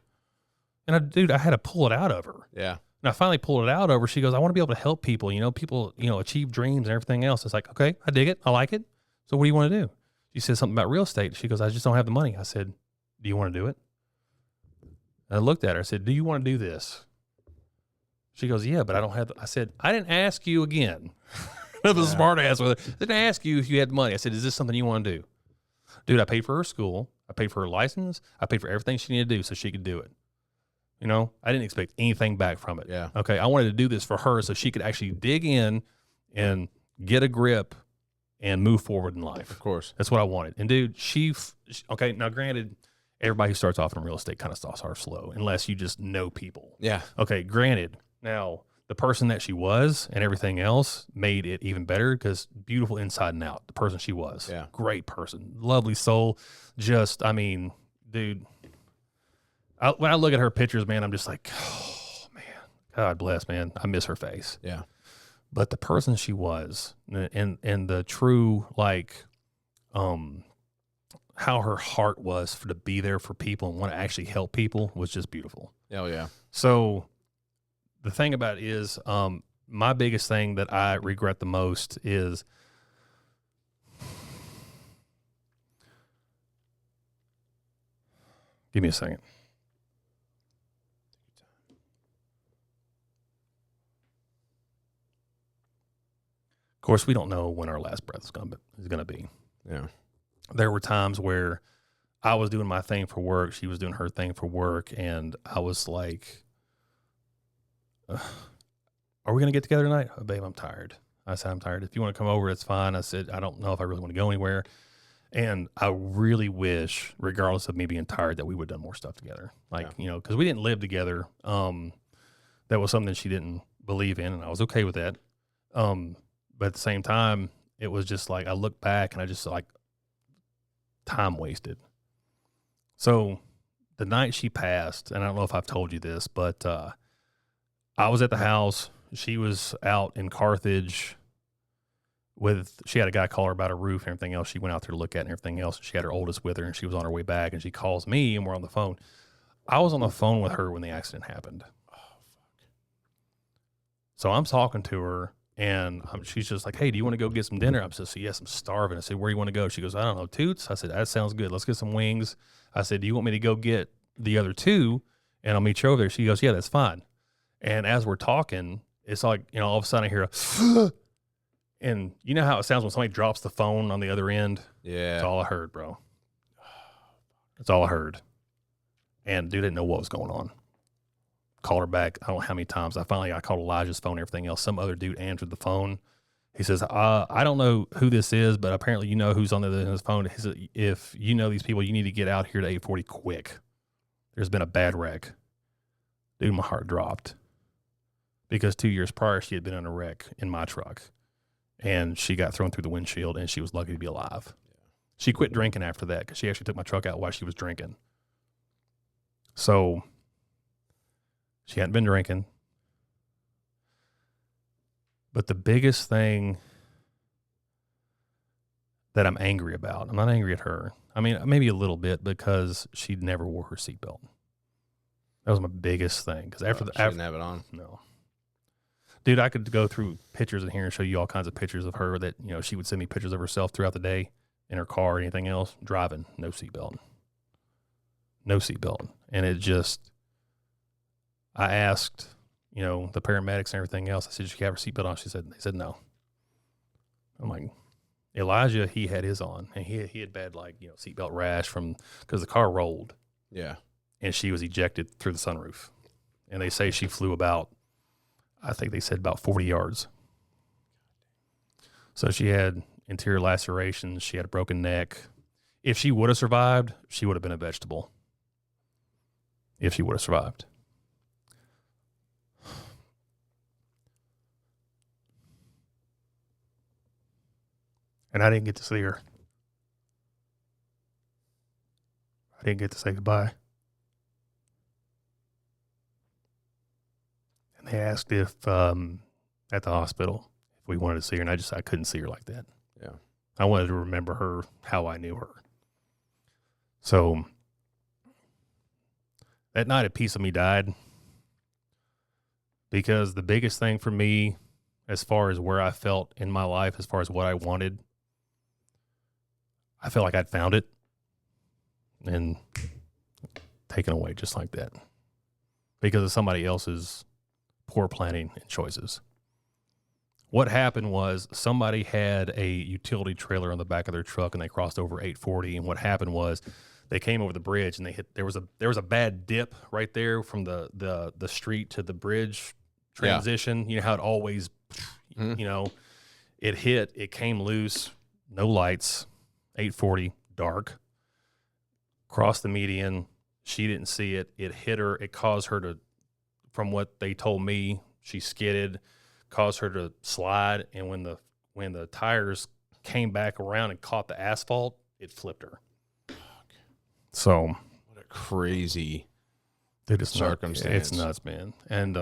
And I had to pull it out of her. Yeah. And I finally pulled it out of her. She goes, I want to be able to help people, people, achieve dreams and everything else. It's like, okay, I dig it. I like it. So what do you want to do? She said something about real estate. She goes, I just don't have the money. I said, do you want to do it? And I looked at her. I said, do you want to do this? She goes, yeah, but I don't have I said, I didn't ask you again. That was a smart ass with it. I didn't ask you if you had money. I said, is this something you want to do? Dude, I paid for her school. I paid for her license. I paid for everything she needed to do so she could do it. I didn't expect anything back from it. Yeah. Okay. I wanted to do this for her so she could actually dig in and get a grip and move forward in life. Of course. That's what I wanted. And dude, okay. Now granted, everybody who starts off in real estate kind of starts off slow unless you just know people. Yeah. Okay. Granted. Now the person that she was and everything else made it even better because beautiful inside and out, the person she was. Yeah. Great person. Lovely soul. Just, dude, when I look at her pictures, man, I'm just like, oh, man, God bless, man. I miss her face. Yeah. But the person she was and the true, how her heart was to be there for people and want to actually help people was just beautiful. Oh, yeah. So the thing about it is, my biggest thing that I regret the most is give me a second. Of course, we don't know when our last breath is going to be. Yeah. There were times where I was doing my thing for work. She was doing her thing for work. And I was like, are we going to get together tonight? Oh, babe, I'm tired. I said, I'm tired. If you want to come over, it's fine. I said, I don't know if I really want to go anywhere. And I really wish, regardless of me being tired, that we would have done more stuff together. Because we didn't live together. That was something she didn't believe in, and I was okay with that. But at the same time, it was just like, I look back and I just time wasted. So the night she passed, and I don't know if I've told you this, but I was at the house. She was out in Carthage she had a guy call her about a roof and everything else. She went out there to look at and everything else. She had her oldest with her and she was on her way back and she calls me and we're on the phone. I was on the phone with her when the accident happened. Oh, fuck. So I'm talking to her. And she's just like, hey, do you want to go get some dinner? I said, yes, I'm starving. I said, where do you want to go? She goes, I don't know, Toots? I said, that sounds good. Let's get some wings. I said, do you want me to go get the other two? And I'll meet you over there. She goes, yeah, that's fine. And as we're talking, it's like, all of a sudden I hear a, and you know how it sounds when somebody drops the phone on the other end? Yeah. That's all I heard, bro. That's all I heard. And dude didn't know what was going on. Called her back. I don't know how many times. I called Elijah's phone and everything else. Some other dude answered the phone. He says, I don't know who this is, but apparently you know who's on the other end of his phone. He said, if you know these people, you need to get out here to 840 quick. There's been a bad wreck. Dude, my heart dropped. Because 2 years prior, she had been in a wreck in my truck. And she got thrown through the windshield, and she was lucky to be alive. Yeah. She quit drinking after that because she actually took my truck out while she was drinking. So she hadn't been drinking. But the biggest thing that I'm angry about, I'm not angry at her. I mean, maybe a little bit because she never wore her seatbelt. That was my biggest thing. Because she didn't have it on. No. Dude, I could go through pictures in here and show you all kinds of pictures of her that, she would send me pictures of herself throughout the day in her car or anything else, driving, no seatbelt. No seatbelt. And it just, I asked, the paramedics and everything else, I said, did she have her seatbelt on? They said no. I'm like, Elijah, he had his on, and he had bad, seatbelt rash because the car rolled. Yeah. And she was ejected through the sunroof. And they say she flew about 40 yards. So she had interior lacerations. She had a broken neck. if she would have survived, she would have been a vegetable. If she would have survived. And I didn't get to see her. I didn't get to say goodbye. And they asked if, at the hospital, if we wanted to see her, and I couldn't see her like that. Yeah. I wanted to remember her how I knew her. So that night, a piece of me died, because the biggest thing for me, as far as where I felt in my life, as far as what I wanted, I felt like I'd found it and taken away just like that because of somebody else's poor planning and choices. What happened was somebody had a utility trailer on the back of their truck and they crossed over 840. And what happened was they came over the bridge and there was a bad dip right there from the street to the bridge transition. You know how it always, it came loose, no lights, 840, dark, crossed the median. She didn't see it. It hit her. It caused her to, from what they told me, she skidded, caused her to slide. And when the tires came back around and caught the asphalt, it flipped her. So what a crazy circumstance. It's nuts, man. And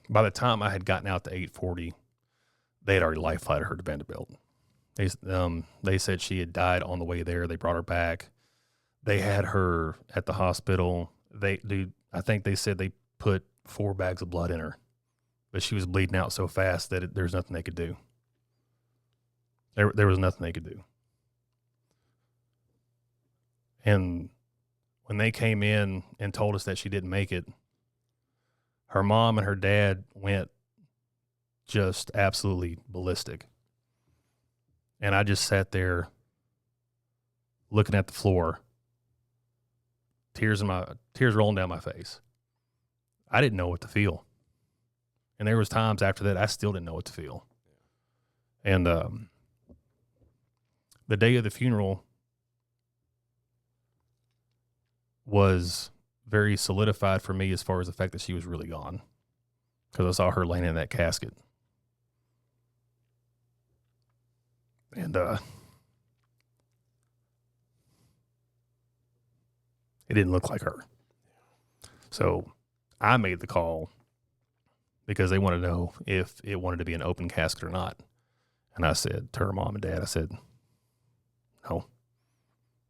by the time I had gotten out to 840, they had already life flighted her to Vanderbilt. They said she had died on the way there. They brought her back. They had her at the hospital. I think they said they put 4 bags of blood in her, but she was bleeding out so fast that there's nothing they could do. There was nothing they could do. And when they came in and told us that she didn't make it, her mom and her dad went just absolutely ballistic. And I just sat there looking at the floor, tears rolling down my face. I didn't know what to feel. And there was times after that I still didn't know what to feel. And the day of the funeral was very solidified for me as far as the fact that she was really gone, because I saw her laying in that casket. And it didn't look like her. So I made the call because they wanted to know if it wanted to be an open casket or not. And I said to her mom and dad, I said, no,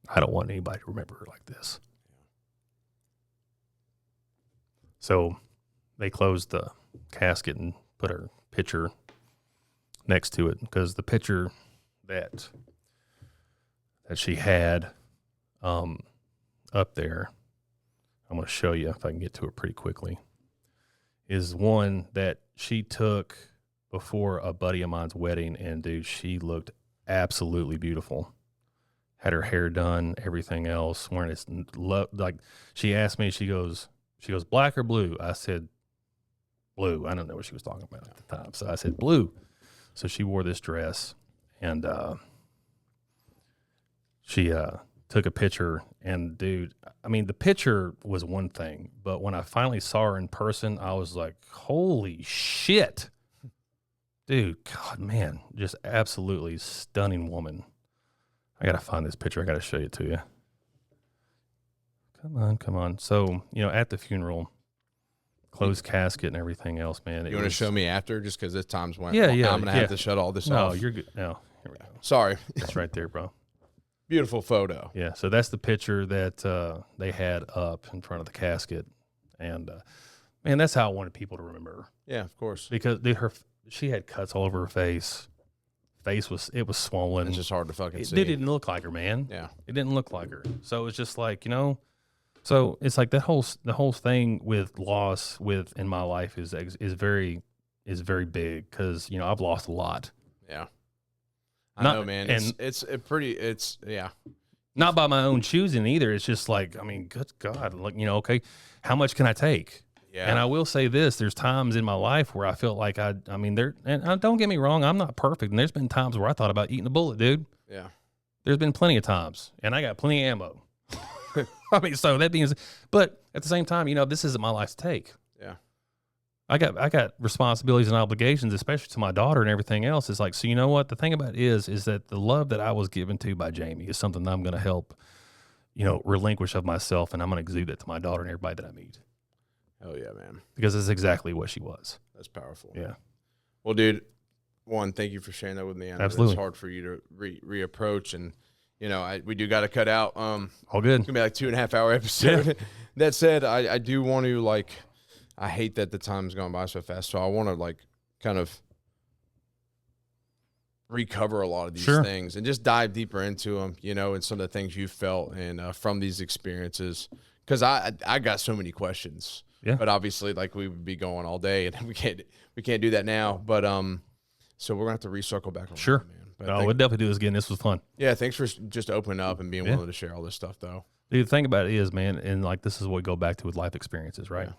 I don't want anybody to remember her like this. So they closed the casket and put her picture next to it, because the picture that she had up there, I'm going to show you if I can get to it pretty quickly, is one that she took before a buddy of mine's wedding. And dude, she looked absolutely beautiful. Had her hair done, everything else, wearing this, like, she asked me, she goes, black or blue? I said, blue. I don't know what she was talking about at the time. So I said, blue. So she wore this dress, and she took a picture. And dude, I mean, the picture was one thing, but when I finally saw her in person, I was like, holy shit. Dude, God, man, just absolutely stunning woman. I got to find this picture. I got to show it to you. Come on. So, at the funeral, closed casket and everything else, man. You want to show me after, just because this time's went? Yeah. I'm going to have to shut all this off. No, you're good. No, here we go. Sorry. That's right there, bro. Beautiful photo. Yeah, so that's the picture that they had up in front of the casket. And, man, that's how I wanted people to remember her. Yeah, of course. Because dude, she had cuts all over her face. It was swollen. It's just hard to fucking see. It didn't look like her, man. Yeah. It didn't look like her. So it was just like, so it's like the whole thing with loss in my life is very big, because I've lost a lot. Yeah, I know, man. It's not by my own choosing either. It's just like, I mean, good God, like, okay, how much can I take? Yeah. And I will say this, there's times in my life where I felt like and don't get me wrong, I'm not perfect. And there's been times where I thought about eating a bullet, dude. Yeah. There's been plenty of times, and I got plenty of ammo. I mean, so that means, but at the same time, this isn't my life's take. Yeah. I got responsibilities and obligations, especially to my daughter and everything else. It's like, so you know what? The thing about it is that the love that I was given to by Jamie is something that I'm going to help, relinquish of myself, and I'm going to exude that to my daughter and everybody that I meet. Oh yeah, man. Because it's exactly what she was. That's powerful. Yeah. Well, dude, one, thank you for sharing that with me. I know Absolutely. It's hard for you to reapproach, and we do got to cut out. All good. It's gonna be like 2.5 hour episode. Yeah. That said, I do want to I hate that the time's gone by so fast. So I want to kind of recover a lot of these things and just dive deeper into them, and some of the things you felt and from these experiences. Because I got so many questions. Yeah. But obviously, we would be going all day, and we can't do that now. But so we're gonna have to recircle back around. Sure, man. But we'll definitely do this again. This was fun. Yeah, thanks for just opening up and being willing to share all this stuff, though. Dude, the thing about it is, man, and this is what we go back to with life experiences, right? Yeah.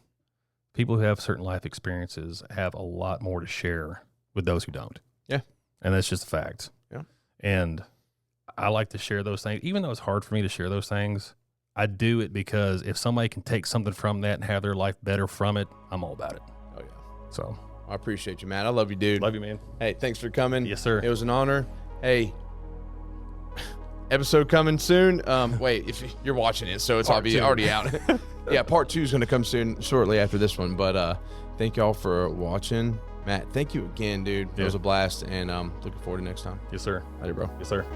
People who have certain life experiences have a lot more to share with those who don't. Yeah, and that's just a fact. Yeah, and I like to share those things, even though it's hard for me to share those things. I do it because if somebody can take something from that and have their life better from it, I'm all about it. Oh, yeah. So I appreciate you, Matt. I love you, dude. Love you, man. Hey, thanks for coming. Yes, sir. It was an honor. Hey, episode coming soon. Wait, if you're watching it, so it's already out. Yeah, part 2 is going to come soon, shortly after this one. But thank y'all for watching. Matt, thank you again, dude. It was a blast, and looking forward to next time. Yes, sir. Later, bro. Yes, sir.